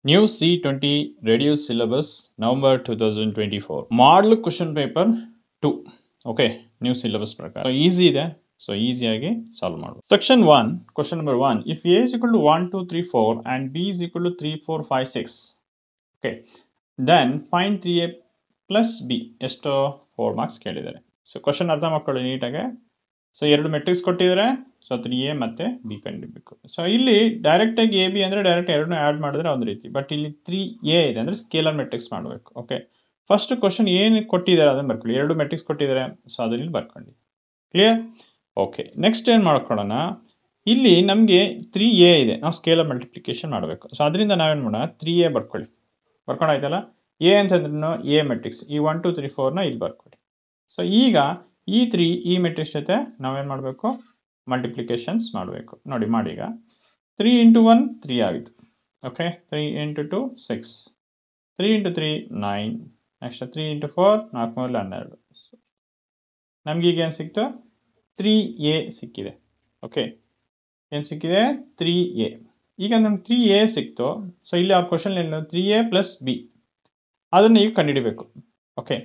New C20 reduced syllabus November 2024. Model question paper 2. Okay, new syllabus prakara. So easy ಇದೆ. So easy ಆಗಿ solve ಮಾಡಬಹುದು. Section 1, question number 1. If A is equal to 1, 2, 3, 4 and B is equal to 3, 4, 5, 6. Okay. Then find 3A plus B. ಎಷ್ಟು 4 marks ಕೇಳಿದ್ದಾರೆ. So question ಅರ್ಥ ಮಾಡ್ಕೊಳ್ಳಿ ನೀಟಾಗಿ. So ಎರಡು matrix ಕೊಟ್ಟಿದ್ದಾರೆ. ಸೊ 3A ಮತ್ತು B ಕಂಡುಹಿಡಿಯಬೇಕು. ಸೊ ಇಲ್ಲಿ ಡೈರೆಕ್ಟಾಗಿ AB ಅಂದರೆ ಡೈರೆಕ್ಟ್ ಎರಡನ್ನೂ ಆ್ಯಡ್ ಮಾಡಿದ್ರೆ ಒಂದು ರೀತಿ, ಬಟ್ ಇಲ್ಲಿ 3A ಇದೆ ಅಂದರೆ ಸ್ಕೇಲರ್ ಮೆಟ್ರಿಕ್ಸ್ ಮಾಡಬೇಕು. ಓಕೆ, ಫಸ್ಟ್ ಕ್ವಶನ್ ಏನು ಕೊಟ್ಟಿದ್ದಾರೆ ಅದನ್ನು ಬರ್ಕೊಳ್ಳಿ. ಎರಡು ಮೆಟ್ರಿಕ್ಸ್ ಕೊಟ್ಟಿದ್ದಾರೆ, ಸೊ ಅದರಲ್ಲಿ ಬರ್ಕೊಳ್ಳಿ. ಕ್ಲಿಯರ್? ಓಕೆ, ನೆಕ್ಸ್ಟ್ ಏನು ಮಾಡ್ಕೊಳ್ಳೋಣ, ಇಲ್ಲಿ ನಮಗೆ 3A ಇದೆ, ನಾವು ಸ್ಕೇಲರ್ ಮಲ್ಟಿಪ್ಲಿಕೇಶನ್ ಮಾಡಬೇಕು. ಸೊ ಅದರಿಂದ ನಾವೇನು ಮಾಡೋಣ, 3A ಬರ್ಕೊಂಡಾಯ್ತಲ್ಲ. A ಅಂತಂದ್ರೂ A ಮೆಟ್ರಿಕ್ಸ್, ಈ 1, 2, 3, 4ನ ಇಲ್ಲಿ ಬರ್ಕೊಳ್ಳಿ. ಸೊ ಈಗ ಈ 3 ಈ ಮೆಟ್ರಿಕ್ಸ್ ಜೊತೆ ನಾವೇನು ಮಾಡಬೇಕು, ಮಲ್ಟಿಪ್ಲಿಕೇಶನ್ಸ್ ಮಾಡಬೇಕು. ನೋಡಿ ಮಾಡಿ, ಈಗ 3 ಇಂಟು 1 3 ಆಯಿತು. Okay, 3 into 2 6, 3 into 3 9, next 3 into 4 4 ಮೂರಲೆ 12. ನಮಗೀಗ ಏನು ಸಿಕ್ತು, 3A ಸಿಕ್ಕಿದೆ. ಓಕೆ, ಏನು ಸಿಕ್ಕಿದೆ, 3A. ಈಗ ನಮ್ಗೆ 3A ಸಿಕ್ತು. ಸೊ ಇಲ್ಲಿ ಆ ಕ್ವಶನ್ ಏನು, 3A ಪ್ಲಸ್ B ಅದನ್ನು ಈಗ ಕಂಡುಹಿಡಿಬೇಕು. Okay,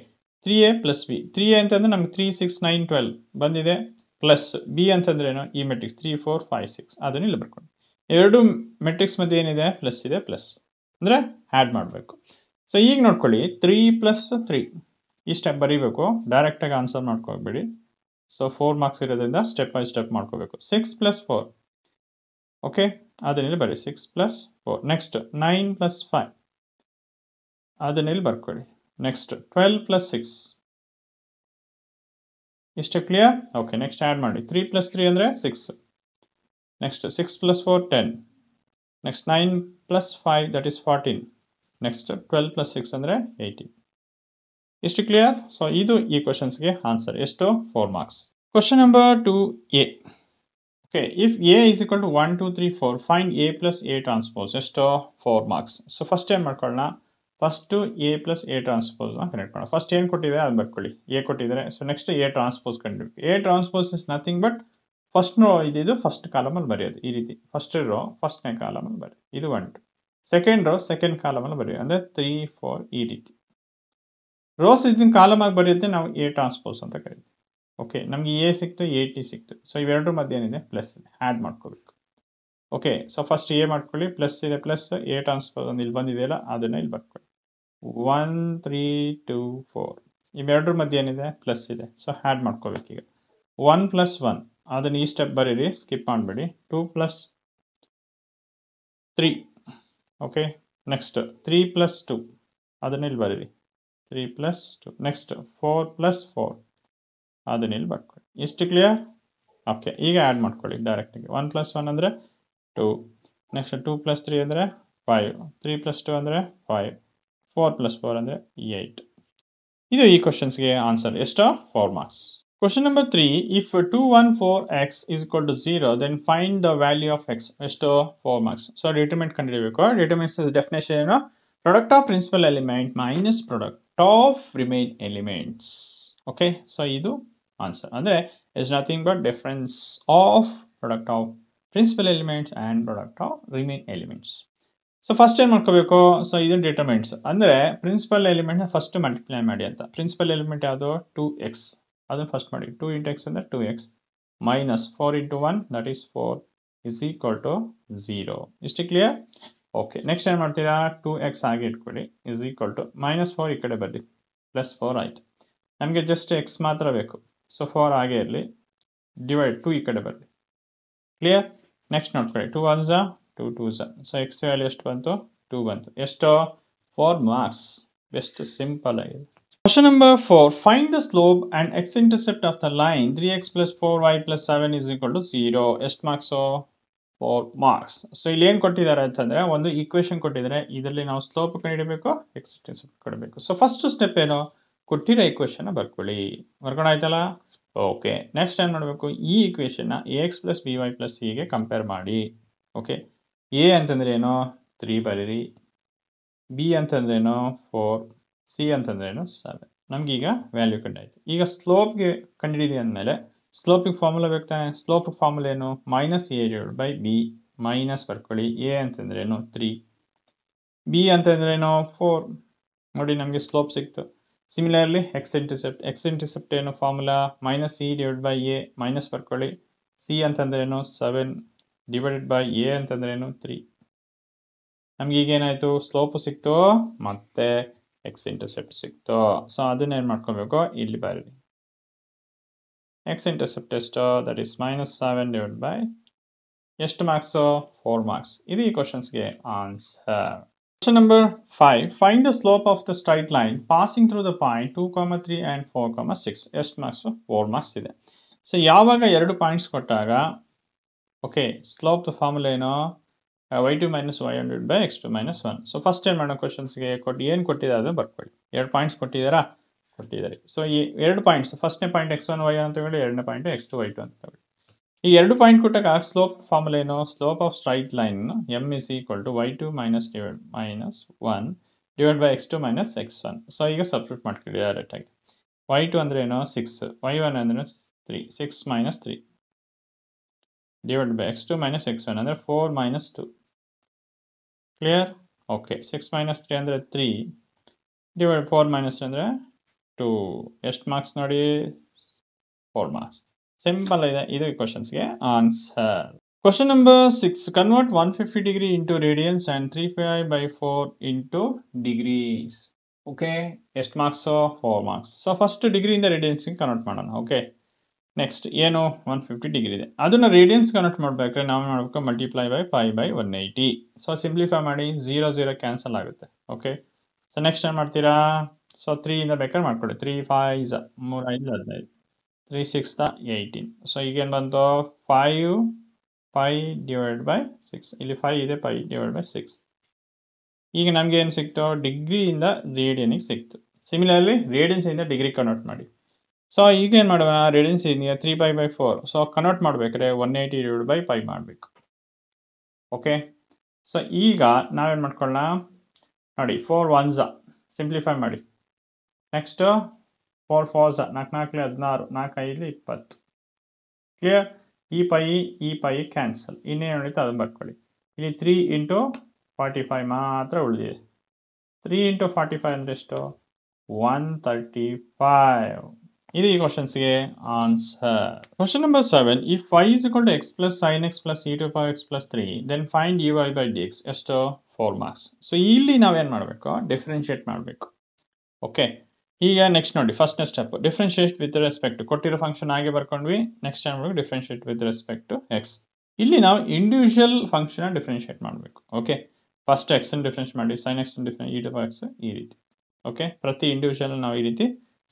3A plus B. 3A ಅಂತಂದ್ರೆ ನಮ್ಗೆ 3, 6, 9, 12 ಬಂದಿದೆ. ಪ್ಲಸ್ B ಅಂತಂದ್ರೆ ಏನು, ಈ ಮೆಟ್ರಿಕ್ಸ್ 3, 4, 5, 6 ಅದನ್ನು ಇಲ್ಲಿ ಬರ್ಕೊಂಡು, ಎರಡು ಮೆಟ್ರಿಕ್ಸ್ ಮಧ್ಯೆ ಏನಿದೆ, ಪ್ಲಸ್ ಇದೆ, ಪ್ಲಸ್ ಅಂದರೆ ಆ್ಯಡ್ ಮಾಡಬೇಕು. ಸೊ ಈಗ ನೋಡ್ಕೊಳ್ಳಿ, 3 ಪ್ಲಸ್ 3 ಈ ಸ್ಟೆಪ್ ಬರೀಬೇಕು, ಡೈರೆಕ್ಟಾಗಿ ಆನ್ಸರ್ ಮಾಡ್ಕೋಬೇಡಿ. ಸೊ 4 ಮಾರ್ಕ್ಸ್ ಇರೋದ್ರಿಂದ ಸ್ಟೆಪ್ ಬೈ ಸ್ಟೆಪ್ ಮಾಡ್ಕೋಬೇಕು. 6 ಪ್ಲಸ್ 4, ಓಕೆ ಅದನ್ನಿಲ್ಲಿ ಬರೀ, 6 ಪ್ಲಸ್ 4. ನೆಕ್ಸ್ಟ್ 9 ಪ್ಲಸ್ 5 ಅದನ್ನಿಲ್ಲಿ ಬರ್ಕೊಳ್ಳಿ. ನೆಕ್ಸ್ಟ್ 12 ಪ್ಲಸ್ 6 ಇಷ್ಟು ಕ್ಲಿಯರ್. ಓಕೆ, ನೆಕ್ಸ್ಟ್ ಆ್ಯಡ್ ಮಾಡಿ, 3 ಪ್ಲಸ್ 3 ಅಂದರೆ 6. Next 6 plus 4 10. Next 9 plus 5 that is 14. Next 12 plus 6 ಅಂದರೆ 18. ಇಷ್ಟು ಕ್ಲಿಯರ್. ಸೊ ಇದು ಈ ಕ್ವಶನ್ಸ್ಗೆ ಆನ್ಸರ್. ಎಷ್ಟು, 4 marks. Question number 2A. Okay, if A is equal to 1, 2, 3, 4 find A plus A transpose. ಎಷ್ಟು, 4 marks. So first ಏನು ಮಾಡ್ಕೊಳ್ಳೋಣ, ಫಸ್ಟು A ಪ್ಲಸ್ A ಟ್ರಾನ್ಸ್ಪೋಸ್ನ ಕನೆಕ್ಟ್ ಮಾಡೋಣ. ಫಸ್ಟ್ ಏನು ಕೊಟ್ಟಿದ್ದಾರೆ ಅದು ಬರ್ಕೊಳ್ಳಿ, A ಕೊಟ್ಟಿದ್ದಾರೆ. ಸೊ ನೆಕ್ಸ್ಟ್ A ಟ್ರಾನ್ಸ್ಪೋಸ್ ಕಂಡು, A transpose is nothing but first ಇದು ಫಸ್ಟ್ ಕಾಲಮಲ್ಲಿ ಬರೆಯೋದು ಈ ರೀತಿ. ಫಸ್ಟ್ ರೋ ಫಸ್ಟ್ನೇ ಕಾಲಮಲ್ಲಿ ಬರೀ, ಇದು 1, 2. ಸೆಕೆಂಡ್ ರೋ ಸೆಕೆಂಡ್ ಕಾಲಮಲ್ಲಿ ಬರೆಯೋದು, ಅಂದರೆ 3, 4 ಈ ರೀತಿ. ರೋಸ್ ಇದನ್ನ ಕಾಲಮಾಗಿ ಬರೆಯುತ್ತೆ ನಾವು A ಟ್ರಾನ್ಸ್ಪೋಸ್ ಅಂತ ಕರಿತೀವಿ. ಓಕೆ, ನಮಗೆ A ಸಿಕ್ತು, AT ಸಿಕ್ತು. ಸೊ ಇವೆರಡರ ಮಧ್ಯೆ ಏನಿದೆ, ಪ್ಲಸ್ ಇದೆ, ಆ್ಯಡ್ ಮಾಡ್ಕೋಬೇಕು. ಓಕೆ, ಸೊ ಫಸ್ಟ್ A ಮಾಡ್ಕೊಳ್ಳಿ, ಪ್ಲಸ್ ಇದೆ, ಪ್ಲಸ್ A ಟ್ರಾನ್ಸ್ಪೋಸ್ ಒಂದು ಇಲ್ಲಿ ಬಂದಿದೆಯಲ್ಲ ಅದನ್ನು ಇಲ್ಲಿ ಬರ್ಕೊಳ್ಳಿ. 1, 3, 2, 4 ಇವೆರಡರ ಮಧ್ಯೆ ಏನಿದೆ, ಪ್ಲಸ್ ಇದೆ. ಸೊ ಆ್ಯಡ್ ಮಾಡ್ಕೋಬೇಕು. ಈಗ 1 ಪ್ಲಸ್ 1 ಅದನ್ನು ಈ ಸ್ಟೆಪ್ ಬರೀರಿ, ಸ್ಕಿಪ್ ಮಾಡಬೇಡಿ. 2 ಪ್ಲಸ್ 3. ಓಕೆ, ನೆಕ್ಸ್ಟ್ 3 ಪ್ಲಸ್ 2 ಅದನ್ನು ಇಲ್ಲಿ ಬರೀರಿ, 3 ಪ್ಲಸ್ 2. ನೆಕ್ಸ್ಟ್ 4 ಪ್ಲಸ್ 4 ಅದನ್ನು ಇಲ್ಲಿ ಬರ್ಕೊಳ್ಳಿ. ಇಷ್ಟು ಕ್ಲಿಯರ್. ಓಕೆ, ಈಗ ಆ್ಯಡ್ ಮಾಡ್ಕೊಳ್ಳಿ ಡೈರೆಕ್ಟಾಗಿ. 1 ಪ್ಲಸ್ 1 ಅಂದರೆ 2. ನೆಕ್ಸ್ಟ್ 2 ಪ್ಲಸ್ 3 ಅಂದರೆ 5. 3 ಪ್ಲಸ್ 2 ಅಂದರೆ 5. 4 ಪ್ಲಸ್ 4 ಅಂದರೆ 8. ಇದು ಈ ಕ್ವಶನ್ಸ್ಗೆ ಆನ್ಸರ್. ಎಷ್ಟು, 4 marks. Question number 3. If 214x is equal to 0 then find the value of x. ಎಷ್ಟು, 4 ಮಾರ್ಕ್ಸ್. ಸೊ ಡಿಟರ್ಮಿನೆಂಟ್ ಕಂಡುಹಿಡಿಯಬೇಕು. ಡಿಟರ್ಮಿನೆಂಟ್ಸ್ ಡೆಫಿನೇಷನ್ ಏನು, product of principal element minus product of remain elements. Okay, so ಇದು answer. ಅಂದರೆ is nothing but difference of product of principal elements and product of remain elements. So first ಏನು ಮಾಡ್ಕೋಬೇಕು, so ಇದು determinants ಅಂದರೆ principal ಎಲಿಮೆಂಟ್ನ first multiply ಮಾಡಿ ಅಂತ. Principal element ಯಾವುದು, 2x ಅದನ್ನು ಫಸ್ಟ್ ಮಾಡಿ. 2 ಇಂಟು ಎಕ್ಸ್ ಅಂದರೆ 2x minus 4 into 1 that is 4 is equal to 0. ಇಷ್ಟು ಕ್ಲಿಯರ್. ಓಕೆ, ನೆಕ್ಸ್ಟ್ ಏನು ಮಾಡ್ತೀರಾ, 2x ಆಗಿ ಇಟ್ಕೊಳ್ಳಿ, ಇಸ್ ಈಕ್ವಲ್ ಟು ಮೈನಸ್ 4 ಈ ಕಡೆ ಬರಲಿ, ಪ್ಲಸ್ 4 ಆಯಿತು. ನಮಗೆ ಜಸ್ಟ್ x ಮಾತ್ರ ಬೇಕು. ಸೊ 4 ಆಗೇ ಇರಲಿ, ಡಿವೈಡ್ 2 ಈ ಕಡೆ ಬರಲಿ. ಕ್ಲಿಯರ್. ನೆಕ್ಸ್ಟ್ ನೋಡ್ಕೊಳ್ಳಿ, 2 1 ಝ 2 2 ಝ. ಸೊ ಎಕ್ಸ್ ವ್ಯಾಲ್ಯೂ ಎಷ್ಟು ಬಂತು, 2 ಬಂತು. ಎಷ್ಟು, 4 ಮಾರ್ಕ್ಸ್. ಬೆಸ್ಟ್ ಸಿಂಪಲ್ ಆಗಿದೆ. Question number 4. Find the slope and x intercept of the line 3x plus 4y plus 7 is equal to 0. ಎಷ್ಟು ಮಾರ್ಕ್ಸು, 4 ಮಾರ್ಕ್ಸ್. ಸೊ ಇಲ್ಲಿ ಏನು ಕೊಟ್ಟಿದ್ದಾರೆ ಅಂತಂದರೆ, ಒಂದು ಈಕ್ವೇಷನ್ ಕೊಟ್ಟಿದ್ದಾರೆ, ಇದರಲ್ಲಿ ನಾವು ಸ್ಲೋಪ್ ಕಂಡುಹಿಡಬೇಕು, ಎಕ್ಸ್ ಇಂಟರ್ಸೆಪ್ಟ್ ಕೊಡಬೇಕು. ಸೊ ಫಸ್ಟ್ ಸ್ಟೆಪ್ ಏನು, ಕೊಟ್ಟಿರೋ ಈಕ್ವೇಷನ್ನ ಬರ್ಕೊಳ್ಳಿ. ಬರ್ಕೊಂಡಾಯ್ತಲ್ಲ. ಓಕೆ, ನೆಕ್ಸ್ಟ್ ಏನು ಮಾಡಬೇಕು, ಈ ಈಕ್ವೇಷನ್ನ ax ಪ್ಲಸ್ by ಪ್ಲಸ್ ಸಿಗೆ ಕಂಪೇರ್ ಮಾಡಿ. ಓಕೆ, ಎ ಅಂತಂದ್ರೆ ಏನು, 3 ಬರೀರಿ. ಬಿ ಅಂತಂದ್ರೇನು 4, ಸಿ ಅಂತಂದ್ರೇನು 7. ನಮಗೀಗ ವ್ಯಾಲ್ಯೂ ಕಂಡಾಯ್ತು. ಈಗ ಸ್ಲೋಪ್ಗೆ ಕಂಡುಹಿಡಿದಿ ಅಂದಮೇಲೆ ಸ್ಲೋಪಿಗೆ ಫಾರ್ಮುಲಾ ಬೇಕು ತಾನೆ. ಸ್ಲೋಪ್ ಫಾರ್ಮುಲಾ ಏನು, ಮೈನಸ್ a/b ಮೈನಸ್ ಬರ್ಕೊಳ್ಳಿ. ಎ ಅಂತಂದ್ರೇನು 3, ಬಿ ಅಂತಂದ್ರೇನು 4 ನೋಡಿ ನಮಗೆ ಸ್ಲೋಪ್ ಸಿಕ್ತು. ಸಿಮಿಲರ್ಲಿ ಎಕ್ಸ್ ಇಂಟರ್ಸೆಪ್ಟ್ ಏನು formula minus C divide by A minus ಬರ್ಕೊಳ್ಳಿ. ಸಿ ಅಂತಂದ್ರೇನು 7 ಡಿವೈಡೆಡ್ ಬೈ ಎ ಅಂತಂದ್ರೇನು 3. ನಮ್ಗೆ ಈಗ ಏನಾಯಿತು, ಸ್ಲೋಪು ಸಿಕ್ತು ಮತ್ತೆ ಎಕ್ಸ್ ಇಂಟರ್ಸೆಪ್ಟ್ ಸಿಕ್ತು. ಸೊ ಅದನ್ನ ಏನು ಮಾಡ್ಕೊಬೇಕು, ಇಲ್ಲಿ ಬರೀರಿ. ಎಕ್ಸ್ ಇಂಟರ್ಸೆಪ್ಟ್ ಎಷ್ಟು, that is minus 7 divide by ಎಷ್ಟು ಮಾರ್ಕ್ಸು, 4 ಮಾರ್ಕ್ಸ್. ಇದು ಈ ಕ್ವಶನ್ಸ್ಗೆ answer. Question number 5. Find the slope of the straight line passing through the point 2, 3 and 4, 6. ಎಷ್ಟು ಮಾರ್ಕ್ಸ್, 4 ಮಾರ್ಕ್ಸ್ ಇದೆ. ಸೊ ಯಾವಾಗ 2 ಪಾಯಿಂಟ್ಸ್ ಕೊಟ್ಟಾಗ ಓಕೆ ಸ್ಲೋಪ್ ದ ಫಾರ್ಮುಲಾ ಏನು, y2 minus y100 by x2 minus 1. So first ಏನು ಮಾಡೋ ಕ್ವಶನ್ಸ್ಗೆ ಏನು ಕೊಟ್ಟಿದ್ದಾರೆ ಅದನ್ನು ಬರ್ಕೊಳ್ಳಿ. 2 ಪಾಯಿಂಟ್ಸ್ ಕೊಟ್ಟಿದ್ದಾರಾ, ಕೊಟ್ಟಿದ್ದಾರೆ. ಸೊ ಈ 2 ಪಾಯಿಂಟ್ಸ್, ಫಸ್ಟ್ನೇ ಪಾಯಿಂಟ್ x1 y1 ಅಂತ ತಗೊಳ್ಳಿ, ಎರಡನೇ ಪಾಯಿಂಟ್ x2 y2 ಅಂತ ತಗೊಳ್ಳಿ. ಈ 2 ಪಾಯಿಂಟ್ ಕೊಟ್ಟಾಗ ಸ್ಲೋಪ್ ಫಾರ್ಮುಲಾ ಏನು, slope of straight line m is equal to y2 minus 1 divided by x2 minus x1. So ಈಗ ಸಬ್ಸ್ಟಿಟ್ಯೂಟ್ ಮಾಡ್ಕೊಳ್ಳಿ ಡೈರೆಕ್ಟಾಗಿ. y2 ಅಂದ್ರೆ ಏನು 6, y1 ಅಂದ್ರೆ 3, 6 minus 3 divided by x2 minus x1 ಅಂದ್ರೆ 4 minus 2. ಕ್ಲಿಯರ್? ಓಕೆ 6 minus 3 ಅಂದರೆ 3 divided 4 minus ಅಂದರೆ 2. ಎಷ್ಟು ಮಾರ್ಕ್ಸ್ ನೋಡಿ, 4 ಮಾರ್ಕ್ಸ್. ಸಿಂಪಲ್ ಇದೆ. ಇದು ಈ ಕ್ವಶನ್ಸ್ಗೆ answer. Question number 6. Convert 150 degree into radians and 3π/4 into degrees. Okay ಎಷ್ಟು ಮಾರ್ಕ್ಸು, 4 ಮಾರ್ಕ್ಸ್. ಸೊ ಫಸ್ಟ್ ಡಿಗ್ರಿಯಿಂದ ರೇಡಿಯನ್ಸ್ಗೆ ಕನ್ವರ್ಟ್ ಮಾಡೋಣ. ಓಕೆ ನೆಕ್ಸ್ಟ್ ಏನು 150 ಡಿಗ್ರಿ ಇದೆ, ಅದನ್ನು ರೇಡಿಯನ್ಸ್ ಕನ್ವರ್ಟ್ ಮಾಡಬೇಕಾದ್ರೆ ನಾವು ಮಾಡಬೇಕು ಮಲ್ಟಿಪ್ಲೈ ಬೈ π/180. ಸೊ ಸಿಂಪ್ಲಿಫೈ ಮಾಡಿ 0 0 ಕ್ಯಾನ್ಸಲ್ ಆಗುತ್ತೆ. ಓಕೆ ಸೊ ನೆಕ್ಸ್ಟ್ ಏನು ಮಾಡ್ತೀರಾ, ಸೊ 3 ಇಂದ ಬೇಕಾದ್ರೆ ಮಾಡ್ಕೊಳ್ಳಿ. 3 5 3 5 15 3 6 18. ಸೊ ಈಗೇನು ಬಂತು 5 π ಡಿವೈಡ್ ಬೈ 6. ಇಲ್ಲಿ 5 ಇದೆ, π ಡಿವೈಡ್ ಬೈ 6. ಈಗ ನಮ್ಗೆ ಏನು ಸಿಕ್ತು, ಡಿಗ್ರಿಯಿಂದ ರೇಡಿಯನಿಗೆ ಸಿಕ್ತು. ಸಿಮಿಲರ್ಲಿ ರೇಡಿಯನ್ಸಿಂದ ಡಿಗ್ರಿ ಕನ್ವರ್ಟ್ ಮಾಡಿ. ಸೊ ಈಗ ಏನು ಮಾಡೋಣ, ರೇಡಿಯನ್ಸ್ ಇದೆಯಾ 3π/4. ಸೊ ಕನ್ವರ್ಟ್ ಮಾಡಬೇಕಾದ್ರೆ 180 ಡಿವೈಡ್ ಬೈ π ಮಾಡಬೇಕು. ಓಕೆ ಸೊ ಈಗ ನಾವೇನು ಮಾಡ್ಕೊಳ್ಳೋಣ ನೋಡಿ, 4 1s ಸಿಂಪ್ಲಿಫೈ ಮಾಡಿ. Next 4 4s 4 4 16, 4 5 20. ಕ್ಲಿಯರ್? ಈ ಪೈ ಕ್ಯಾನ್ಸಲ್. ಇನ್ನೇನು ಉಳಿತು ಅದನ್ನು ಬರ್ಕೊಳ್ಳಿ. ಇಲ್ಲಿ 3 ಇಂಟು 45 ಮಾತ್ರ ಉಳಿದಿದೆ. 3 ಇಂಟು 45 ಅಂದರೆ ಎಷ್ಟು, 135. ಇದು ಈ ಕ್ವಶನ್ಸ್ಗೆ answer. Question number 7. If y is equal to x plus sin x plus e to power x plus 3 then find dy by dx. ಎಷ್ಟು, 4 ಮಾರ್ಕ್ಸ್. ಸೊ ಇಲ್ಲಿ ನಾವೇನು ಮಾಡಬೇಕು, ಡಿಫ್ರೆನ್ಷಿಯೇಟ್ ಮಾಡಬೇಕು. ಓಕೆ ಈಗ ನೆಕ್ಸ್ಟ್ ನೋಡಿ, ಫಸ್ಟ್ನೇ ಸ್ಟೆಪ್ ಡಿಫ್ರೆನ್ಷಿಯೇಟ್ ವಿತ್ ರೆಸ್ಪೆಕ್ಟ್ ಕೊಟ್ಟಿರೋ function ಆಗಿ ಬರ್ಕೊಂಡ್ವಿ. ನೆಕ್ಸ್ಟ್ ಟೈಮ್ ಮಾಡಬೇಕು differentiate with respect to x. ಇಲ್ಲಿ ನಾವು ಇಂಡಿವಿಜುವಲ್ ಫಂಕ್ಷನ್ ಡಿಫ್ರೆನ್ಷಿಯೇಟ್ ಮಾಡಬೇಕು. ಓಕೆ ಫಸ್ಟ್ ಎಕ್ಸ್ ಅನ್ನು ಡಿಫ್ರೆನ್ಷಿಯೇಟ್ ಮಾಡಿ, sine x difference e to power x ಈ ರೀತಿ. ಓಕೆ ಪ್ರತಿ ಇಂಡಿವಿಜುವಲ್ ನಾವು ಈ ರೀತಿ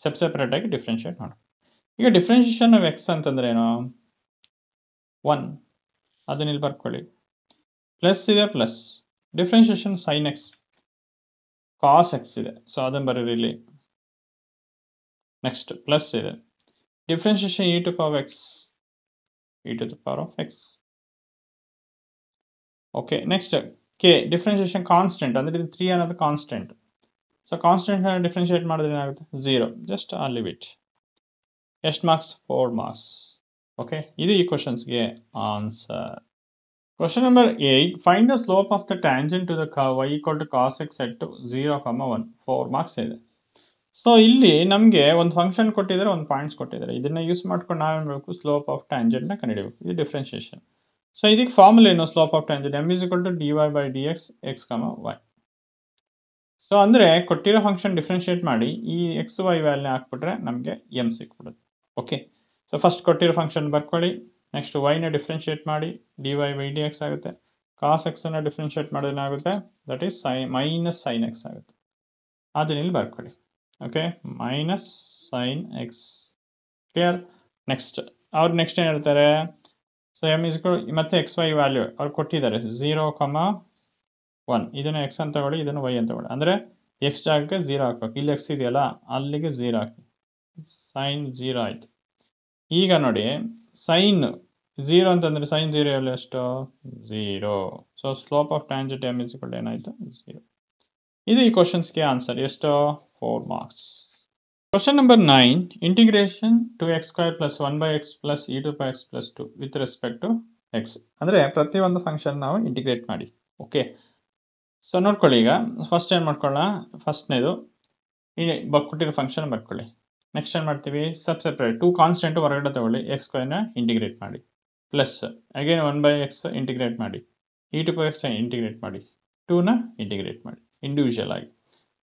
ಸೆಪರೇಟ್ ಆಗಿ ಡಿಫ್ರೆನ್ಷಿಯೇಟ್ ಮಾಡೋಣ. ಈಗ ಡಿಫ್ರೆನ್ಷಿಯೇಷನ್ ಆಫ್ ಎಕ್ಸ್ ಅಂತಂದ್ರೆ ಏನು, 1 ಅದನ್ನ ಇಲ್ಲಿ ಬರ್ಕೊಳ್ಳಿ. ಪ್ಲಸ್ ಇದೆ, plus differentiation sine x cos x ಇದೆ, ಸೊ ಅದನ್ನು ಬರೀರಿ ಇಲ್ಲಿ. ನೆಕ್ಸ್ಟ್ ಪ್ಲಸ್ ಇದೆ differentiation e to power x, e to the power of x. Okay next k differentiation constant ಅಂದರೆ ಇದು 3 ಅನ್ನೋದು ಕಾನ್ಸ್ಟೆಂಟ್. ಸೊ ಕಾನ್ಸ್ಟೆಂಟ್ ಡಿಫ್ರೆನ್ಷಿಯೇಟ್ ಮಾಡಿದ್ರೆ ಏನಾಗುತ್ತೆ 0. ಜಸ್ಟ್ ಆ ಲಿಮಿಟ್. ಎಷ್ಟು ಮಾರ್ಕ್ಸ್, 4 ಮಾರ್ಕ್ಸ್. ಓಕೆ ಇದು ಈ ಕ್ವಶನ್ಸ್ಗೆ answer. Question number 8. Find the slope of the tangent to the curve y equal to cos x at 0, 1. 4 marks ಇದೆ. ಸೊ ಇಲ್ಲಿ ನಮಗೆ ಒಂದು ಫಂಕ್ಷನ್ ಕೊಟ್ಟಿದ್ದಾರೆ, ಒಂದು ಪಾಯಿಂಟ್ಸ್ ಕೊಟ್ಟಿದ್ದಾರೆ. ಇದನ್ನ ಯೂಸ್ ಮಾಡ್ಕೊಂಡು ನಾವೇನು ಮಾಡಬೇಕು, ಸ್ಲೋಪ್ ಆಫ್ ಟ್ಯಾಂಜೆಂಟ್ನ ಕಂಡುಹಿಡಿಯಬೇಕು. ಇದು ಡಿಫ್ರೆನ್ಷಿಯೇಷನ್. ಸೊ ಇದಕ್ಕೆ ಫಾರ್ಮುಲಾ ಏನು, slope of tangent m is equal to dy by dx x, y. So ಅಂದರೆ ಕೊಟ್ಟಿರೋ ಫಂಕ್ಷನ್ ಡಿಫ್ರೆನ್ಷಿಯೇಟ್ ಮಾಡಿ ಈ ಎಕ್ಸ್ ವೈ ವ್ಯಾಲ್ಯೂನ ಹಾಕ್ಬಿಟ್ರೆ ನಮಗೆ ಎಮ್ ಸಿಕ್ಬಿಡುತ್ತೆ. ಓಕೆ ಸೊ ಫಸ್ಟ್ ಕೊಟ್ಟಿರೋ ಫಂಕ್ಷನ್ ಬರ್ಕೊಳ್ಳಿ. ನೆಕ್ಸ್ಟ್ ವೈನ ಡಿಫ್ರೆನ್ಷಿಯೇಟ್ ಮಾಡಿ dy by dx ಆಗುತ್ತೆ. ಕಾಸ್ ಎಕ್ಸನ್ನು ಡಿಫ್ರೆನ್ಷಿಯೇಟ್ ಮಾಡೋದು ಆಗುತ್ತೆ, that is minus sine x ಆಗುತ್ತೆ. ಅದನ್ನ ಇಲ್ಲಿ ಬರ್ಕೊಳ್ಳಿ. Okay minus sine x. Clear? Next ಅವ್ರು ನೆಕ್ಸ್ಟ್ ಏನು ಹೇಳ್ತಾರೆ, ಸೊ ಎಮ್ ಇಸ್ ಮತ್ತೆ ಎಕ್ಸ್ ವೈ ವ್ಯಾಲ್ಯೂ ಅವ್ರು ಕೊಟ್ಟಿದ್ದಾರೆ 0, 1. ಇದನ್ನು ಎಕ್ಸ್ ಅಂತ ತಗೊಳ್ಳಿ, ಇದನ್ನು ವೈ ಅಂತ ತಗೊಳ್ಳಿ. ಅಂದರೆ ಎಕ್ಸ್ ಜಾಗಕ್ಕೆ 0 ಹಾಕ್ಬೇಕು. ಇಲ್ಲಿ ಎಕ್ಸ್ ಇದೆಯಲ್ಲ ಅಲ್ಲಿಗೆ 0 ಹಾಕಿ, ಸೈನ್ 0 ಆಯಿತು. ಈಗ ನೋಡಿ ಸೈನ್ 0 ಅಂತಂದರೆ ಸೈನ್ 0 ಎಲ್ಲ ಎಷ್ಟು, 0. So slope of tangent m is equal to ಏನಾಯಿತು, 0. ಇದು ಈ ಕ್ವಶನ್ಸ್ಗೆ ಆನ್ಸರ್. ಎಷ್ಟು, 4 marks. Question number 9. Integration to x square plus 1/x plus e to power x plus 2 with respect to x. ಅಂದರೆ ಪ್ರತಿಯೊಂದು ಫಂಕ್ಷನ್ ನಾವು ಇಂಟಿಗ್ರೇಟ್ ಮಾಡಿ. ಓಕೆ ಸೊ ನೋಡ್ಕೊಳ್ಳಿ, ಈಗ ಫಸ್ಟ್ ಏನು ಮಾಡ್ಕೊಳ್ಳೋಣ, ಫಸ್ಟ್ನೇದು ಈ ಕೊಟ್ಟಿರೋ ಫಂಕ್ಷನ್ ಬರ್ಕೊಳ್ಳಿ. ನೆಕ್ಸ್ಟ್ ಏನು ಮಾಡ್ತೀವಿ, ಸೆಪ್ರೇಟ್ 2 ಕಾನ್ಸ್ಟೆಂಟ್ ಹೊರಗಡೆ ತಗೊಳ್ಳಿ, ಎಕ್ಸ್ ಸ್ಕ್ವೇರ್ನ ಇಂಟಿಗ್ರೇಟ್ ಮಾಡಿ, ಪ್ಲಸ್ ಅಗೇನ್ 1/x ಇಂಟಿಗ್ರೇಟ್ ಮಾಡಿ, e⁴x ಇಂಟಿಗ್ರೇಟ್ ಮಾಡಿ, 2ನ ಇಂಟಿಗ್ರೇಟ್ ಮಾಡಿ ಇಂಡಿವಿಜುವಲ್ ಆಗಿ.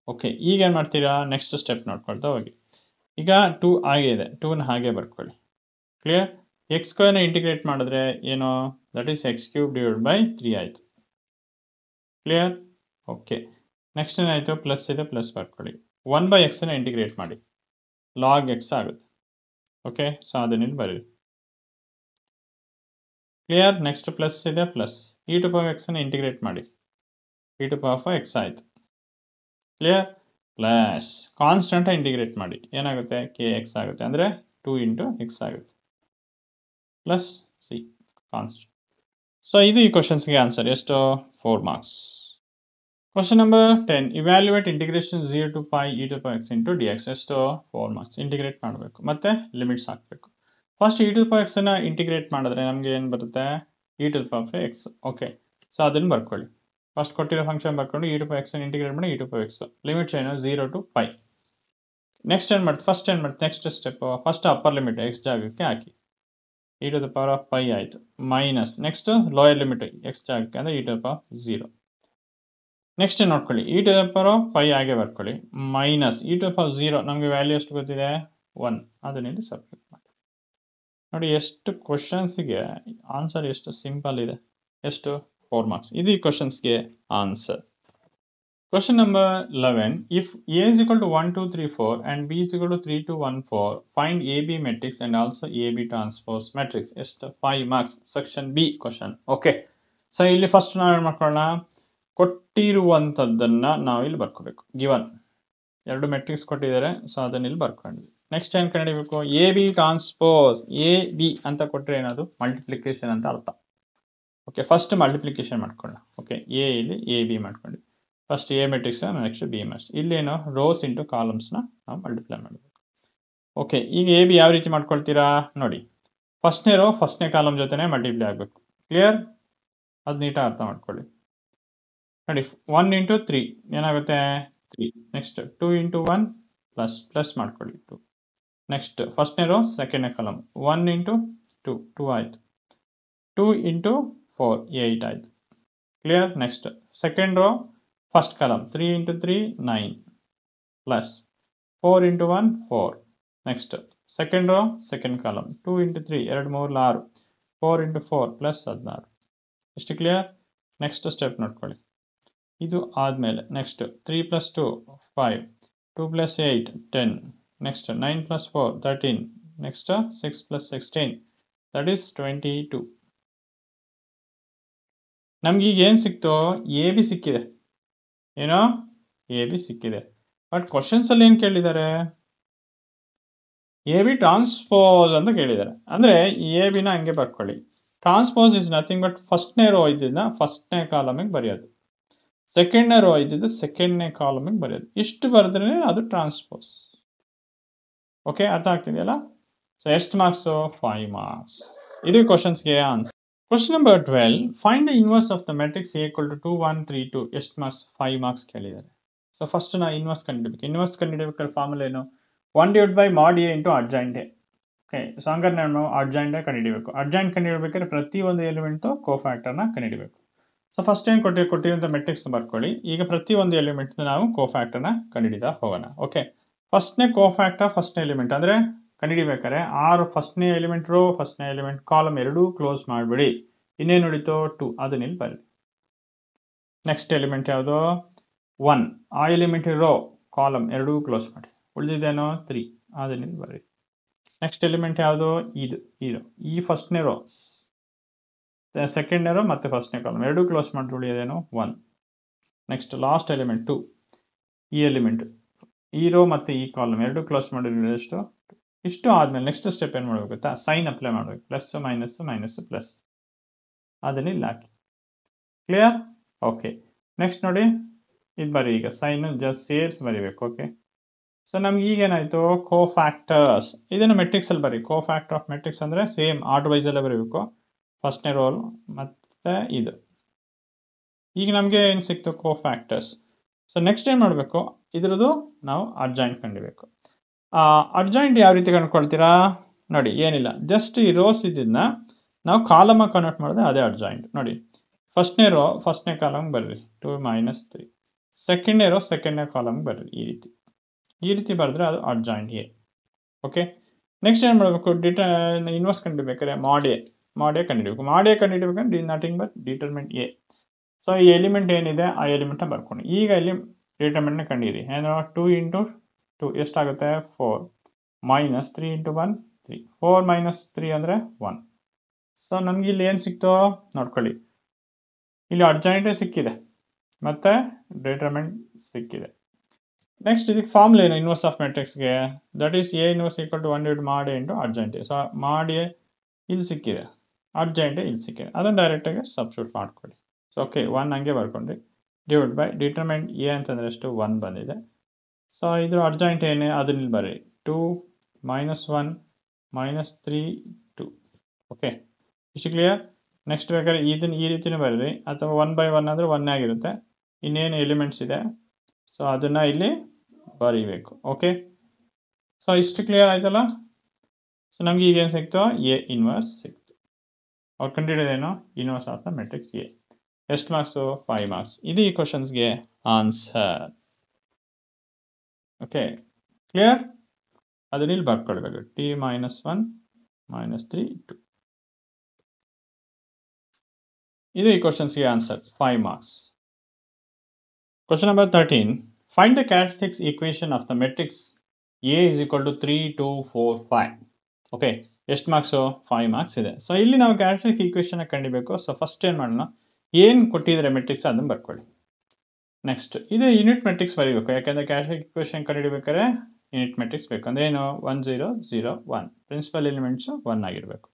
ಓಕೆ, ಈಗ ಏನು ಮಾಡ್ತೀರಾ, ನೆಕ್ಸ್ಟ್ ಸ್ಟೆಪ್ ನೋಡ್ಕೊಳ್ತಾ ಹೋಗಿ. ಈಗ 2 ಹಾಗೆ ಇದೆ, 2ನ ಹಾಗೆ ಬರ್ಕೊಳ್ಳಿ. ಕ್ಲಿಯರ್. ಎಕ್ಸ್ ಸ್ಕ್ವೇರ್ನ ಇಂಟಿಗ್ರೇಟ್ ಮಾಡಿದ್ರೆ ಏನು, ದಟ್ ಈಸ್ x³ / 3 ಆಯಿತು. ಕ್ಲಿಯರ್. ಓಕೆ, ನೆಕ್ಸ್ಟ್ ಏನಾಯಿತು, ಪ್ಲಸ್ ಇದೆ, ಪ್ಲಸ್ ಬರ್ಕೊಳ್ಳಿ. 1/xನ ಇಂಟಿಗ್ರೇಟ್ ಮಾಡಿ, log x ಆಗುತ್ತೆ. ಓಕೆ, ಸೊ ಅದನ್ನ ಬರೀರಿ. ಕ್ಲಿಯರ್. ನೆಕ್ಸ್ಟ್ ಪ್ಲಸ್ ಇದೆ, ಪ್ಲಸ್ e⁴xನ ಇಂಟಿಗ್ರೇಟ್ ಮಾಡಿ, e⁴x ಆಯಿತು. ಕ್ಲಿಯರ್. ಪ್ಲಸ್ ಕಾನ್ಸ್ಟೆಂಟ್ ಇಂಟಿಗ್ರೇಟ್ ಮಾಡಿ, ಏನಾಗುತ್ತೆ, kx ಆಗುತ್ತೆ, ಅಂದರೆ 2 × x ಆಗುತ್ತೆ, ಪ್ಲಸ್ ಸಿ ಕಾನ್ಸ್ಟೆಂಟ್. ಸೊ ಇದು ಈ ಕ್ವಶನ್ಸ್ಗೆ ಆನ್ಸರ್. ಎಷ್ಟು, 4 marks. Question number 10, evaluate integration 0 to π e⁴x × dx. ಎಷ್ಟು, 4 ಮಾರ್ಕ್ಸ್. ಇಂಟಿಗ್ರೇಟ್ ಮಾಡಬೇಕು, ಮತ್ತೆ ಲಿಮಿಟ್ಸ್ ಹಾಕಬೇಕು. ಫಸ್ಟ್ e⁴xನ ಇಂಟಿಗ್ರೇಟ್ ಮಾಡಿದ್ರೆ ನಮಗೆ ಏನು ಬರುತ್ತೆ, e⁴x. ಓಕೆ, ಸೊ ಅದನ್ನು ಬರ್ಕೊಳ್ಳಿ. ಫಸ್ಟ್ ಕೊಟ್ಟಿರೋ ಫಂಕ್ಷನ್ ಬರ್ಕೊಂಡು e⁴xನ ಇಂಟಿಗ್ರೇಟ್ ಮಾಡಿ, e⁴x ಲಿಮಿಟ್ಸ್ ಏನು, 0 to π. ನೆಕ್ಸ್ಟ್ ಏನು ಮಾಡ್ತೀವಿ, ಫಸ್ಟ್ ಏನು ಮಾಡ್ತೀವಿ, next step, first upper limit x ಜಾಗಕ್ಕೆ ಹಾಕಿ, e⁴π ಆಯಿತು, minus next lower limit x ಜಾಗಕ್ಕೆ, ಅಂದರೆ e⁴0. ನೆಕ್ಸ್ಟ್ ನೋಡ್ಕೊಳ್ಳಿ, e⁴π ಹಾಗೆ ಬರ್ಕೊಳ್ಳಿ, ಮೈನಸ್ e⁴0 ನಮಗೆ ವ್ಯಾಲ್ಯೂ ಎಷ್ಟು ಗೊತ್ತಿದೆ, 1. ಅದನ್ನಿಲ್ಲಿ ಸಬ್ಸ್ಟಿಟ್ಯೂಟ್ ಮಾಡಿ. ನೋಡಿ ಎಷ್ಟು ಕ್ವಶನ್ಸ್ಗೆ ಆನ್ಸರ್ ಎಷ್ಟು ಸಿಂಪಲ್ ಇದೆ. ಎಷ್ಟು, 4 ಮಾರ್ಕ್ಸ್. ಇದು ಈ ಕ್ವಶನ್ಸ್ಗೆ answer. Question number 11, if a is equal to 1 2 3 4 and b is equal to 3 2 1 4, find AB matrix and also AB transpose matrix. ಎಷ್ಟು, 5 marks. Section B question. Okay, so ಇಲ್ಲಿ ಫಸ್ಟ್ ನಾವು ಏನು ಮಾಡ್ಕೊಳ್ಳೋಣ, ಕೊಟ್ಟಿರುವಂಥದ್ದನ್ನು ನಾವು ಇಲ್ಲಿ ಬರ್ಕೋಬೇಕು. ಗಿವನ್ 2 ಮೆಟ್ರಿಕ್ಸ್ ಕೊಟ್ಟಿದ್ದಾರೆ, ಸೊ ಅದನ್ನ ಇಲ್ಲಿ ಬರ್ಕೊಂಡ್ವಿ. ನೆಕ್ಸ್ಟ್ ಏನು ಕಂಡುಹಿಡಿಯಬೇಕು, A B transpose. A B ಅಂತ ಕೊಟ್ಟರೆ ಏನದು, ಮಲ್ಟಿಪ್ಲಿಕೇಶನ್ ಅಂತ ಅರ್ಥ. ಓಕೆ, ಫಸ್ಟ್ ಮಲ್ಟಿಪ್ಲಿಕೇಶನ್ ಮಾಡ್ಕೊಳ್ಳೋಣ. ಓಕೆ, ಎ ಇಲ್ಲಿ ಎ ಬಿ ಮಾಡ್ಕೊಂಡ್ವಿ. First A matrix, next B matrix. ಇಲ್ಲೇನು, ರೋಸ್ ಇಂಟು ಕಾಲಮ್ಸ್ನ ನಾವು ಮಲ್ಟಿಪ್ಲೈ ಮಾಡಬೇಕು. ಓಕೆ, ಈಗ ಎ ಬಿ ಯಾವ ರೀತಿ ಮಾಡ್ಕೊಳ್ತೀರಾ ನೋಡಿ, ಫಸ್ಟ್ನೇ ರೋ ಫಸ್ಟ್ನೇ ಕಾಲಮ್ ಜೊತೆನೇ ಮಲ್ಟಿಪ್ಲೈ ಆಗಬೇಕು. ಕ್ಲಿಯರ್. ಅದು ನೀಟಾಗಿ ಅರ್ಥ ಮಾಡ್ಕೊಳ್ಳಿ. ನೋಡಿ, 1 × 3 ಏನಾಗುತ್ತೆ, 3. ನೆಕ್ಸ್ಟ್ 2 × 1 ಪ್ಲಸ್ ಮಾಡ್ಕೊಳ್ಳಿ, 2. ನೆಕ್ಸ್ಟ್ ಫಸ್ಟ್ನೇ ರೋ ಸೆಕೆಂಡ್ನೇ ಕಾಲಮ್, 1 × 2 2 ಆಯಿತು, 2 × 4 8 ಆಯಿತು. Clear. Next second row first column, 3 × 3 9 plus 4 × 1 4. Next second row second column, 2 × 3 2 3 6 4 × 4 plus 16. ಎಷ್ಟು ಕ್ಲಿಯರ್. ನೆಕ್ಸ್ಟ್ ಸ್ಟೆಪ್ ನೋಡ್ಕೊಳ್ಳಿ, ಇದು ಆದಮೇಲೆ next 3 + 2 5 2 + 8 10. Next 9 + 4 13. Next 6 + 16 that is 22. ನಮ್ಗೆ ಈಗ ಏನು ಸಿಕ್ತೋ, ಎ ಬಿ ಸಿಕ್ಕಿದೆ. ಏನೋ, ಎ ಬಿ ಸಿಕ್ಕಿದೆ. ಬಟ್ ಕ್ವಶನ್ಸಲ್ಲಿ ಏನು ಕೇಳಿದ್ದಾರೆ, ಎ ಬಿ ಟ್ರಾನ್ಸ್ಪೋಸ್ ಅಂತ ಕೇಳಿದ್ದಾರೆ. ಅಂದರೆ ಎ ಬಿನ ಹಂಗೆ ಬರ್ಕೊಳ್ಳಿ. ಟ್ರಾನ್ಸ್ಪೋಸ್ ಇಸ್ ನಥಿಂಗ್ ಬಟ್ ಫಸ್ಟ್ನೇ ರೋ ಇದ್ದಿದ್ದನ್ನ ಫಸ್ಟ್ನೇ ಕಾಲಮಿಗೆ ಬರೆಯೋದು, ಸೆಕೆಂಡ್ನೇ ರೋ ಇದ್ದಿದ್ದು ಸೆಕೆಂಡ್ನೇ ಕಾಲಮಿಗೆ ಬರೆಯೋದು. ಇಷ್ಟು ಬರೆದ್ರೆ ಅದು ಟ್ರಾನ್ಸ್ಪೋಸ್. ಓಕೆ, ಅರ್ಥ ಆಗ್ತಿದೆಯಲ್ಲ. ಸೊ ಎಷ್ಟು ಮಾರ್ಕ್ಸು, 5 ಮಾರ್ಕ್ಸ್. ಇದು ಕ್ವಶನ್ಸ್ಗೆ answer. Question number 12, find the inverse of the matrix A = 2 1 3 2. ಎಷ್ಟು ಮಾರ್ಕ್ಸ್, 5 ಮಾರ್ಕ್ಸ್ ಕೇಳಿದ್ದಾರೆ. ಸೊ ಫಸ್ಟ್ ನಾವು ಇನ್ವರ್ಸ್ ಕಂಡುಹಿಡಬೇಕು. ಇನ್ವರ್ಸ್ ಕಂಡುಹಿಡಬೇಕಾದ್ರೆ ಫಾರ್ಮುಲಾ ಏನು, 1/mod A × adjoint A. Okay, so ಹಂಗಾರೆ ನಾವು adjoint A ಕಂಡುಹಿಡಬೇಕು. adjoint ಕಂಡುಹಿಡಬೇಕಾದ್ರೆ ಪ್ರತಿ ಒಂದು ಎಲಿಮೆಂಟು ಕೋಫ್ಯಾಕ್ಟರ್ನ ಕಂಡುಹಿಡಬೇಕು. ಸೊ ಫಸ್ಟ್ ಏನು ಕೊಟ್ಟಿರುವಂಥ ಮೆಟ್ರಿಕ್ಸ್ ಬರ್ಕೊಳ್ಳಿ. ಈಗ ಪ್ರತಿ ಒಂದು ಎಲಿಮೆಂಟ್ ನಾವು ಕೋಫ್ಯಾಕ್ಟರ್ನ ಕಂಡುಹಿಡಿತಾ ಹೋಗೋಣ. ಓಕೆ, ಫಸ್ಟ್ನೇ ಕೋಫ್ಯಾಕ್ಟರ್ ಫಸ್ಟ್ನೇ ಎಲಿಮೆಂಟ್ ಅಂದರೆ ಕಂಡುಹಿಡಿಬೇಕಾದ್ರೆ 6 ಫಸ್ಟ್ನೇ ಎಲಿಮೆಂಟ್ ರೋ ಫಸ್ಟ್ನೇ ಎಲಿಮೆಂಟ್ ಕಾಲಮ್ ಎರಡೂ ಕ್ಲೋಸ್ ಮಾಡಿಬಿಡಿ. ಇನ್ನೇನು ಉಳಿತು, 2. ಅದನ್ನ ಇಲ್ಲಿ ಬರೀ. ನೆಕ್ಸ್ಟ್ ಎಲಿಮೆಂಟ್ ಯಾವುದು, 1. ಆ ಎಲಿಮೆಂಟ್ ರೋ ಕಾಲಮ್ ಎರಡೂ ಕ್ಲೋಸ್ ಮಾಡಿ. ಉಳಿದಿದ್ದೇನೋ 3. ಅದನ್ನ ಇಲ್ಲಿ ಬರೀ. ನೆಕ್ಸ್ಟ್ ಎಲಿಮೆಂಟ್ ಯಾವುದು, ಇದು ಈ ಫಸ್ಟ್ನೇ ರೋ ಸೆಕೆಂಡ್ನೇ ರೋ ಮತ್ತು ಫಸ್ಟ್ನೇ ಕಾಲಮ್ ಎರಡೂ ಕ್ಲೋಸ್ ಮಾಡಿ ಉಳಿಯೋದೇನೋ 1. Next last element 2. ಈ ಎಲಿಮೆಂಟ್ ಈ ರೋ ಮತ್ತು ಈ ಕಾಲಮ್ ಎರಡೂ ಕ್ಲೋಸ್ ಮಾಡಿದ್ರೆ ಎಷ್ಟು. ಇಷ್ಟು ಆದಮೇಲೆ ನೆಕ್ಸ್ಟ್ ಸ್ಟೆಪ್ ಏನು ಮಾಡಬೇಕು ಗೊತ್ತಾ, ಸೈನ್ ಅಪ್ಲೈ ಮಾಡಬೇಕು. ಪ್ಲಸ್ ಮೈನಸ್ ಮೈನಸ್ ಪ್ಲಸ್ ಅದನ್ನ ಇಲ್ಲಿ ಹಾಕಿ. ಕ್ಲಿಯರ್. ಓಕೆ, ನೆಕ್ಸ್ಟ್ ನೋಡಿ ಇದು ಬರೀ. ಈಗ ಸೈನು ಜಸ್ಟ್ ಸೇರ್ಸ್ ಬರೀಬೇಕು. ಓಕೆ, ಸೊ ನಮ್ಗೆ ಈಗೇನಾಯಿತು, ಕೋಫ್ಯಾಕ್ಟರ್ಸ್ ಇದನ್ನು ಮೆಟ್ರಿಕ್ಸಲ್ಲಿ ಬರೀ. ಕೋಫ್ಯಾಕ್ಟರ್ ಆಫ್ ಮೆಟ್ರಿಕ್ಸ್ ಅಂದರೆ ಸೇಮ್ ಆರ್ಡರ್ ವೈಸಲ್ಲೇ ಬರೀಬೇಕು. ಫಸ್ಟ್ನೇ ರೋಲ್ ಮತ್ತು ಇದು ಈಗ ನಮಗೆ ಏನು ಸಿಕ್ತು ಕೋಫ್ಯಾಕ್ಟರ್ಸ್. ಸೊ ನೆಕ್ಸ್ಟ್ ಏನು ಮಾಡಬೇಕು, ಇದ್ರದ್ದು ನಾವು ಅಡ್ಜಾಯಿಂಟ್ ಕಂಡಿಬೇಕು. ಅಡ್ಜಾಯಿಂಟ್ ಯಾವ ರೀತಿ ಕಂಡುಕೊಳ್ತೀರಾ ನೋಡಿ, ಏನಿಲ್ಲ, ಜಸ್ಟ್ ಈ ರೋಸ್ ಇದನ್ನ ನಾವು ಕಾಲಮಾಗಿ ಕನ್ವರ್ಟ್ ಮಾಡಿದ್ರೆ ಅದೇ ಅಡ್ಜಾಯಿಂಟ್. ನೋಡಿ, ಫಸ್ಟ್ನೇ ರೋ ಫಸ್ಟ್ನೇ ಕಾಲಮ್ಗೆ ಬರ್ರಿ 2 - 3, ಸೆಕೆಂಡ್ನೇ ರೋ ಸೆಕೆಂಡ್ನೇ ಕಾಲಮ್ಗೆ ಬರ್ರಿ, ಈ ರೀತಿ ಬರೆದ್ರೆ ಅದು ಅಡ್ಜಾಯಿಂಟ್ ಎ. ಓಕೆ, ನೆಕ್ಸ್ಟ್ ಏನು ಮಾಡಬೇಕು, ಇನ್ವರ್ಸ್ ಕಂಡುಹಿಡಿಬೇಕಾದ್ರೆ ಮಾಡ್ ಎ ಕಂಡುಹಿಡಬೇಕು. ಮಾಡ್ ಎ ಕಂಡುಹಿಡಬೇಕಂದ್ರೆ nothing but determinant A. So ಈ ಎಲಿಮೆಂಟ್ ಏನಿದೆ ಆ ಎಲಿಮೆಂಟ್ನ ಬರ್ಕೊಂಡು ಈಗ ಇಲ್ಲಿ ಡಿಟರ್ಮಿನೆಂಟ್ನ ಕಂಡುಹಿಡಿ. ಏನು 2 × 2 ಎಷ್ಟಾಗುತ್ತೆ 4 - 3 × 1 3, 4 - 3 ಅಂದರೆ 1. ಸೊ ನಮ್ಗೆ ಇಲ್ಲಿ ಏನು ಸಿಕ್ತು ನೋಡ್ಕೊಳ್ಳಿ, ಇಲ್ಲಿ ಅಡ್ಜಾಯಿಂಟೇ ಸಿಕ್ಕಿದೆ ಮತ್ತು ಡಿಟರ್ಮಿನೆಂಟ್ ಸಿಕ್ಕಿದೆ. ನೆಕ್ಸ್ಟ್ ಇದಕ್ಕೆ ಫಾರ್ಮುಲಾ ಏನು ಇನ್ವರ್ಸ್ ಆಫ್ ಮ್ಯಾಟ್ರಿಕ್ಸ್ಗೆ, ದಟ್ ಈಸ್ ಎ ಇನ್ವರ್ಸ್ = 1 ಮಾಡ್ ಎ × ಅಡ್ಜಾಯಿಂಟ್. ಸೊ ಮಾಡ್ ಎ ಇಲ್ಲಿ ಸಿಕ್ಕಿದೆ, ಅಡ್ಜಾಯಿಂಟ್ ಇಲ್ಲಿ ಸಿಕ್ಕಿದೆ, ಅದನ್ನು ಡೈರೆಕ್ಟಾಗಿ ಸಬ್ಸ್ಟಿಟ್ಯೂಟ್ ಮಾಡ್ಕೊಳ್ಳಿ. ಸೊ ಓಕೆ, 1 ಹಂಗೆ ಬರ್ಕೊಂಡ್ರಿ, ಡಿವೈಡ್ ಬೈ ಡಿಟರ್ಮಿನೆಂಟ್ ಎ ಅಂತಂದರೆ ಎಷ್ಟು 1 ಬಂದಿದೆ. ಸೊ ಇದ್ರ ಅಡ್ಜಾಯಿಂಟ್ ಏನೇ ಅದನ್ನ ಇಲ್ಲಿ ಬರ್ರಿ, 2 - 1 - 3 2. ಓಕೆ, ಇಷ್ಟು ಕ್ಲಿಯರ್. ನೆಕ್ಸ್ಟ್ ಬೇಕಾದ್ರೆ ಇದನ್ನು ಈ ರೀತಿಯೂ ಬರೀರಿ, ಅಥವಾ 1/1 ಅಂದರೆ 1 ಆಗಿರುತ್ತೆ. ಇನ್ನೇನು ಎಲಿಮೆಂಟ್ಸ್ ಇದೆ ಸೊ ಅದನ್ನು ಇಲ್ಲಿ ಬರೀಬೇಕು. ಓಕೆ, ಸೊ ಇಷ್ಟು ಕ್ಲಿಯರ್ ಆಯ್ತಲ್ಲ. ಸೊ ನಮ್ಗೆ ಈಗ ಏನು ಸಿಕ್ತು, ಎ ಇನ್ವರ್ಸ್ ಸಿಕ್ತು. ಅವ್ರು ಕಂಡುಹಿಡಿಯೋದೇನು inverse of the matrix A. ಎಷ್ಟು ಮಾರ್ಕ್ಸು 5 ಮಾರ್ಕ್ಸ್. ಇದು ಈ ಕ್ವಶನ್ಸ್ಗೆ ಆನ್ಸರ್. Okay, clear. ಅದನ್ನ ಇಲ್ಲಿ ಬರ್ಕೊಳ್ಬೇಕು, t - 1 - 3 2. ಇದು ಈ ಕ್ವಶನ್ಸ್ಗೆ answer, 5 marks. Question number 13. Find the characteristics equation of the matrix A is equal to 3 2 4 5. Okay, ಎಷ್ಟು ಮಾರ್ಕ್ಸು 5 ಮಾರ್ಕ್ಸ್ ಇದೆ. ಸೊ ಇಲ್ಲಿ ನಾವು ಕ್ಯಾರೆಕ್ಟರಿಸ್ಟಿಕ್ ಈಕ್ವೇಷನ್ ಕಂಡಿಬೇಕು. ಸೊ ಫಸ್ಟ್ ಏನು ಮಾಡೋಣ, ಏನು ಕೊಟ್ಟಿದ್ರೆ ಮೆಟ್ರಿಕ್ಸ್ ಅದನ್ನು ಬರ್ಕೊಳ್ಳಿ. ನೆಕ್ಸ್ಟ್ ಇದು ಯೂನಿಟ್ ಮೆಟ್ರಿಕ್ಸ್ ಬರೀಬೇಕು, ಯಾಕೆಂದರೆ ಕ್ಯಾರೆಕ್ಟರಿಸ್ಟಿಕ್ ಈಕ್ವೇಷನ್ ಕಂಡುಹಿಡಬೇಕಾದ್ರೆ ಯೂನಿಟ್ ಮೆಟ್ರಿಕ್ಸ್ ಬೇಕು. ಅಂದರೆ ಏನು 1 0 0 1, ಪ್ರಿನ್ಸಿಪಲ್ ಎಲಿಮೆಂಟ್ಸು 1 ಆಗಿರಬೇಕು.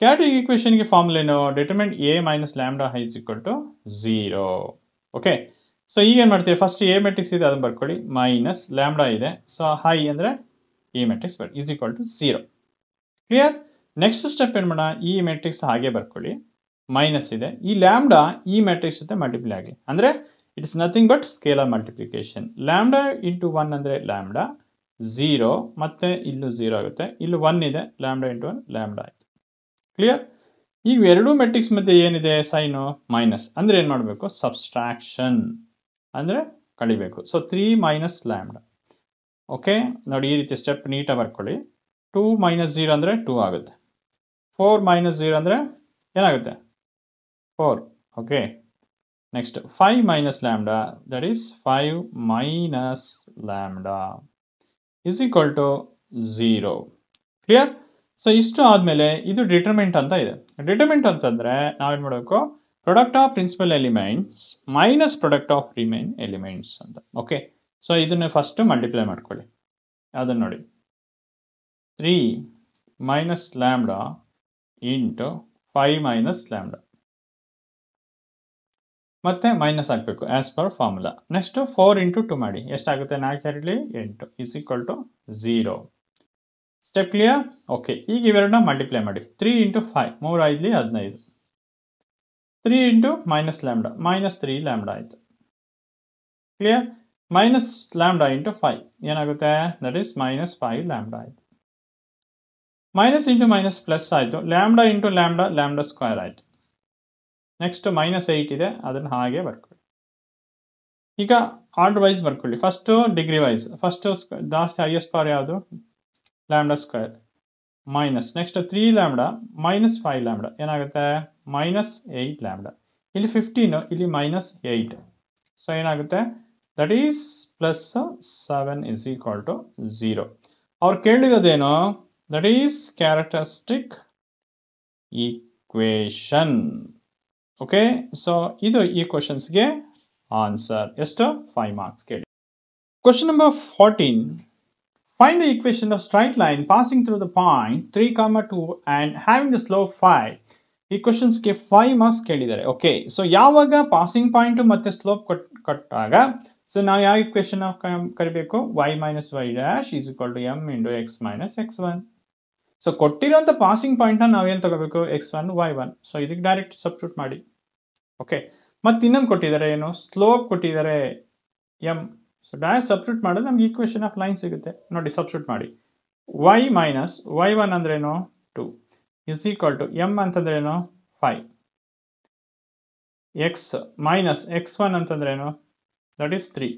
ಕ್ಯಾರೆಕ್ಟರಿಸ್ಟಿಕ್ ಈಕ್ವೇಷನ್ಗೆ ಫಾರ್ಮುಲಾ ಏನು, determinant A - λ is equal to 0. Okay, so ಈಗ ಏನು ಮಾಡ್ತೀವಿ, ಫಸ್ಟ್ ಎ ಮೆಟ್ರಿಕ್ಸ್ ಇದೆ ಅದನ್ನು ಬರ್ಕೊಳ್ಳಿ, ಮೈನಸ್ ಲ್ಯಾಂಬ್ಡಾ ಇದೆ. ಸೊ ಹೈ ಅಂದರೆ ಎ ಮೆಟ್ರಿಕ್ಸ್ ಬರ್ is equal to 0. Clear. Next step ಏನು ಮಾಡೋಣ, ಈ ಮೆಟ್ರಿಕ್ಸ್ ಹಾಗೆ ಬರ್ಕೊಳ್ಳಿ, ಮೈನಸ್ ಇದೆ, ಈ ಲ್ಯಾಂಬ್ಡಾ ಈ ಮ್ಯಾಟ್ರಿಕ್ಸ್ ಜೊತೆ ಮಲ್ಟಿಪ್ಲೈ ಆಗಲಿ. ಅಂದರೆ it's nothing but scalar multiplication. Lambda × 1 ಅಂದರೆ ಲ್ಯಾಂಬ್ಡಾ 0, ಮತ್ತು ಇಲ್ಲೂ 0 ಆಗುತ್ತೆ, ಇಲ್ಲೂ 1 ಇದೆ, ಲ್ಯಾಂಬ್ಡಾ × 1 ಲ್ಯಾಂಬ್ಡಾ ಆಯಿತು. ಕ್ಲಿಯರ್. ಈಗ ಎರಡೂ ಮೆಟ್ರಿಕ್ಸ್ ಮಧ್ಯೆ ಏನಿದೆ ಸೈನು ಮೈನಸ್, ಅಂದರೆ ಏನು ಮಾಡಬೇಕು, ಸಬ್ಸ್ಟ್ರಾಕ್ಷನ್ ಅಂದರೆ ಕಳಿಬೇಕು. ಸೊ 3 - λ. ಓಕೆ, ನೋಡಿ ಈ ರೀತಿ ಸ್ಟೆಪ್ ನೀಟಾಗಿ ಬರ್ಕೊಳ್ಳಿ. 2 - 0 ಅಂದರೆ 2 ಆಗುತ್ತೆ, 4 - 0 ಅಂದರೆ ಏನಾಗುತ್ತೆ 4. Okay, next 5 - λ, that is 5 - λ is equal to 0. Clear. So ಇಷ್ಟು ಆದಮೇಲೆ ಇದು ಡಿಟರ್ಮಿನೆಂಟ್ ಅಂತ ಇದೆ. ಡಿಟರ್ಮಿನೆಂಟ್ ಅಂತಂದರೆ ನಾವೇನು ಮಾಡಬೇಕು, product of principal elements minus product of remain elements ಅಂತ. ಓಕೆ, ಸೊ ಇದನ್ನು ಫಸ್ಟ್ ಮಲ್ಟಿಪ್ಲೈ ಮಾಡ್ಕೊಳ್ಳಿ. ಅದನ್ನು ನೋಡಿ, 3 - λ ಇಂಟು 5 - λ, ಮತ್ತೆ ಮೈನಸ್ ಹಾಕಬೇಕು ಆಸ್ ಪರ್ ಫಾರ್ಮುಲಾ. ನೆಕ್ಸ್ಟ್ 4 × 2 ಮಾಡಿ, ಎಷ್ಟಾಗುತ್ತೆ 4 2 8 is equal to 0. Step clear. Okay, ಈಗ ಇವೆರಡನ್ನ ಮಲ್ಟಿಪ್ಲೈ ಮಾಡಿ, 3 × 5 3 5 15, 3 × - λ -3 λ ಆಯಿತು. ಕ್ಲಿಯರ್. ಮೈನಸ್ ಲ್ಯಾಂಬ್ಡಾ ಇಂಟು 5 ಏನಾಗುತ್ತೆ, ದಟ್ ಈಸ್ -5 λ ಆಯಿತು. ಮೈನಸ್ ಇಂಟು ಮೈನಸ್ ಪ್ಲಸ್ ಆಯಿತು, ಲ್ಯಾಂಬ್ಡಾ ಇಂಟು ಲ್ಯಾಂಬ್ಡಾ ಸ್ಕ್ವೇರ್ ಆಯಿತು. ನೆಕ್ಸ್ಟ್ -8 ಇದೆ, ಅದನ್ನು ಹಾಗೆ ಬರ್ಕೊಳ್ಳಿ. ಈಗ ಆರ್ಡರ್ ವೈಸ್ ಬರ್ಕೊಳ್ಳಿ. ಫಸ್ಟು ಡಿಗ್ರಿ ವೈಸ್, ಫಸ್ಟು ಜಾಸ್ತಿ ಹೈಯೆಸ್ಟ್ ಪವರ್ ಯಾವುದು, ಲ್ಯಾಂಬ್ಡಾ ಸ್ಕ್ವೇರ್ ಮೈನಸ್. ನೆಕ್ಸ್ಟ್ 3 λ -5 λ ಏನಾಗುತ್ತೆ, -8 λ. ಇಲ್ಲಿ 15, ಇಲ್ಲಿ -8, ಸೊ ಏನಾಗುತ್ತೆ, that is +7 is equal to 0. ಅವ್ರು ಕೇಳಿರೋದೇನು, that is characteristic equation. Okay, so ಇದು ಈ ಕ್ವಶನ್ಸ್ಗೆ ಆನ್ಸರ್. ಎಷ್ಟು 5 ಮಾರ್ಕ್ಸ್ ಕೇಳಿ. Question number 14. Find the equation of straight line passing through the point 3, 2 and having the slope 5. ಈ ಕ್ವಶನ್ಸ್ಗೆ 5 ಮಾರ್ಕ್ಸ್ ಕೇಳಿದ್ದಾರೆ. ಓಕೆ, ಸೊ ಯಾವಾಗ ಪಾಸಿಂಗ್ ಪಾಯಿಂಟ್ ಮತ್ತು ಸ್ಲೋಪ್ ಕೊಟ್ಟಾಗ ಸೊ ನಾವು ಯಾವ ಇಕ್ವೇಷನ್ ಕರಿಬೇಕು, y - y' is equal to m × x - x1. So ಕೊಟ್ಟಿರೋಂಥ ಪಾಸಿಂಗ್ ಪಾಯಿಂಟ್ನ ನಾವೇನು ತಗೋಬೇಕು, x1 y1. ಸೊ ಇದಕ್ಕೆ ಡೈರೆಕ್ಟ್ ಸಬ್ಸ್ಟಿಟ್ಯೂಟ್ ಮಾಡಿ. ಓಕೆ, ಮತ್ತು ಇನ್ನೊಂದು ಕೊಟ್ಟಿದ್ದಾರೆ ಏನು, ಸ್ಲೋಪ್ ಕೊಟ್ಟಿದ್ದಾರೆ ಎಮ್. ಸೊ ಡೈರೆಕ್ಟ್ ಸಬ್ಸ್ಟಿಟ್ಯೂಟ್ ಮಾಡಿದ್ರೆ ನಮ್ಗೆ ಈಕ್ವೇಷನ್ ಆಫ್ ಲೈನ್ ಸಿಗುತ್ತೆ. ನೋಡಿ ಸಬ್ಸ್ಟಿಟ್ಯೂಟ್ ಮಾಡಿ, y ಮೈನಸ್ y1 ಅಂದ್ರೇನು 2 ಇಸ್ ಈಕ್ವಲ್ ಟು ಎಮ್ ಅಂತಂದ್ರೇನು 5, ಎಕ್ಸ್ ಮೈನಸ್ x1 ಅಂತಂದ್ರೇನು that is 3.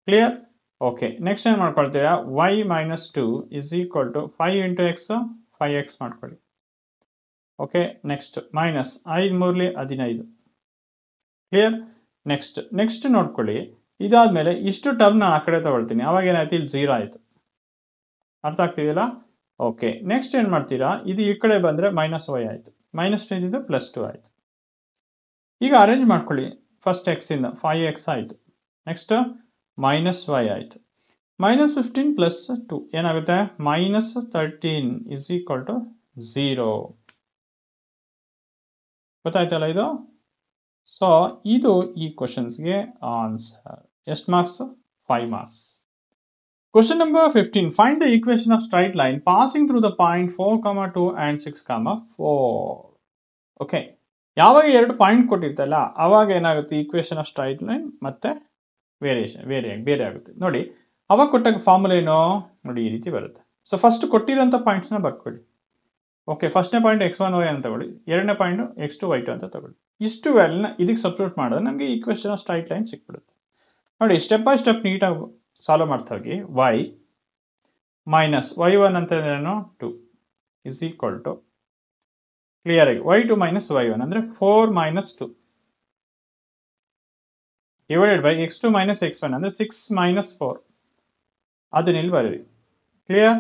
Clear? Okay, next ಏನು ಮಾಡ್ಕೊಳ್ತೀರಾ, y minus 2 is equal to 5 into x 5x ಮಾಡ್ಕೊಳ್ಳಿ. ಓಕೆ, ನೆಕ್ಸ್ಟ್ ಮೈನಸ್ 5 ಮೂರಲಿ 15. ಕ್ಲಿಯರ್? ನೆಕ್ಸ್ಟ್ ನೋಡ್ಕೊಳ್ಳಿ, ಇದಾದ್ಮೇಲೆ ಇಷ್ಟು ಟರ್ಮ್ ನಾನು ಆ ಕಡೆ ತಗೊಳ್ತೀನಿ, ಅವಾಗ ಏನಾಯ್ತು, ಇಲ್ಲಿ 0 ಆಯಿತು. ಅರ್ಥ ಆಗ್ತಿದೆಯಲ್ಲ? ಓಕೆ, ನೆಕ್ಸ್ಟ್ ಏನು ಮಾಡ್ತೀರಾ, ಇದು ಈ ಕಡೆ ಬಂದರೆ ಮೈನಸ್ y ಆಯಿತು, ಮೈನಸ್ 2 ಇದ್ದಿದ್ದು ಪ್ಲಸ್ 2 ಆಯಿತು. ಈಗ ಅರೇಂಜ್ ಮಾಡ್ಕೊಳ್ಳಿ, ಫಸ್ಟ್ ಎಕ್ಸಿಂದ 5x ಆಯಿತು, ನೆಕ್ಸ್ಟ್ ಮೈನಸ್ y ಆಯಿತು, ಮೈನಸ್ 15 ಪ್ಲಸ್ 2 ಏನಾಗುತ್ತೆ, ಮೈನಸ್ 13 ಇಸ್ ಈಕ್ವಲ್ ಟು 0. ಗೊತ್ತಾಯ್ತಲ್ಲ ಇದು? ಸೊ ಇದು ಈ ಕ್ವಶನ್ಸ್ಗೆ ಆನ್ಸರ್. ಎಷ್ಟು marks? 5 marks. Question number 15. Find the equation of straight line passing through the point 4, 2 and 6, 4. Okay. ಯಾವಾಗ ಎರಡು ಪಾಯಿಂಟ್ ಕೊಟ್ಟಿರ್ತಲ್ಲ ಅವಾಗ ಏನಾಗುತ್ತೆ, ಈಕ್ವೇಷನ್ ಆಫ್ ಸ್ಟ್ರೈಟ್ ಲೈನ್ ಮತ್ತೆ ಬೇರೆ ಆಗುತ್ತೆ. ನೋಡಿ ಅವಾಗ ಕೊಟ್ಟಾಗ ಫಾರ್ಮುಲಾ ಏನು ನೋಡಿ, ಈ ರೀತಿ ಬರುತ್ತೆ. ಸೊ ಫಸ್ಟ್ ಕೊಟ್ಟಿರೋಂಥ ಪಾಯಿಂಟ್ಸ್ನ ಬರ್ಕೊಳ್ಳಿ. ಓಕೆ, ಫಸ್ಟ್ನೇ ಪಾಯಿಂಟ್ x1 y ಅಂತ ತಗೊಳ್ಳಿ, ಎರಡನೇ ಪಾಯಿಂಟ್ x2 y2 ಅಂತ ತಗೊಳ್ಳಿ. ಇಷ್ಟು ವ್ಯಾಲ್ಯೂನ ಇದಕ್ಕೆ ಸಬ್ಸ್ಟಿಟ್ಯೂಟ್ ಮಾಡಿದ್ರೆ ನಮಗೆ ಈಕ್ವೇಷನ್ ಆಫ್ ಸ್ಟ್ರೈಟ್ ಲೈನ್ ಸಿಕ್ಬಿಡುತ್ತೆ. ನೋಡಿ ಸ್ಟೆಪ್ ಬೈ ಸ್ಟೆಪ್ ನೀಟಾಗಿ ಸಾಲ್ವ್ ಮಾಡ್ತಾ ಹೋಗಿ. y ಮೈನಸ್ y1 ಅಂತಂದ್ರೇನು 2 ಇಸ್ ಈಕ್ವಲ್ ಟು, ಕ್ಲಿಯರ್ ಆಗಿ y2 ಮೈನಸ್ y1 ಅಂದರೆ 4 minus 2 divided by x2 minus x1 ಅಂದರೆ 6 ಮೈನಸ್ 4. ಅದನ್ನ ಇಲ್ಲಿ ಬರೀರಿ. Clear?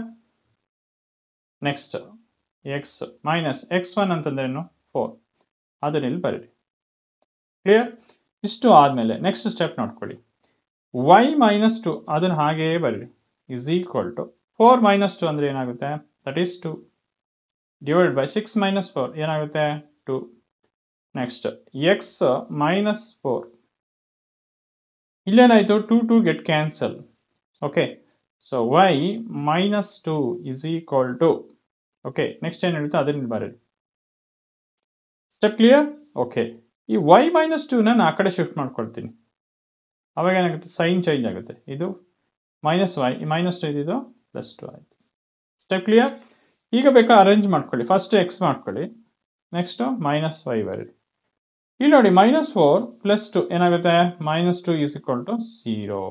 Next x minus x1 ಅಂತಂದ್ರೇನು 4, ಅದನ್ನ ಇಲ್ಲಿ ಬರೀರಿ. ಕ್ಲಿಯರ್? ಇಷ್ಟು ಆದಮೇಲೆ ನೆಕ್ಸ್ಟ್ ಸ್ಟೆಪ್ ನೋಡ್ಕೊಳ್ಳಿ, y ಮೈನಸ್ 2 ಅದನ್ನು ಹಾಗೇ ಬರೀರಿ ಇಸ್ ಈಕ್ವಲ್ ಟು 4 ಮೈನಸ್ 2 ಅಂದರೆ ಏನಾಗುತ್ತೆ, that is 2 divide by 6 minus 4 ಏನಾಗುತ್ತೆ 2. ನೆಕ್ಸ್ಟ್ x ಮೈನಸ್ 4, ಇಲ್ಲೇನಾಯಿತು 2 get cancel. Okay, so y minus 2 is equal to, okay next ಏನು ಹೇಳುತ್ತೆ ಅದನ್ನ ಬರೀರಿ. Step clear? ಓಕೆ, ಈ y ಮೈನಸ್ 2ನ ನಾನು ಆ ಕಡೆ ಶಿಫ್ಟ್ ಮಾಡ್ಕೊಳ್ತೀನಿ, ಅವಾಗ ಏನಾಗುತ್ತೆ ಸೈನ್ ಚೇಂಜ್ ಆಗುತ್ತೆ, ಇದು ಮೈನಸ್ y ಮೈನಸ್ 2 ಇದ್ದಿದ್ದು ಪ್ಲಸ್ 2 ಆಯಿತು. Step clear? ಈಗ ಬೇಕಾ ಅರೇಂಜ್ ಮಾಡ್ಕೊಳ್ಳಿ, ಫಸ್ಟ್ x ಮಾಡ್ಕೊಳ್ಳಿ, ನೆಕ್ಸ್ಟ್ ಮೈನಸ್ y ಬರೀರಿ. ಇಲ್ಲಿ ನೋಡಿ ಮೈನಸ್ 4 ಪ್ಲಸ್ 2 ಏನಾಗುತ್ತೆ, ಮೈನಸ್ 2 ಈಸ್ ಈಕ್ವಲ್ ಟು 0.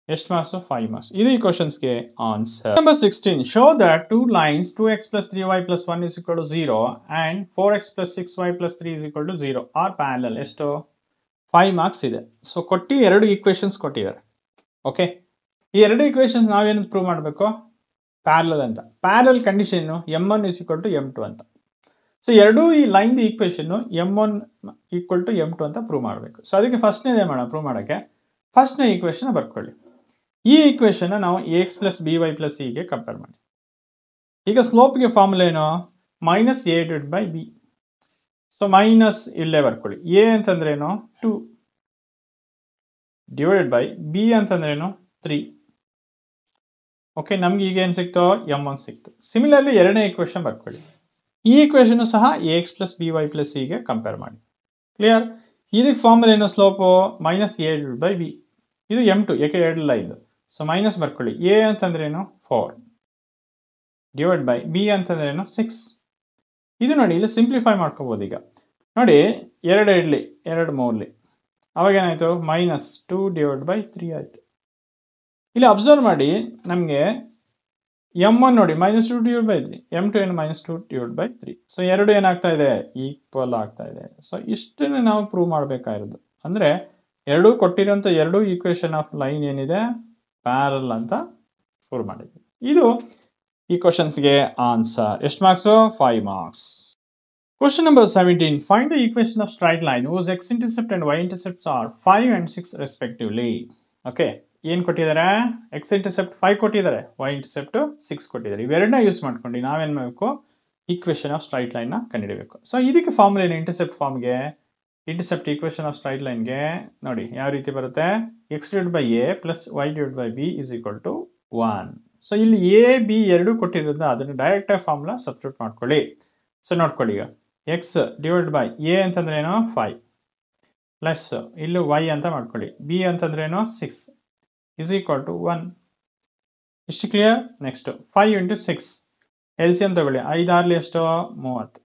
ಎಷ್ಟು ಮಾರ್ಕ್ಸ್? 5 ಮಾರ್ಕ್ಸ್. ಇದು ಈ ಕ್ವಶನ್ಸ್ಗೆ answer. Number 16. Show that 2 lines 2x plus 3y plus 1 is equal to 0 and 4x plus 6y plus 3 is equal to 0 are parallel. ಎಷ್ಟು? 5 marks ಇದೆ. So ಕೊಟ್ಟು ಎರಡು equations ಕೊಟ್ಟಿದ್ದಾರೆ. Okay, ಈ ಎರಡು ಈಕ್ವೇಷನ್ಸ್ ನಾವೇನು ಪ್ರೂವ್ ಮಾಡಬೇಕು, ಪ್ಯಾರಲಲ್ ಅಂತ. Parallel condition m1 is equal to m2 ಅಂತ. ಸೊ ಎರಡೂ ಈ line equation m1 equal to m2 ಅಂತ ಪ್ರೂವ್ ಮಾಡಬೇಕು. ಸೊ ಅದಕ್ಕೆ ಫಸ್ಟ್ನೇದೇ ಮಾಡೋಣ. ಪ್ರೂವ್ ಮಾಡೋಕ್ಕೆ ಫಸ್ಟ್ನೇ ಈಕ್ವೇಷನ್ ಬರ್ಕೊಳ್ಳಿ. ಈ ಈಕ್ವೇಷನ್ ನಾವು ax ಪ್ಲಸ್ by ಪ್ಲಸ್ ಗೆ ಕಂಪೇರ್ ಮಾಡಿ. ಈಗ ಸ್ಲೋಪ್ಗೆ ಫಾರ್ಮುಲಾ ಏನು, minus a divide by b. So minus ಇಲ್ಲೇ ಬರ್ಕೊಳ್ಳಿ. a ಅಂತಂದ್ರೇನು 2 ಡಿವೈಡೆಡ್ ಬೈ b ಅಂತಂದ್ರೇನು 3. ಓಕೆ, ನಮ್ಗೆ ಈಗ ಏನು ಸಿಕ್ತೋ m1 ಸಿಕ್ತು. ಸಿಮಿಲರ್ಲಿ ಎರಡನೇ ಈಕ್ವೇಷನ್ ಬರ್ಕೊಳ್ಳಿ. ಈ ಈಕ್ವೇಷನ್ ಸಹ ax ಪ್ಲಸ್ by ಪ್ಲಸ್ ಗೆ ಕಂಪೇರ್ ಮಾಡಿ. ಕ್ಲಿಯರ್? ಇದಕ್ಕೆ ಫಾರ್ಮುಲಾ ಏನು, slope minus a divide by b. ಇದು m2 ಯಾಕೆ ಎರಡು ಲೈನ್. ಸೊ ಮೈನಸ್ ಬರ್ಕೊಳ್ಳಿ. a ಅಂತಂದ್ರೇನು 4 ಡಿವೈಡ್ ಬೈ b ಅಂತಂದ್ರೇನು 6. ಇದು ನೋಡಿ ಇಲ್ಲಿ ಸಿಂಪ್ಲಿಫೈ ಮಾಡ್ಕೋಬೋದು. ಈಗ ನೋಡಿ ಎರಡು ಇಡ್ಲಿ ಎರಡು ಮೂರ್ಲಿ, ಅವಾಗ ಏನಾಯಿತು ಮೈನಸ್ 2 ಡಿವೈಡ್ ಬೈ 3 ಆಯಿತು. ಇಲ್ಲಿ ಅಬ್ಸರ್ವ್ ಮಾಡಿ, ನಮಗೆ m1 ನೋಡಿ ಮೈನಸ್ 2 ಡಿವೈಡ್ ಬೈ 3, m2 ಏನು ಮೈನಸ್ 2 ಡಿವೈಡ್ ಬೈ 3. ಸೊ ಎರಡು ಏನಾಗ್ತಾ ಇದೆ, ಈಕ್ವಲ್ ಆಗ್ತಾ ಇದೆ. ಸೊ ಇಷ್ಟನ್ನು ನಾವು ಪ್ರೂವ್ ಮಾಡಬೇಕಾಗಿರೋದು. ಅಂದರೆ ಎರಡೂ ಕೊಟ್ಟಿರೋಂಥ ಎರಡೂ ಈಕ್ವೇಷನ್ ಆಫ್ ಲೈನ್ ಏನಿದೆ ಪ್ಯಾರಲ್ ಅಂತ ಪ್ರೂವ್ ಮಾಡಿದ್ವಿ. ಇದು ಈ ಕ್ವಶನ್ಸ್ಗೆ ಆನ್ಸರ್. ಎಷ್ಟು marks? 5 marks. Question number 17. Find the equation of straight line whose x-intercept and y-intercepts are 5 and 6 respectively. Okay, ಏನು ಕೊಟ್ಟಿದ್ದಾರೆ, x-intercept 5 ಕೊಟ್ಟಿದ್ದಾರೆ, y-intercept 6 ಕೊಟ್ಟಿದ್ದಾರೆ. ಇವೆರಡನ್ನ ಯೂಸ್ ಮಾಡ್ಕೊಂಡು ನಾವೇನು ಮಾಡಬೇಕು, ಈಕ್ವೇಷನ್ ಆಫ್ ಸ್ಟ್ರೈಟ್ ಲೈನ್ನ ಕಂಡುಹಿಡಬೇಕು. ಸೊ ಇದಕ್ಕೆ ಫಾರ್ಮುಲಾ ಏನು, ಇಂಟರ್ಸೆಪ್ಟ್ ಫಾರ್ಮ್ಗೆ, ಇಂಟರ್ಸೆಪ್ಟ್ ಈಕ್ವೇಷನ್ ಆಫ್ ಸ್ಟ್ರೈಟ್ ಲೈನ್ಗೆ ನೋಡಿ ಯಾವ ರೀತಿ ಬರುತ್ತೆ, x divide by a plus y divide by b is equal to 1. So ಇಲ್ಲಿ a b ಎರಡೂ ಕೊಟ್ಟಿರೋದ್ರಿಂದ ಅದನ್ನು ಡೈರೆಕ್ಟಾಗಿ ಫಾರ್ಮುಲಾ ಸಬ್ಸ್ಟಿಟ್ಯೂಟ್ ಮಾಡ್ಕೊಳ್ಳಿ. ಸೊ ನೋಡ್ಕೊಳ್ಳಿ, ಈಗ ಎಕ್ಸ್ ಡಿವೈಡ್ ಬೈ ಎ ಅಂತಂದ್ರೆ ಏನೋ 5 ಪ್ಲಸ್ ಇಲ್ಲೂ ವೈ ಅಂತ ಮಾಡ್ಕೊಳ್ಳಿ, ಬಿ ಅಂತಂದ್ರೆ ಏನೋ 6 ಇಸ್ ಈಕ್ವಲ್ ಟು 1. ಇಷ್ಟು clear? Next 5 into 6 L C M ತಗೊಳ್ಳಿ, 5 ಆರ್ಲಿ ಎಷ್ಟು 30.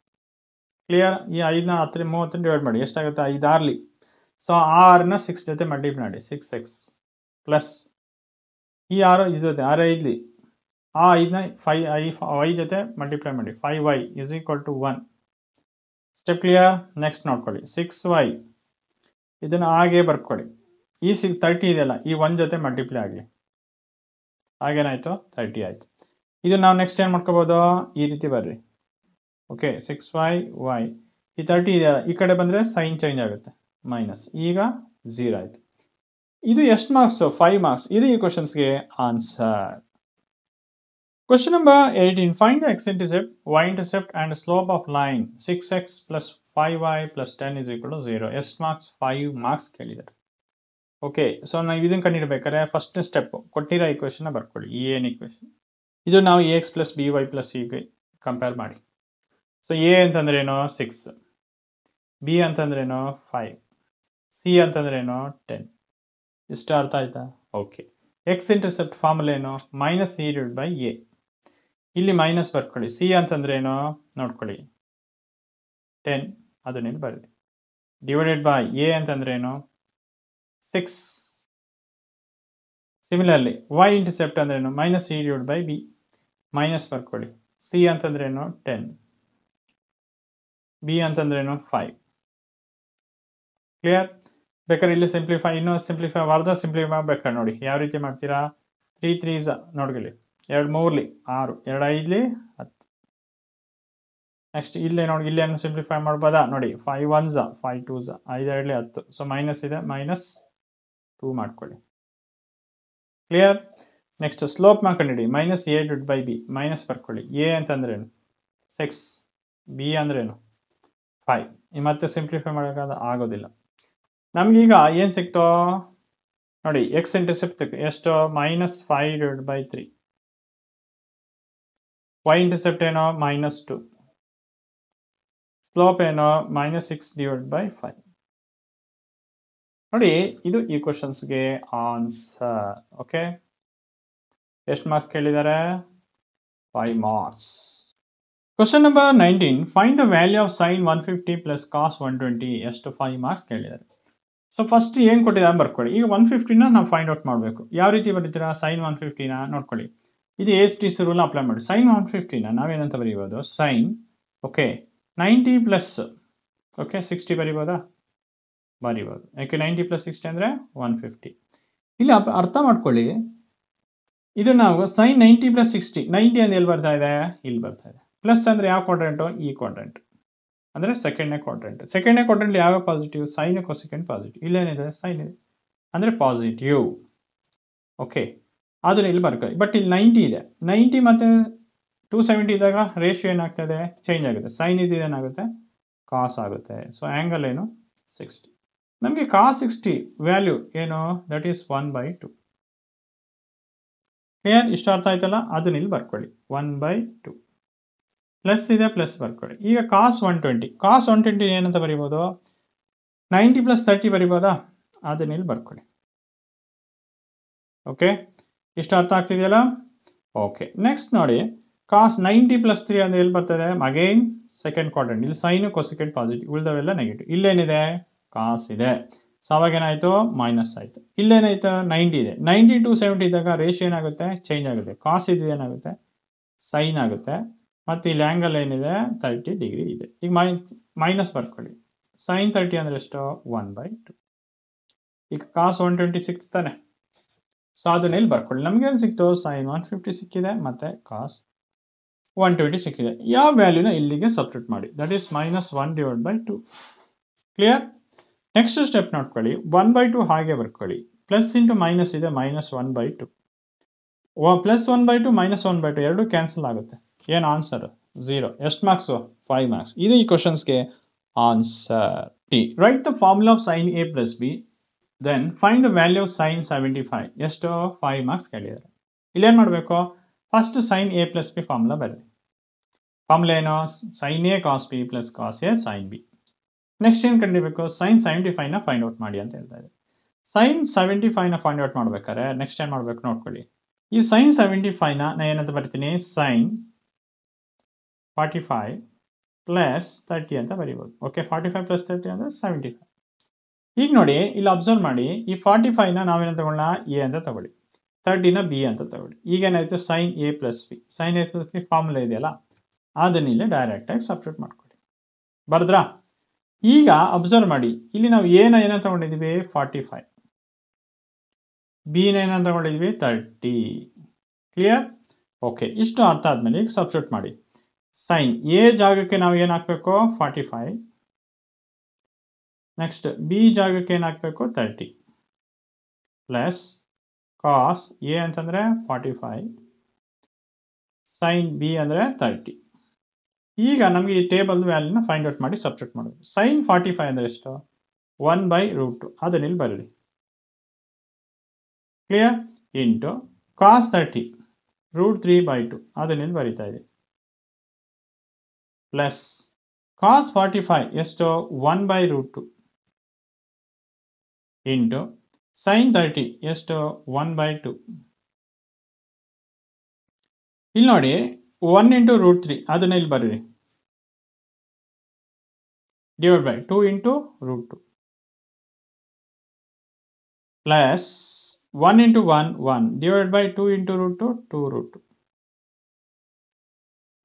ಕ್ಲಿಯರ್? ಈ 5ನ 10 30 ಡಿವೈಡ್ ಮಾಡಿ ಎಷ್ಟಾಗುತ್ತೆ 5 ಆರ್ಲಿ. ಸೊ 6ನ 6 ಜೊತೆ ಮಲ್ಟಿಪ್ಲೈ ಮಾಡಿ 6x ಪ್ಲಸ್ ಈ 6 ಇದು 6 5ಲಿ ಆ 5ನ 5 ಜೊತೆ ಮಲ್ಟಿಪ್ಲೈ ಮಾಡಿ 5y is equal to 1. Step clear? Next ನೋಡ್ಕೊಳ್ಳಿ 6y ಇದನ್ನು ಹಾಗೆ ಬರ್ಕೊಳ್ಳಿ, ಈ 30 ಇದೆಯಲ್ಲ ಈ 1 ಜೊತೆ ಮಲ್ಟಿಪ್ಲೈ ಆಗಲಿ, ಹಾಗೇನಾಯಿತು 30 ಆಯಿತು. ಇದು ನಾವು ನೆಕ್ಸ್ಟ್ ಏನು ಮಾಡ್ಕೋಬೋದು, ಈ ರೀತಿ ಬರ್ರಿ. ಓಕೆ 6y ಈ 30 ಇದೆಯಲ್ಲ ಈ ಕಡೆ ಬಂದರೆ ಸೈನ್ ಚೇಂಜ್ ಆಗುತ್ತೆ ಮೈನಸ್, ಈಗ 0 ಆಯಿತು. ಇದು ಎಷ್ಟು ಮಾರ್ಕ್ಸು? 5 ಮಾರ್ಕ್ಸ್. ಇದು ಈ ಕ್ವಶನ್ಸ್ಗೆ answer. Question number 18. Find the x-intercept, y-intercept and slope of line 6x plus 5y plus 10 is equal to 0. ಎಷ್ಟು ಮಾರ್ಕ್ಸ್? 5 ಮಾರ್ಕ್ಸ್ ಕೇಳಿದ್ದಾರೆ. ಓಕೆ, ಸೊ ನಾವು ಇದನ್ನು ಕಂಡುಹಿಡಬೇಕಾದ್ರೆ ಫಸ್ಟ್ ಸ್ಟೆಪ್ ಕೊಟ್ಟಿರೋ ಈಕ್ವೇಷನ್ನ ಬರ್ಕೊಳ್ಳಿ. ಈ ಏನು ಈಕ್ವೇಷನ್ ಇದು ನಾವು ax plus B y plus C compare ಮಾಡಿ. ಸೊ ಎ ಅಂತಂದ್ರೇನು 6, ಬಿ ಅಂತಂದ್ರೇನು 5, ಸಿ ಅಂತಂದ್ರೇನು 10. ಇಷ್ಟು ಅರ್ಥ ಆಯ್ತಾ? ಓಕೆ, ಎಕ್ಸ್ ಇಂಟರ್ಸೆಪ್ಟ್ ಫಾರ್ಮುಲಾ ಏನು? Minus C divide by A. ಇಲ್ಲಿ ಮೈನಸ್ ಬರ್ಕೊಳ್ಳಿ. ಸಿ ಅಂತಂದ್ರೇನು ನೋಡ್ಕೊಳ್ಳಿ 10, ಅದನ್ನೇನು ಬರಲಿ, ಡಿವೈಡೆಡ್ ಬೈ ಎ ಅಂತಂದ್ರೇನು 6. ಸಿಮಿಲರ್ಲಿ ವೈ ಇಂಟರ್ಸೆಪ್ಟ್ ಅಂದ್ರೇನು? Minus C divide by b, minus ಬರ್ಕೊಳ್ಳಿ. ಸಿ ಅಂತಂದ್ರೇನು 10, ಬಿ ಅಂತಂದ್ರೇನು 5. ಕ್ಲಿಯರ್? ಬೇಕಾದ್ರೆ ಇಲ್ಲಿ ಸಿಂಪ್ಲಿಫೈ, ಇನ್ನೂ ಸಿಂಪ್ಲಿಫೈ ಅರ್ಧ ಸಿಂಪ್ಲಿಫೈ ಬೇಕಾದ್ರೆ ನೋಡಿ ಯಾವ ರೀತಿ ಮಾಡ್ತೀರಾ. 3 3s ನೋಡ್ಕೊಳ್ಳಿ, 2 3ಲಿ 6, 2 5ಲಿ 10. ನೆಕ್ಸ್ಟ್ ಇಲ್ಲೇ ನೋಡಿ, ಇಲ್ಲೇನು ಸಿಂಪ್ಲಿಫೈ ಮಾಡ್ಬೋದಾ ನೋಡಿ, 5 1s 5 2s 5 2ಲಿ 10. ಸೊ ಮೈನಸ್ ಇದೆ, ಮೈನಸ್ 2 ಮಾಡ್ಕೊಳ್ಳಿ. ಕ್ಲಿಯರ್? ನೆಕ್ಸ್ಟ್ ಸ್ಲೋಪ್ ಮಾಡ್ಕೊಂಡಿಡಿ, minus a divide by b, minus ಬರ್ಕೊಳ್ಳಿ. ಎ ಅಂತಂದ್ರೇನು 6, ಬಿ ಅಂದ್ರೇನು 5. ಮತ್ತೆ ಸಿಂಪ್ಲಿಫೈ ಮಾಡೋಕ್ಕಾಗ ಆಗೋದಿಲ್ಲ. ನಮಗೀಗ ಏನು ಸಿಕ್ತೋ ನೋಡಿ, ಎಕ್ಸ್ ಇಂಟರ್ಸೆಪ್ಟ್ ಎಷ್ಟು? Minus 5 divide by 3. Y intercept ಏನೋ ಮೈನಸ್ 2. ಸ್ಲೋಪ್ ಏನೋ ಮೈನಸ್ 6 ಡಿವೈಡ್ ಬೈ 5. ನೋಡಿ, ಇದು ಈ ಕ್ವಶನ್ಸ್ಗೆ ಆನ್ಸರ್. ಓಕೆ, ಎಷ್ಟು ಮಾರ್ಕ್ಸ್ ಕೇಳಿದ್ದಾರೆ? 5 marks. Question number 19. Find the value of sine 150 plus cos 120. ಎಷ್ಟು? 5 ಮಾರ್ಕ್ಸ್ ಕೇಳಿದ್ದಾರೆ. ಸೊ ಫಸ್ಟ್ ಏನು ಕೊಟ್ಟಿದ್ದಾರೆ ಬರ್ಕೊಳ್ಳಿ. ಈಗ 150ನ ನಾವು ಫೈಂಡ್ ಔಟ್ ಮಾಡಬೇಕು. ಯಾವ ರೀತಿ ಬರೀತೀರಾ? ಸೈನ್ 150ನ ನೋಡ್ಕೊಳ್ಳಿ, ಇದು AST's ರೂಲ್ ಅಪ್ಲೈ ಮಾಡಿ. ಸೈನ್ 150ನ ನಾವೇನಂತ ಬರೀಬೋದು? ಸೈನ್ ಓಕೆ 90 ಪ್ಲಸ್ ಓಕೆ 60 ಬರೀಬೋದಾ? ಬರೀಬೋದು. ಯಾಕೆ 90 ಪ್ಲಸ್ 60 ಅಂದರೆ 150. ಇಲ್ಲಿ ಅರ್ಥ ಮಾಡ್ಕೊಳ್ಳಿ, ಇದು ನಾವು ಸೈನ್ 90 ಪ್ಲಸ್ 60, 90 ಅಂದ್ರೆ ಎಲ್ಲಿ ಬರ್ತಾ ಇದೆ? ಇಲ್ಲಿ ಬರ್ತಾ ಇದೆ. ಪ್ಲಸ್ ಅಂದರೆ ಯಾವ ಕ್ವಾಡ್ರೆಂಟು? ಈ ಕ್ವಾಡ್ರೆಂಟ್ ಅಂದರೆ ಸೆಕೆಂಡ್ನೇ ಕ್ವಾಡ್ರೆಂಟ್. ಸೆಕೆಂಡ್ನೇ ಕ್ವಾಡ್ರೆಂಟ್ ಯಾವ ಪಾಸಿಟಿವ್? Sine cosecant positive. ಇಲ್ಲೇನಿದೆ? ಸೈನ್ ಇದೆ ಅಂದರೆ ಪಾಸಿಟಿವ್. ಓಕೆ, ಅದನ್ನು ಇಲ್ಲಿ ಬರ್ಕೊಳ್ಳಿ. ಬಟ್ ಇಲ್ಲಿ 90 ಇದೆ. 90 ಮತ್ತು 270 ಇದ್ದಾಗ ರೇಷಿಯೋ ಏನಾಗ್ತದೆ? ಚೇಂಜ್ ಆಗುತ್ತೆ. ಸೈನ್ ಇದು ಏನಾಗುತ್ತೆ? ಕಾಸ್ ಆಗುತ್ತೆ. ಸೊ ಆ್ಯಂಗಲ್ ಏನು? 60. ನಮಗೆ ಕಾಸ್ 60 ವ್ಯಾಲ್ಯೂ ಏನು? That is 1/2. ಕ್ಲಿಯರ್? ಇಷ್ಟು ಅರ್ಥ ಆಯ್ತಲ್ಲ? ಅದನ್ನ ಇಲ್ಲಿ ಬರ್ಕೊಳ್ಳಿ 1/2. ಪ್ಲಸ್ ಇದೆ, ಪ್ಲಸ್ ಬರ್ಕೊಳ್ಳಿ. ಈಗ ಕಾಸ್ 120, ಕಾಸ್ 120 ಏನಂತ ಬರಿಬೋದು? 90 ಪ್ಲಸ್ 30 ಬರಿಬೋದಾ? ಅದನ್ನ ಇಲ್ಲಿ ಬರ್ಕೊಳ್ಳಿ. ಓಕೆ, ಇಷ್ಟು ಅರ್ಥ ಆಗ್ತಿದೆಯಲ್ಲ? ಓಕೆ, ನೆಕ್ಸ್ಟ್ ನೋಡಿ, ಕಾಸ್ 90 ಪ್ಲಸ್ 3 ಅಂದರೆ ಎಲ್ಲಿ ಬರ್ತದೆ? Again second quadrant. ಇಲ್ಲಿ ಸೈನು ಕೊಸೆಕೆಂಡ್ ಪಾಸಿಟಿವ್, ಉಳಿದವೆಲ್ಲ ನೆಗೆಟಿವ್. ಇಲ್ಲೇನಿದೆ? ಕಾಸ್ ಇದೆ. ಸೊ ಅವಾಗ ಏನಾಯಿತು? ಮೈನಸ್ ಆಯಿತು. ಇಲ್ಲೇನಾಯ್ತು? 90 ಇದೆ. 90 to 70 ಇದ್ದಾಗ ರೇಷಿಯೋ ಏನಾಗುತ್ತೆ? ಚೇಂಜ್ ಆಗುತ್ತೆ. ಕಾಸ್ ಇದು ಏನಾಗುತ್ತೆ? ಸೈನ್ ಆಗುತ್ತೆ. ಮತ್ತು ಇಲ್ಲಿ ಆ್ಯಂಗಲ್ ಏನಿದೆ? 30 ಡಿಗ್ರಿ ಇದೆ. ಈಗ ಮೈನಸ್ ಬರ್ಕೊಳ್ಳಿ. ಸೈನ್ 30 ಅಂದರೆ ಎಷ್ಟು? 1/2. ಈಗ ಕಾಸ್ 120 ಸಿಕ್ತಾನೆ. ಸೊ ಅದನ್ನ ಇಲ್ಲಿ ಬರ್ಕೊಳ್ಳಿ. ನಮಗೇನು ಸಿಕ್ತು? ಸೈನ್ 150 ಸಿಕ್ಕಿದೆ ಮತ್ತು ಕಾಸ್ 120 ಸಿಕ್ಕಿದೆ. ಯಾವ ವ್ಯಾಲ್ಯೂನ ಇಲ್ಲಿಗೆ ಸಬ್ಸ್ಟಿಟ್ಯೂಟ್ ಮಾಡಿ, that is -1/2. Clear? Next step ನೋಡ್ಕೊಳ್ಳಿ, 1/2 ಹಾಗೆ ಬರ್ಕೊಳ್ಳಿ. ಪ್ಲಸ್ ಇಂಟು ಮೈನಸ್ ಇದೆ, -1/2. ಪ್ಲಸ್ 1/2 -1/2 ಎರಡು ಕ್ಯಾನ್ಸಲ್ ಆಗುತ್ತೆ. ಏನು ಆನ್ಸರ್? 0. ಎಷ್ಟು ಮಾರ್ಕ್ಸು? 5 ಮಾರ್ಕ್ಸ್. ಇದು ಈ ಕ್ವಶನ್ಸ್ಗೆ answer. Write the formula of sine A plus b, then find the value of sine 75. ಎಷ್ಟು? 5 ಮಾರ್ಕ್ಸ್ ಕೇಳಿದ್ದಾರೆ. ಇಲ್ಲೇನು ಮಾಡಬೇಕು? First sine A plus b formula ಬರಲಿ. ಫಾರ್ಮುಲಾ ಏನು? Sine a cos b plus cos a sine b. Next ಏನು ಕಂಡಿಬೇಕು? Sine 75ನ find out ಮಾಡಿ ಅಂತ ಹೇಳ್ತಾ ಇದೆ. ಸೈನ್ 75ನ ಫೈಂಡ್ ಔಟ್ ಮಾಡ್ಬೇಕಾದ್ರೆ ನೆಕ್ಸ್ಟ್ ಏನು ಮಾಡಬೇಕು ನೋಡ್ಕೊಳ್ಳಿ. ಈ ಸೈನ್ 75ನ ನಾನು ಏನಂತ ಬರ್ತೀನಿ? ಸೈನ್ 45 ಪ್ಲಸ್ 30 ಅಂತ ಬರೀಬೋದು. ಓಕೆ, 45 ಪ್ಲಸ್ 30 ಅಂದರೆ 75. ಈಗ ನೋಡಿ, ಇಲ್ಲಿ ಅಬ್ಸರ್ವ್ ಮಾಡಿ, ಈ 45ನ ನಾವೇನು ತಗೊಳ್ಳೋಣ? ಎ ಅಂತ ತಗೊಳ್ಳಿ, 30ನ ಬಿ ಅಂತ ತಗೊಳ್ಳಿ. ಈಗೇನಾಯಿತು? Sine a plus b. Sine a plus b formula ಇದೆಯಲ್ಲ, ಅದನ್ನ ಇಲ್ಲಿ ಡೈರೆಕ್ಟಾಗಿ ಸಬ್ಸ್ಟಿಟ್ಯೂಟ್ ಮಾಡ್ಕೊಳ್ಳಿ. ಬರೆದ್ರಾ? ಈಗ ಅಬ್ಸರ್ವ್ ಮಾಡಿ, ಇಲ್ಲಿ ನಾವು ಎನ ಏನೋ ತಗೊಂಡಿದ್ದೀವಿ? 45. ಬಿನ ಏನೋ ತಗೊಂಡಿದ್ವಿ? 30. ಕ್ಲಿಯರ್? ಓಕೆ, ಇಷ್ಟು ಅರ್ಥ ಆದ್ಮೇಲೆ ಈಗ ಸಬ್ಸ್ಟಿಟ್ಯೂಟ್ ಮಾಡಿ. ಸೈನ್ ಎ ಜಾಗಕ್ಕೆ ನಾವು ಏನು ಹಾಕಬೇಕು? 45. ನೆಕ್ಸ್ಟ್ ಬಿ ಜಾಗಕ್ಕೆ ಏನು ಹಾಕಬೇಕು? 30 ಪ್ಲಸ್ ಕಾಸ್ ಎ ಅಂತಂದರೆ 45, ಸೈನ್ ಬಿ ಅಂದರೆ 30. ಈಗ ನಮಗೆ ಈ ಟೇಬಲ್ ವ್ಯಾಲ್ಯೂನ ಫೈಂಡ್ ಔಟ್ ಮಾಡಿ ಸಬ್ಸ್ಟಿಟ್ಯೂಟ್ ಮಾಡೋದು. ಸೈನ್ 45 ಅಂದರೆ ಎಷ್ಟು? 1/√2. ಅದನ್ನ ಇಲ್ಲಿ ಬರಲಿ. ಕ್ಲಿಯರ್? Into cos 30 √3/2. ಅದನ್ನ ಇಲ್ಲಿ ಬರೀತಾ ಇದೆ. ಪ್ಲಸ್ ಕಾಸ್ 45 ಎಷ್ಟು? 1/√2 ಇಂಟು ಸೈನ್ 30 ಎಷ್ಟು? 1/2. ಇಲ್ಲಿ ನೋಡಿ, 1 × √3 ಅದನ್ನ ಇಲ್ಲಿ ಬರೀರಿ. Divide by 2 × √2 plus 1 × 1 1 divide by 2 × √2 2√2.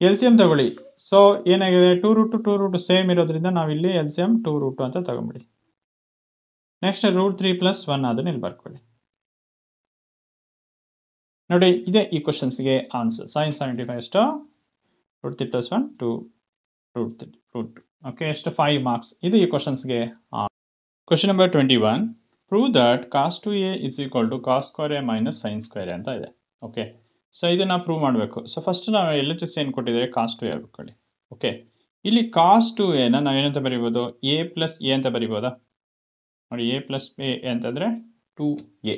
LCM ತಗೊಳ್ಳಿ. ಸೊ ಏನಾಗಿದೆ? 2√2 ಸೇಮ್ ಇರೋದ್ರಿಂದ ನಾವಿಲ್ಲಿ LCM 2√2 ಅಂತ ತಗೊಂಬಿಡಿ. ನೆಕ್ಸ್ಟ್ √3 + 1 ಅದನ್ನ ಇಲ್ಲಿ ಬರ್ಕೊಳ್ಳಿ. ನೋಡಿ, ಇದೇ ಈ ಕ್ವಶನ್ಸ್ಗೆ ಆನ್ಸರ್. ಸೈನ್ 75 ಎಷ್ಟು? √3 + 1 2 √3. ಓಕೆ, ಎಷ್ಟು? 5 ಮಾರ್ಕ್ಸ್. ಇದು ಈ ಕ್ವಶನ್ಸ್ಗೆ. Question number 21. Prove that cos 2a = cos² a - sin² ಅಂತ ಇದೆ. ಓಕೆ, ಸೊ ಇದನ್ನ ಪ್ರೂವ್ ಮಾಡಬೇಕು. ಸೊ ಫಸ್ಟ್ ನಾವು LHS ಏನು ಕೊಟ್ಟಿದ್ದಾರೆ? ಕಾಸ್ 2a ಬರ್ಕೊಳ್ಳಿ. ಓಕೆ, ಇಲ್ಲಿ ಕಾಸ್ 2a ನಾವೇನಂತ ಬರೀಬೋದು? a + a ಅಂತ ಬರೀಬೋದಾ? ನೋಡಿ, a + a ಅಂತಂದರೆ 2a.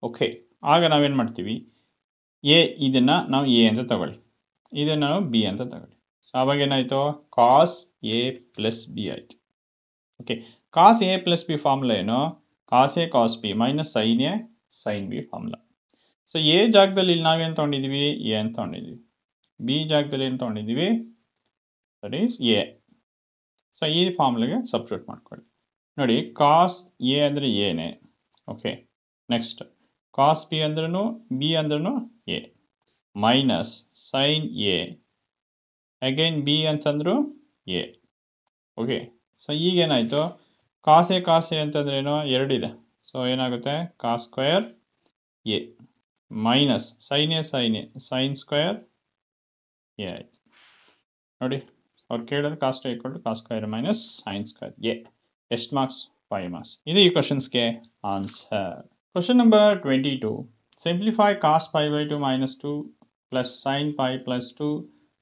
ಓಕೆ, ಆಗ ನಾವೇನು ಮಾಡ್ತೀವಿ? ಎ ಇದನ್ನು ನಾವು ಎ ಅಂತ ತಗೊಳ್ಳಿ, ಇದನ್ನು ನಾವು ಬಿ ಅಂತ ತಗೊಳ್ಳಿ. ಸೊ ಆವಾಗ ಏನಾಯಿತು? ಕಾಸ್ ಎ ಪ್ಲಸ್ ಬಿ ಆಯಿತು. Okay, cos a plus b formula ಏನು? Cos a cos b minus sine a sine b formula. So a ಜಾಗದಲ್ಲಿ ಇಲ್ಲಿ ನಾವೇನು ತೊಗೊಂಡಿದ್ದೀವಿ? ಎ ಅಂತ ತೊಗೊಂಡಿದ್ದೀವಿ. ಬಿ ಜಾಗದಲ್ಲಿ ಏನು ತೊಗೊಂಡಿದ್ದೀವಿ? That is A. ಸೊ ಈ ಫಾರ್ಮುಲಾಗೆ ಸಬ್ಸ್ಟಿಟ್ಯೂಟ್ ಮಾಡ್ಕೊಳ್ಳಿ. ನೋಡಿ, ಕಾಸ್ ಎ ಅಂದರೆ ಎನೇ. ಓಕೆ, ನೆಕ್ಸ್ಟ್ ಕಾಸ್ ಬಿ ಅಂದ್ರೂ ಬಿ ಅಂದ್ರೂ a minus sine a again b ಅಂತಂದ್ರು ಎ. ಓಕೆ, ಸೊ ಈಗೇನಾಯಿತು? ಕಾಸ್ ಎ ಅಂತಂದ್ರೇನು? 2 ಇದೆ. ಸೊ ಏನಾಗುತ್ತೆ? cos² a minus sine a sin² a ಆಯಿತು. ನೋಡಿ, ಅವ್ರು ಕೇಳಿದ್ರೆ cos 2 = cos² - sin² ಎ. ಎಷ್ಟು ಮಾರ್ಕ್ಸ್? 5 ಮಾರ್ಕ್ಸ್. ಇದು ಈ ಕ್ವಶನ್ಸ್ಗೆ answer. Question number 22. Simplify cos pi/2 - 2 plus sin pi + 2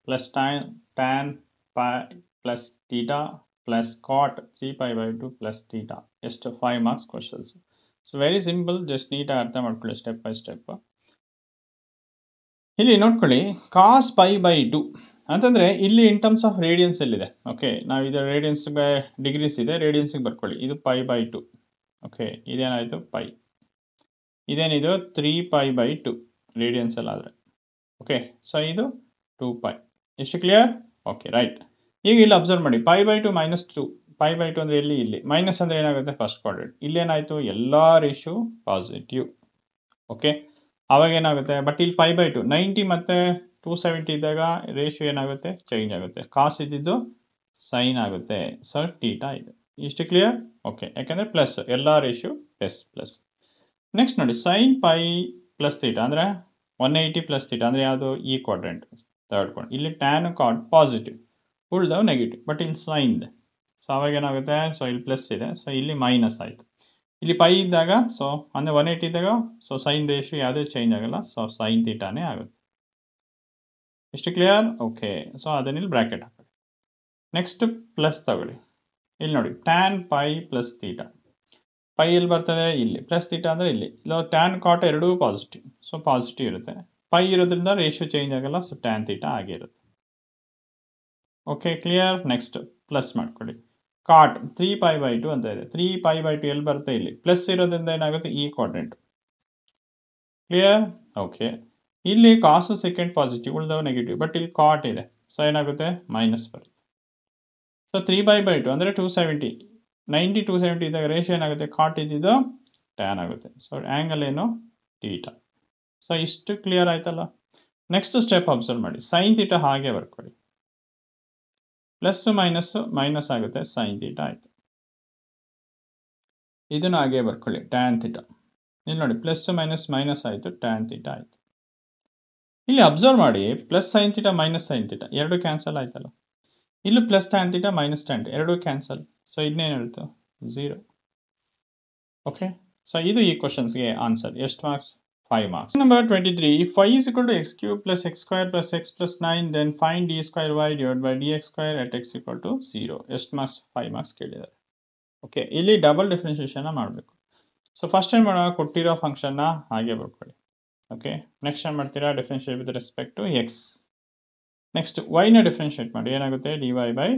plus tan pi plus theta plus cot 3pi/2 plus theta. Just 5 marks questions. So very simple. Just need to ಅರ್ಥ ಮಾಡ್ಕೊಳ್ಳಿ step by step. ಇಲ್ಲಿ ನೋಡ್ಕೊಳ್ಳಿ, ಕಾಸ್ pi/2 ಅಂತಂದರೆ ಇಲ್ಲಿ in terms of radiance ಎಲ್ಲಿದೆ? Okay, ನಾವು ಇದು radiance degrees ಇದೆ, ರೇಡಿಯನ್ಸಿಗೆ ಬರ್ಕೊಳ್ಳಿ. ಇದು pi/2. ಓಕೆ, ಇದೇನಾಯಿತು? ಪೈ. ಇದೇನಿದು? 3pi/2 ರೇಡಿಯನ್ಸ್ ಎಲ್ಲ ಆದರೆ. ಓಕೆ, ಸೊ ಇದು 2π. ಎಷ್ಟು ಕ್ಲಿಯರ್? Okay, right. ಈಗ ಇಲ್ಲಿ ಅಬ್ಸರ್ವ್ ಮಾಡಿ, pi/2 - 2. pi/2 ಅಂದರೆ ಇಲ್ಲಿ ಮೈನಸ್ ಅಂದರೆ ಏನಾಗುತ್ತೆ? First quadrant. ಇಲ್ಲೇನಾಯಿತು? ಎಲ್ಲ ರೇಷಿಯೋ ಪಾಸಿಟಿವ್. ಓಕೆ, ಆವಾಗ ಏನಾಗುತ್ತೆ? ಬಟ್ ಇಲ್ಲಿ pi/2 90 ಮತ್ತು 270 ಇದ್ದಾಗ ರೇಷಿಯೋ ಏನಾಗುತ್ತೆ? ಚೇಂಜ್ ಆಗುತ್ತೆ. ಕಾಸ್ ಇದ್ದಿದ್ದು ಸೈನ್ ಆಗುತ್ತೆ. ಸೊ ಟೀಟಾ ಇದೆ. ಇಷ್ಟು ಕ್ಲಿಯರ್? ಓಕೆ, ಯಾಕೆಂದರೆ ಪ್ಲಸ್ ಎಲ್ಲ ರೇಷಿಯೋ ಪ್ಲಸ್. ನೆಕ್ಸ್ಟ್ ನೋಡಿ, ಸೈನ್ ಪೈ ಪ್ಲಸ್ ಥೀಟಾ ಅಂದರೆ 180 ಪ್ಲಸ್ ಥೀಟಾ ಅಂದರೆ ಯಾವುದು? ಈ ಕ್ವಾಡ್ರೆಂಟ್, ಥರ್ಡ್ ಕ್ವಾಡ್ರೆಂಟ್. ಇಲ್ಲಿ ಟ್ಯಾನ್ ಕಾಟ್ ಪಾಸಿಟಿವ್, ಉಳ್ದವು ನೆಗೆಟಿವ್. ಬಟ್ ಇಲ್ಲಿ ಸೈನ್ ಇದೆ. ಸೊ ಅವಾಗ ಏನಾಗುತ್ತೆ? ಸೊ ಇಲ್ಲಿ ಪ್ಲಸ್ ಇದೆ, ಸೊ ಇಲ್ಲಿ ಮೈನಸ್ ಆಯಿತು. ಇಲ್ಲಿ ಪೈ ಇದ್ದಾಗ, ಸೊ ಅಂದರೆ 180 ಇದ್ದಾಗ, ಸೊ ಸೈನ್ ರೇಷಿಯೋ ಯಾವುದೇ ಚೇಂಜ್ ಆಗಲ್ಲ. ಸೊ ಸೈನ್ ಥೀಟಾನೇ ಆಗುತ್ತೆ. ಇಷ್ಟು ಕ್ಲಿಯರ್? ಓಕೆ, ಸೊ ಅದನ್ನಿಲ್ಲಿ ಬ್ರ್ಯಾಕೆಟ್ ಹಾಕೊಳ್ಳಿ. ನೆಕ್ಸ್ಟ್ ಪ್ಲಸ್ ತಗೊಳ್ಳಿ. ಇಲ್ಲಿ ನೋಡಿ, tan pi plus theta. Pi ಇಲ್ಲಿ ಬರ್ತದೆ, ಇಲ್ಲಿ ಪ್ಲಸ್ ಥೀಟಾ ಅಂದರೆ ಇಲ್ಲಿ. ಇಲ್ಲ ಟ್ಯಾನ್ ಕಾಟ್ ಎರಡೂ ಪಾಸಿಟಿವ್, ಸೊ ಪಾಸಿಟಿವ್ ಇರುತ್ತೆ. ಪೈ ಇರೋದ್ರಿಂದ ರೇಷಿಯೋ ಚೇಂಜ್ ಆಗಲ್ಲ, ಸೊ ಟ್ಯಾನ್ ಥೀಟಾ ಆಗಿರುತ್ತೆ. Okay clear. ನೆಕ್ಸ್ಟ್ ಪ್ಲಸ್ ಮಾಡ್ಕೊಳ್ಳಿ. ಕಾಟ್ 3π/2 ಅಂತ ಇದೆ. 3π/2 ಎಲ್ಲಿ ಬರುತ್ತೆ? ಇಲ್ಲಿ ಪ್ಲಸ್ ಇರೋದ್ರಿಂದ ಏನಾಗುತ್ತೆ? ಈ ಕ್ವಾಡ್ರೆಂಟ್. ಕ್ಲಿಯರ್. ಓಕೆ, ಇಲ್ಲಿ ಕಾಸು ಸೆಕೆಂಡ್ ಪಾಸಿಟಿವ್, ಉಳಿದವ ನೆಗೆಟಿವ್, ಬಟ್ ಇಲ್ಲಿ ಕಾಟ್ ಇದೆ, ಸೊ ಏನಾಗುತ್ತೆ? ಮೈನಸ್ ಬರುತ್ತೆ. ಸೊ 3π/2 ಅಂದರೆ 270, 90 270 ಇದ್ದಾಗ ರೇಷಿಯೋ ಏನಾಗುತ್ತೆ? ಕಾಟ್ ಇದ್ದಿದ್ದು ಟ್ಯಾನ್ ಆಗುತ್ತೆ. ಸೊ ಆ್ಯಂಗಲ್ ಏನು? ಥೀಟಾ. ಸೊ ಇಷ್ಟು ಕ್ಲಿಯರ್ ಆಯ್ತಲ್ಲ. ನೆಕ್ಸ್ಟ್ ಸ್ಟೆಪ್ ಅಬ್ಸರ್ವ್ ಮಾಡಿ. ಸೈನ್ ಥೀಟಾ ಹಾಗೆ ಬರ್ಕೊಳ್ಳಿ. ಪ್ಲಸ್ ಮೈನಸ್ ಆಗುತ್ತೆ, ಸೈನ್ ಥೀಟಾ ಆಯಿತು. ಇದನ್ನು ಹಾಗೆ ಬರ್ಕೊಳ್ಳಿ, ಟ್ಯಾನ್ ಥೀಟಾ. ಇಲ್ಲಿ ನೋಡಿ, ಪ್ಲಸ್ ಮೈನಸ್ ಆಯಿತು, ಟ್ಯಾನ್ ಥೀಟಾ ಆಯಿತು. ಇಲ್ಲಿ ಅಬ್ಸರ್ವ್ ಮಾಡಿ, plus sine theta minus sine theta ಎರಡು ಕ್ಯಾನ್ಸಲ್ ಆಯ್ತಲ್ಲ. ಇಲ್ಲೂ plus tan theta minus tan ಎರಡೂ ಕ್ಯಾನ್ಸಲ್. ಸೊ ಇದನ್ನೇನು ಹೇಳ್ತು? 0. ಓಕೆ, ಸೊ ಇದು ಈ ಕ್ವಶನ್ಸ್ಗೆ ಆನ್ಸರ್. ಎಷ್ಟು marks? 5 marks. Number 23. If y is equal to x cube plus x square plus x plus 9, then find d square y divided by dx square at x equal to 0. ಎಷ್ಟು marks? 5 marks ಕೇಳಿದ್ದಾರೆ. Okay, ಇಲ್ಲಿ double ಡಿಫ್ರೆನ್ಷಿಯೇಷನ್ನ ಮಾಡಬೇಕು. So first ಏನು ಮಾಡೋಣ? ಕೊಟ್ಟಿರೋ ಫಂಕ್ಷನ್ನ ಹಾಗೆ ಬರ್ಕೊಳ್ಳಿ. ಓಕೆ, ನೆಕ್ಸ್ಟ್ ಏನು ಮಾಡ್ತೀರಾ? Differentiate with respect to x. Next ವೈನ ಡಿಫ್ರೆನ್ಷಿಯೇಟ್ ಮಾಡಿ, ಏನಾಗುತ್ತೆ? dy by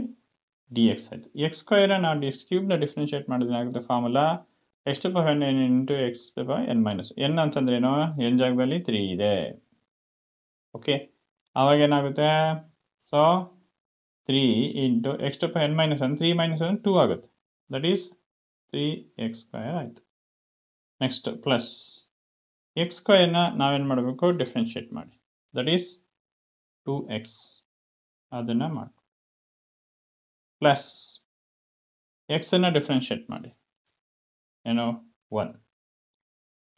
dx ಆಯಿತು. ಎಕ್ಸ್ ಸ್ಕ್ವೈರನ್ನ ನಾವು x ಕ್ಯೂಬ್ನ ಡಿಫ್ರೆನ್ಷಿಯೇಟ್ ಮಾಡಿದ್ರೆ ಏನಾಗುತ್ತೆ? Formula x to the power n into x to the power n minus n ಅಂತಂದ್ರೇನು? n ಜಾಗದಲ್ಲಿ 3 ಇದೆ. ಓಕೆ, ಆವಾಗ ಏನಾಗುತ್ತೆ? So 3 into x to the power n minus 1, 3 minus 1 2 ಆಗುತ್ತೆ. ದಟ್ ಈಸ್ 3x ಸ್ಕ್ವಯರ್ ಆಯಿತು. ನೆಕ್ಸ್ಟ್ ಪ್ಲಸ್ ಎಕ್ಸ್ ಸ್ಕ್ವಯರ್ನ ನಾವೇನು ಮಾಡಬೇಕು? Differentiate ಮಾಡಿ. ದಟ್ ಈಸ್ 2x, ಅದನ್ನು ಮಾಡಿ. ಪ್ಲಸ್ ಎಕ್ಸನ್ನು ಡಿಫ್ರೆನ್ಷಿಯೇಟ್ ಮಾಡಿ, ಏನು? 1.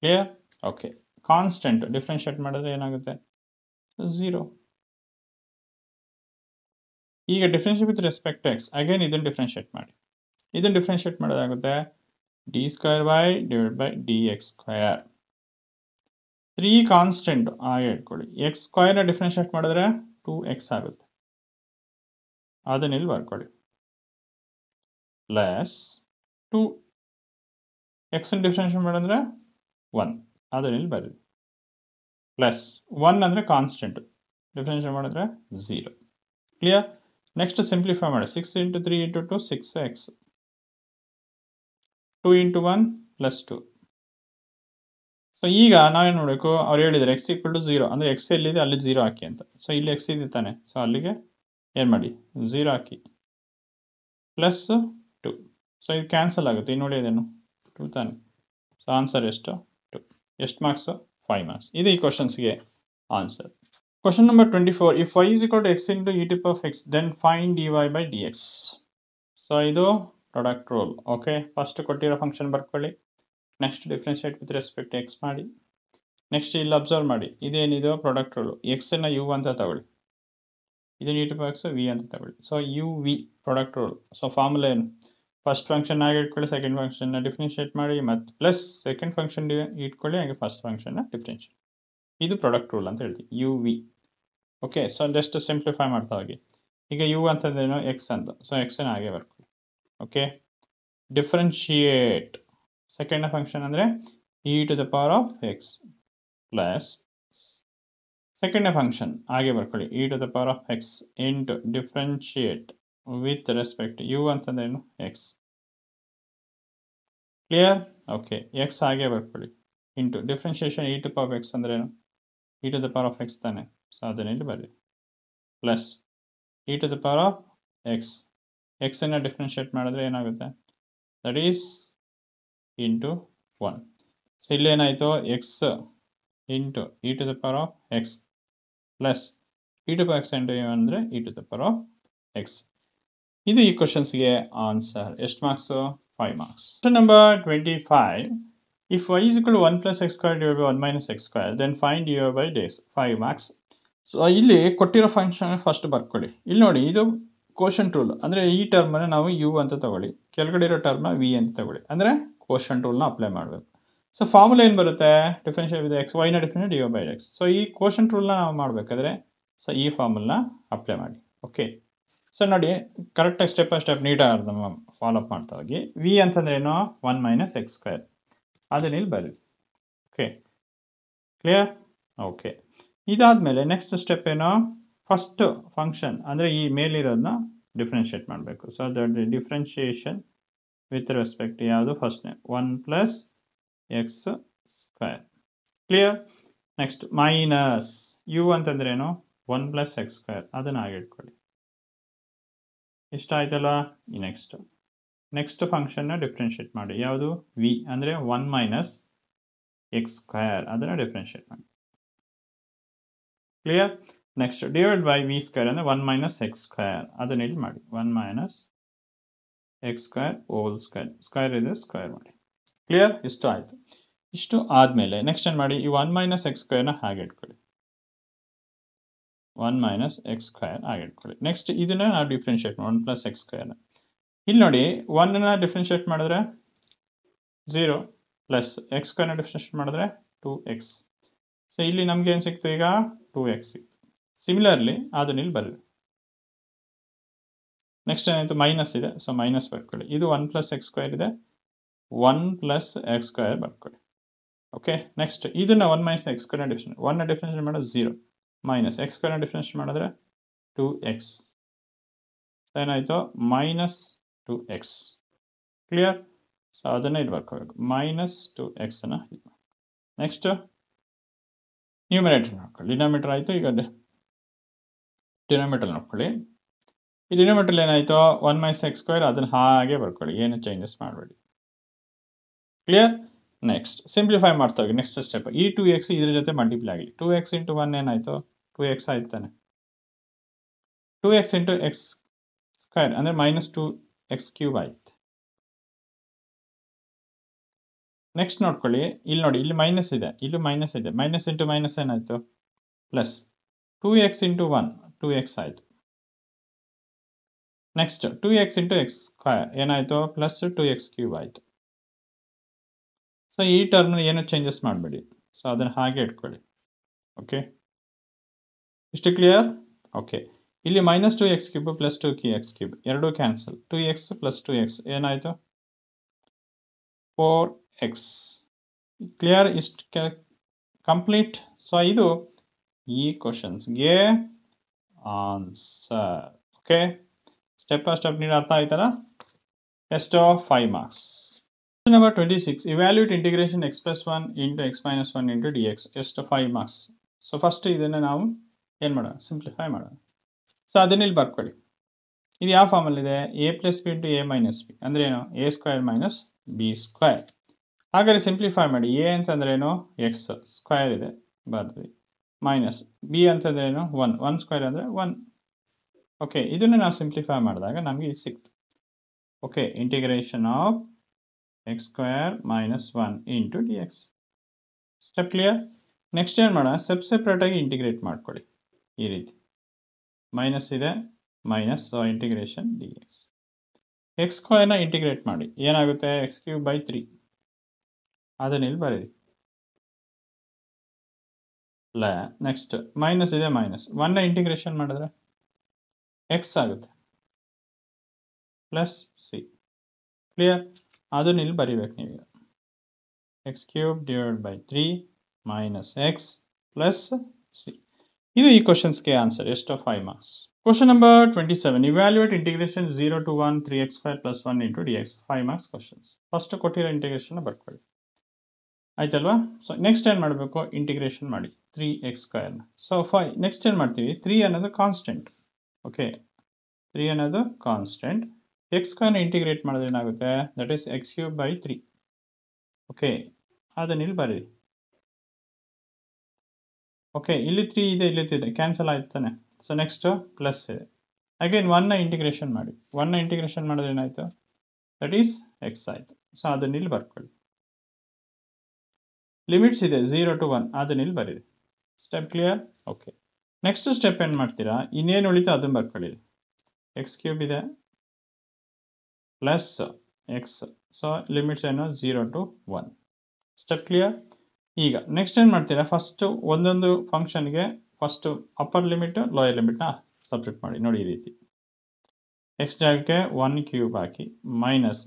ಕ್ಲಿಯರ್. ಓಕೆ, ಕಾನ್ಸ್ಟೆಂಟ್ ಡಿಫ್ರೆನ್ಷಿಯೇಟ್ ಮಾಡಿದ್ರೆ ಏನಾಗುತ್ತೆ? 0. ಈಗ differentiate with respect to x, again ಇದನ್ನು ಡಿಫ್ರೆನ್ಷಿಯೇಟ್ ಮಾಡಿ. ಇದನ್ನು ಡಿಫ್ರೆನ್ಷಿಯೇಟ್ ಮಾಡೋದಾಗುತ್ತೆ d square y divide by dx square. 3 constant ಹಾಗೆ ಇಟ್ಕೊಳ್ಳಿ. ಎಕ್ಸ್ ಸ್ಕ್ವಯರ್ನ ಡಿಫ್ರೆನ್ಷಿಯೇಟ್ ಮಾಡಿದ್ರೆ 2x ಆಗುತ್ತೆ, ಅದನ್ನ ಇಲ್ಲಿ ಬರ್ಕೊಳ್ಳಿ. ಪ್ಲಸ್ 2 ಎಕ್ಸನ್ನು ಡಿಫ್ರೆನ್ಷಿಯೇಟ್ ಮಾಡಿದ್ರೆ 1, ಅದನ್ನ ಇಲ್ಲಿ ಬರೀ. ಪ್ಲಸ್ 1 ಅಂದರೆ ಕಾನ್ಸ್ಟೆಂಟ್, ಡಿಫ್ರೆನ್ಷಿಯೇಟ್ ಮಾಡಿದ್ರೆ 0. ಕ್ಲಿಯರ್. ನೆಕ್ಸ್ಟ್ ಸಿಂಪ್ಲಿಫೈ ಮಾಡಿ. 6 into 3 into 2 6x, 2 into 1 plus 2. So ಈಗ ನಾವೇನು ಮಾಡಬೇಕು? ಅವ್ರು ಹೇಳಿದರೆ x ಈಕ್ವಲ್ ಟು 0 ಅಂದರೆ x ಎಲ್ಲಿದೆ ಅಲ್ಲಿ 0 ಹಾಕಿ ಅಂತ. ಸೊ ಇಲ್ಲಿ x ಇದೆ ತಾನೆ, ಸೊ ಅಲ್ಲಿಗೆ ಏನು ಮಾಡಿ? 0 ಹಾಕಿ, ಪ್ಲಸ್ 2. ಸೊ ಇದು ಕ್ಯಾನ್ಸಲ್ ಆಗುತ್ತೆ. ಇನ್ನು ನೋಡಿ ಅದೇನು 2 ತಾನೆ. ಸೊ ಆನ್ಸರ್ ಎಷ್ಟು? 2. ಎಷ್ಟು ಮಾರ್ಕ್ಸು? 5 marks. ಇದು ಈ ಕ್ವಶನ್ಸ್ಗೆ answer. Question number 24. If y is equal to x into e to the power of x, then find dy by dx. So ಇದು ಪ್ರಾಡಕ್ಟ್ ರೂಲ್. ಓಕೆ, ಫಸ್ಟ್ ಕೊಟ್ಟಿರೋ ಫಂಕ್ಷನ್ ಬರ್ಕೊಳ್ಳಿ. Next differentiate with respect X ಮಾಡಿ. Next ಇಲ್ಲಿ observe ಮಾಡಿ, ಇದೇನಿದು? Product rule. ಎಕ್ಸನ್ನು you ಅಂತ ತಗೊಳ್ಳಿ, ಇದನ್ನು e to the power x v ಅಂತ ತಗೊಳ್ಳಿ. So u v product rule. So formula ಏನು? ಫಸ್ಟ್ ಫಂಕ್ಷನ್ ಆಗಿ ಇಟ್ಕೊಳ್ಳಿ, ಸೆಕೆಂಡ್ ಫಂಕ್ಷನ್ನ ಡಿಫ್ರೆನ್ಷಿಯೇಟ್ ಮಾಡಿ, ಮತ್ತು ಪ್ಲಸ್ ಸೆಕೆಂಡ್ ಫಂಕ್ಷನ್ ಇಟ್ಕೊಳ್ಳಿ, ಹಾಗೆ ಫಸ್ಟ್ ಫಂಕ್ಷನ್ನ ಡಿಫ್ರೆನ್ಷಿಯೇಟ್. ಇದು ಪ್ರಾಡಕ್ಟ್ ರೂಲ್ ಅಂತ ಹೇಳ್ತೀವಿ, u v. Okay, so just simplify ಮಾಡ್ತಾ ಹೋಗಿ. ಈಗ ಯು ಅಂತಂದ್ರೇನು? ಎಕ್ಸ್ ಅಂತ. ಸೊ ಎಕ್ಸನ್ನು ಹಾಗೆ ಬರ್ಕೊಳ್ಳಿ. ಓಕೆ, ಡಿಫ್ರೆನ್ಷಿಯೇಟ್ ಸೆಕೆಂಡ್ ಫಂಕ್ಷನ್ ಅಂದರೆ e to the power of x plus second function ಹಾಗೆ ಬರ್ಕೊಳ್ಳಿ, e to the power of x into differentiate with respect u ಅಂತಂದ್ರೇನು? ಎಕ್ಸ್. ಕ್ಲಿಯರ್. ಓಕೆ, ಎಕ್ಸ್ ಹಾಗೆ ಬರ್ಕೊಳ್ಳಿ, into differentiation e to the power of x ಅಂದ್ರೇನು? e to the power of x ತಾನೆ. So ಅದನ್ನ ಇಲ್ಲಿ ಬರಲಿ. Plus e to the power of x, ಎಕ್ಸನ್ನು differentiate ಮಾಡಿದ್ರೆ ಏನಾಗುತ್ತೆ? That is into 1. ಸೊ ಇಲ್ಲೇನಾಯಿತು? X into e to the power of x plus e to the power x into ಅಂದರೆ e to the power of x. ಇದು ಈ ಕ್ವಶನ್ಸ್ಗೆ answer. ಎಷ್ಟು marks? 5 marks. Question number 25. If y is equal to 1 plus x square divided by 1 minus x square, then find dy by dx. 5 marks. So ಇಲ್ಲಿ ಕೊಟ್ಟಿರೋ function first ಬರ್ಕೊಳ್ಳಿ. ಇಲ್ಲಿ ನೋಡಿ, ಇದು ಕೋಶಂಟ್ ರೂಲ್ ಅಂದರೆ ಈ ಟರ್ಮನ್ನು ನಾವು ಯು ಅಂತ ತಗೊಳ್ಳಿ, ಕೆಳಗಡೆ ಇರೋ ಟರ್ಮ್ನ ವಿ ಅಂತ ತಗೊಳ್ಳಿ, ಅಂದರೆ ಕೋಶಂಟ್ ರೂಲ್ನ ಅಪ್ಲೈ ಮಾಡಬೇಕು. ಸೊ ಫಾರ್ಮುಲಾ ಏನು ಬರುತ್ತೆ? ಡಿಫ್ರೆನ್ಷಿಯೇಟ್ ವಿತ್ ಎಕ್ಸ್, ವೈನ differentiate d by x. So ಈ ಕೋಶಂಟ್ ರೂಲ್ನ ನಾವು ಮಾಡಬೇಕಾದ್ರೆ ಸೊ ಈ ಫಾರ್ಮುಲಾ ಅಪ್ಲೈ ಮಾಡಿ. ಓಕೆ, ಸೊ ನೋಡಿ ಕರೆಕ್ಟಾಗಿ ಸ್ಟೆಪ್ ಬೈ ಸ್ಟೆಪ್ ನೀಟಾಗಿ ನಮ್ಮ ಫಾಲೋ ಅಪ್ ಮಾಡ್ತಾ ಹೋಗಿ. ವಿ ಅಂತಂದ್ರೆ ಏನು? 1 minus x square, ಅದನ್ನ ಇಲ್ಲಿ ಬರೀ. Okay, clear. ಓಕೆ, ಇದಾದಮೇಲೆ ನೆಕ್ಸ್ಟ್ ಸ್ಟೆಪ್ ಏನು? ಫಸ್ಟ್ ಫಂಕ್ಷನ್ ಅಂದರೆ ಈ ಮೇಲಿರೋದನ್ನ ಡಿಫ್ರೆನ್ಷಿಯೇಟ್ ಮಾಡಬೇಕು. So that differentiation with respect ಯಾವುದು ಫಸ್ಟ್ನೇ 1 plus x square. Clear. Next minus u ಅಂತಂದ್ರೇನು 1 ಪ್ಲಸ್ ಎಕ್ಸ್ ಸ್ಕ್ವೇರ್, ಅದನ್ನು ಹಾಗೆ ಇಟ್ಕೊಳ್ಳಿ. ಇಷ್ಟ ಆಯ್ತಲ್ಲ. ಈ ನೆಕ್ಸ್ಟ್ ಫಂಕ್ಷನ್ನ ಡಿಫ್ರೆನ್ಷಿಯೇಟ್ ಮಾಡಿ. ಯಾವುದು ವಿ ಅಂದರೆ 1 ಮೈನಸ್ ಎಕ್ಸ್ ಸ್ಕ್ವೇರ್, ಅದನ್ನು ಡಿಫ್ರೆನ್ಷಿಯೇಟ್ ಮಾಡಿ. Clear. Next divide by v square ಅಂದರೆ 1 ಮೈನಸ್ ಎಕ್ಸ್ ಸ್ಕ್ವೇರ್, ಅದನ್ನ ಇಲ್ಲಿ ಮಾಡಿ. 1 minus x square whole square, square ಇದೆ ಸ್ಕ್ವೇರ್ ಮಾಡಿ. ಕ್ಲಿಯರ್. ಇಷ್ಟು ಆಯಿತು. ಇಷ್ಟು ಆದಮೇಲೆ ನೆಕ್ಸ್ಟ್ ಏನು ಮಾಡಿ, ಈ 1 ಮೈನಸ್ ಎಕ್ಸ್ ಸ್ಕ್ವೇರ್ನ ಹಾಗೆ ಇಟ್ಕೊಳ್ಳಿ. 1 ಮೈನಸ್ ಎಕ್ಸ್ ಸ್ಕ್ವೇರ್ ಹಾಗೆ ಇಟ್ಕೊಳ್ಳಿ. ನೆಕ್ಸ್ಟ್ ಇದನ್ನು ನಾವು ಡಿಫ್ರೆನ್ಷಿಯೇಟ್ ಮಾಡಿ 1 ಪ್ಲಸ್ ಎಕ್ಸ್ ಸ್ಕ್ವೇರ್ನ. ಇಲ್ಲಿ ನೋಡಿ 1ನ ಡಿಫ್ರೆನ್ಷಿಯೇಟ್ ಮಾಡಿದ್ರೆ 0 ಪ್ಲಸ್ ಎಕ್ಸ್ ಸ್ಕ್ವೇರ್ನ ಡಿಫ್ರೆನ್ಷಿಯೇಟ್ ಮಾಡಿದ್ರೆ 2x. ಸೊ ಇಲ್ಲಿ ನಮ್ಗೆ ಏನು ಸಿಕ್ತು ಈಗ 2x ಸಿಕ್ತು. ಸಿಮಿಲರ್ಲಿ ಅದನ್ನ ಇಲ್ಲಿ ಬರಲಿ. ನೆಕ್ಸ್ಟ್ ಏನಾಯಿತು ಮೈನಸ್ ಇದೆ, ಸೊ ಮೈನಸ್ ಬರ್ಕೊಳ್ಳಿ. ಇದು 1 ಪ್ಲಸ್ ಎಕ್ಸ್ ಸ್ಕ್ವೇರ್ ಇದೆ, 1 ಪ್ಲಸ್ ಎಕ್ಸ್ ಸ್ಕ್ವೇರ್ ಬರ್ಕೊಳ್ಳಿ. ಓಕೆ. ನೆಕ್ಸ್ಟ್ ಇದನ್ನು 1 ಮೈನಸ್ ಎಕ್ಸ್ ಸ್ಕ್ವೇರ್ನ ಡಿಫ್ರೆನ್ಷಿಯೇಟ್ 1ನ ಡಿಫ್ರೆನ್ಷಿಯೇಟ್ ಮಾಡೋದು 0 ಮೈನಸ್ ಎಕ್ಸ್ ಸ್ಕ್ವೇರ್ನ ಡಿಫ್ರೆನ್ಷಿಯೇಟ್ ಮಾಡಿದ್ರೆ 2x. ಏನಾಯಿತು ಮೈನಸ್ 2x. ಕ್ಲಿಯರ್. ಸೊ ಅದನ್ನು ಇಲ್ಲಿ ಬರ್ಕೋಬೇಕು, ಮೈನಸ್ 2x. ನೆಕ್ಸ್ಟ್ ನ್ಯೂಮಿನೇಟರ್ ನೋಡ್ಕೊಳ್ಳಿ. ಡಿನಾಮಿನೇಟರ್ ಆಯಿತು. ಈಗ ಡಿನಾಮಿನೇಟರ್ ನೋಡ್ಕೊಳ್ಳಿ. ಈ ಡಿನಾಮಿನೇಟರ್ ಏನಾಯಿತು 1 ಮೈನಸ್ ಎಕ್ಸ್ ಸ್ಕ್ವೇರ್, ಅದನ್ನು ಹಾಗೆ ಬರ್ಕೊಳ್ಳಿ, ಏನು ಚೇಂಜಸ್ ಮಾಡಬೇಡಿ. ಕ್ಲಿಯರ್. ನೆಕ್ಸ್ಟ್ ಸಿಂಪ್ಲಿಫೈ ಮಾಡ್ತಾ ಹೋಗಿ. ನೆಕ್ಸ್ಟ್ ಸ್ಟೆಪ್ ಈ 2x ಇದ್ರ ಜೊತೆ ಮಲ್ಟಿಪ್ಲೈ ಆಗಲಿ. 2x ಇಂಟು 1 ಏನಾಯಿತು 2x ಆಯ್ತು ತಾನೆ. 2x ಇಂಟು ಎಕ್ಸ್ ಸ್ಕ್ವೇರ್ ಅಂದರೆ ಮೈನಸ್ 2x ಕ್ಯೂಬ್ ಆಯ್ತು. ನೆಕ್ಸ್ಟ್ ನೋಡ್ಕೊಳ್ಳಿ. ಇಲ್ಲಿ ನೋಡಿ, ಇಲ್ಲಿ ಮೈನಸ್ ಇದೆ, ಇಲ್ಲೂ ಮೈನಸ್ ಇದೆ. ಮೈನಸ್ ಇಂಟು ಮೈನಸ್ ಏನಾಯಿತು ಪ್ಲಸ್. 2x ಇಂಟು 1 2x ಆಯಿತು. Next 2x into x square ಏನಾಯಿತು ಪ್ಲಸ್ 2x ಕ್ಯೂಬ್ ಆಯಿತು. ಸೊ ಈ ಟರ್ಮ್ ಏನು ಚೇಂಜಸ್ ಮಾಡಬೇಡಿ. ಸೊ ಅದನ್ನು ಹಾಗೆ ಇಟ್ಕೊಳ್ಳಿ. ಓಕೆ. ಇಷ್ಟು ಕ್ಲಿಯರ್. ಓಕೆ. ಇಲ್ಲಿ minus 2x cube plus 2x cube ಎರಡೂ ಕ್ಯಾನ್ಸಲ್. 2x ಪ್ಲಸ್ 2x ಏನಾಯಿತು 4x. ಕ್ಲಿಯರ್. ಇಷ್ಟು ಕಂಪ್ಲೀಟ್. ಸೊ ಇದು ಈ ಕ್ವಶನ್ಸ್ಗೆ answer. Okay. Step by step ನೀನು ಅರ್ಥ ಆಯ್ತಲ್ಲ. ಎಷ್ಟು 5 marks. Number 26 evaluate integration x plus 1 into x minus 1 into d x. ಎಷ್ಟು 5 ಮಾರ್ಕ್ಸ್. ಸೊ ಫಸ್ಟ್ ಇದನ್ನು ನಾವು ಏನು ಮಾಡೋಣ ಸಿಂಪ್ಲಿಫೈ ಮಾಡೋಣ. ಸೊ ಅದನ್ನ ಇಲ್ಲಿ ಬರ್ಕೊಳ್ಳಿ. ಇದು ಯಾವ ಫಾರ್ಮಲ್ಲಿದೆ a plus b into a minus b ಅಂದರೆ ಏನು a square minus b square. ಹಾಗಾದರೆ ಸಿಂಪ್ಲಿಫೈ ಮಾಡಿ. ಎ ಅಂತಂದ್ರೇನು ಎಕ್ಸ್ ಸ್ಕ್ವೇರ್ ಇದೆ ಬರ್ದ್ವಿ, ಮೈನಸ್ ಬಿ ಅಂತಂದ್ರೇನು 1 ಸ್ಕ್ವೇರ್ ಅಂದರೆ 1. ಓಕೆ. ಇದನ್ನು ನಾವು ಸಿಂಪ್ಲಿಫೈ ಮಾಡಿದಾಗ ನಮಗೆ ಇದು ಸಿಕ್ತು. Okay. Integration of x square minus 1 into d x. Step clear. Next ಏನು ಮಾಡೋಣ ಸೆಪ್ರೇಟಾಗಿ ಇಂಟಿಗ್ರೇಟ್ ಮಾಡ್ಕೊಳ್ಳಿ. ಈ ರೀತಿ ಮೈನಸ್ ಇದೆ minus, so integration d x. X ಸ್ಕ್ವೇರ್ನ ಇಂಟಿಗ್ರೇಟ್ ಮಾಡಿ ಏನಾಗುತ್ತೆ ಎಕ್ಸ್ ಕ್ಯೂಬ್ ಬೈ 3, ಅದನ್ನ ಇಲ್ಲಿ ಬರೀರಿ. ನೆಕ್ಸ್ಟ್ ಮೈನಸ್ ಇದೆ ಮೈನಸ್ 1ನ ಇಂಟಿಗ್ರೇಷನ್ ಮಾಡಿದ್ರೆ ಎಕ್ಸ್ ಆಗುತ್ತೆ ಪ್ಲಸ್ ಸಿ. ಕ್ಲಿಯರ್. ಅದನ್ನ ಇಲ್ಲಿ ಬರಿಬೇಕು ನೀವು. X cube divide by 3 minus x plus c. ಇದು ಈ ಕ್ವಶನ್ಸ್ಗೆ ಆನ್ಸರ್. ಎಷ್ಟು 5 marks. Question number 27 evaluate integration 0 to 1 3x square plus 1 into d X. 5 marks questions. First ಕೊಟ್ಟಿರೋ ಇಂಟಿಗ್ರೇಷನ್ ಬರ್ಕೊಳ್ಳಿ. ಆಯ್ತಲ್ವಾ. ಸೊ ನೆಕ್ಸ್ಟ್ ಏನು ಮಾಡಬೇಕು ಇಂಟಿಗ್ರೇಷನ್ ಮಾಡಿ 3x ಸ್ಕ್ವೇರ್ನ. ಸೊ 5 ನೆಕ್ಸ್ಟ್ ಏನು ಮಾಡ್ತೀವಿ 3 ಅನ್ನೋದು ಕಾನ್ಸ್ಟೆಂಟ್. ಓಕೆ. 3 ಅನ್ನೋದು ಕಾನ್ಸ್ಟೆಂಟ್. ಎಕ್ಸ್ ಸ್ಕ್ವೇರ್ನ ಇಂಟಿಗ್ರೇಟ್ ಮಾಡಿದ್ರೆ ಏನಾಗುತ್ತೆ that is X cube by 3. Okay. ಅದನ್ನ ಇಲ್ಲಿ ಬರೀ. ಓಕೆ. ಇಲ್ಲಿ 3 ಇದೆ ಇಲ್ಲಿ 3 ಇದೆ ಕ್ಯಾನ್ಸಲ್ ಆಯ್ತು ತಾನೆ. ಸೊ ನೆಕ್ಸ್ಟ್ ಪ್ಲಸ್ ಇದೆ. ಅಗೇನ್ 1ನ ಇಂಟಿಗ್ರೇಷನ್ ಮಾಡಿ. 1ನ ಇಂಟಿಗ್ರೇಷನ್ ಮಾಡಿದ್ರೆ ಏನಾಯಿತು ದಟ್ ಈಸ್ ಎಕ್ಸ್ ಆಯಿತು. ಸೊ ಅದನ್ನ ಇಲ್ಲಿ ಬರ್ಕೊಳ್ಳಿ. ಲಿಮಿಟ್ಸ್ ಇದೆ 0 to 1, ಅದನ್ನ ಇಲ್ಲಿ ಬರೀರಿ. Step clear. Okay. Next step ಏನು ಮಾಡ್ತೀರಾ ಇನ್ನೇನು ಉಳಿತು ಅದನ್ನು ಬರ್ಕೊಳ್ಳಿ. ಎಕ್ಸ್ ಕ್ಯೂಬ್ ಇದೆ ಪ್ಲಸ್ ಎಕ್ಸ್. ಸೊ ಲಿಮಿಟ್ಸ್ ಏನು 0 to 1. Step clear. ಈಗ ನೆಕ್ಸ್ಟ್ ಏನು ಮಾಡ್ತೀರಾ ಫಸ್ಟು ಒಂದೊಂದು ಫಂಕ್ಷನ್ಗೆ ಫಸ್ಟು ಅಪ್ಪರ್ ಲಿಮಿಟ್ ಲೋಯರ್ ಲಿಮಿಟ್ನ ಸಬ್ಸ್ಟಿಟ್ಯೂಟ್ ಮಾಡಿ. ನೋಡಿ ಈ ರೀತಿ ಎಕ್ಸ್ ಜಾಗಕ್ಕೆ 1 ಕ್ಯೂಬ್ ಹಾಕಿ ಮೈನಸ್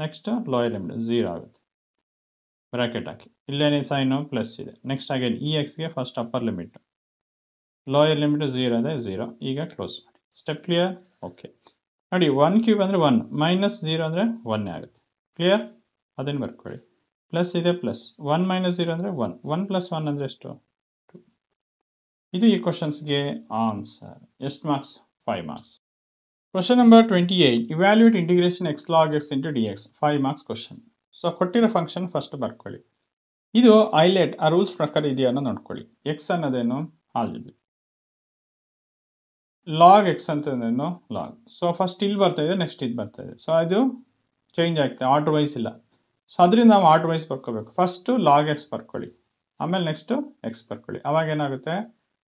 ನೆಕ್ಸ್ಟ್ ಲೋಯರ್ ಲಿಮಿಟ್ 0 ಆಗುತ್ತೆ. ಬ್ರಾಕೆಟ್ ಹಾಕಿ. ಇಲ್ಲೇನೇ ಸೈನು ಪ್ಲಸ್ ಇದೆ. ನೆಕ್ಸ್ಟ್ ಅಗೇನ್ ಈ ಎಕ್ಸ್ಗೆ first upper limit lower limit 0 ಇದೆ 0. ಈಗ ಕ್ಲೋಸ್ ಮಾಡಿ. Step clear? ಓಕೆ. ನೋಡಿ 1 ಕ್ಯೂಬ್ ಅಂದರೆ 1 ಮೈನಸ್ 0 ಅಂದರೆ 1 ಆಗುತ್ತೆ. ಕ್ಲಿಯರ್? ಅದನ್ನು ಬರ್ಕೊಳ್ಳಿ. ಪ್ಲಸ್ ಇದೆ ಪ್ಲಸ್ 1 ಮೈನಸ್ 0 ಅಂದರೆ 1. 1 ಪ್ಲಸ್ 1 ಅಂದರೆ ಎಷ್ಟು? 2. ಇದು ಈ ಕ್ವಶನ್ಸ್ಗೆ ಆನ್ಸರ್. ಎಷ್ಟು marks? 5 marks. Question number 28. Evaluate integration x log x into dx. 5 marks question. So ಕೊಟ್ಟಿರೋ ಫಂಕ್ಷನ್ ಫಸ್ಟ್ ಬರ್ಕೊಳ್ಳಿ. ಇದು ಹೈಲೈಟ್ ಆ ರೂಲ್ಸ್ ಪ್ರಕಾರ ಇದೆಯಾ ಅನ್ನೋ ನೋಡ್ಕೊಳ್ಳಿ. ಎಕ್ಸ್ ಅನ್ನೋದೇನು? ಆಲ್ಜಿಬ್ರಾ. ಲಾಗ್ ಎಕ್ಸ್ ಅಂತಂದ್ರೇನು? ಲಾಗ್. ಸೊ ಫಸ್ಟ್ ಇಲ್ಲಿ ಬರ್ತಾ ಇದೆ, ನೆಕ್ಸ್ಟ್ ಇದು ಬರ್ತಾ ಇದೆ. ಸೊ ಅದು ಚೇಂಜ್ ಆಗ್ತದೆ, ಆರ್ಡರ್ ವೈಸ್ ಇಲ್ಲ. ಸೊ ಅದರಿಂದ ನಾವು ಆರ್ಡರ್ ವೈಸ್ ಬರ್ಕೋಬೇಕು. ಫಸ್ಟು ಲಾಗ್ ಎಕ್ಸ್ ಬರ್ಕೊಳ್ಳಿ, ಆಮೇಲೆ ನೆಕ್ಸ್ಟು ಎಕ್ಸ್ ಬರ್ಕೊಳ್ಳಿ. ಅವಾಗ ಏನಾಗುತ್ತೆ?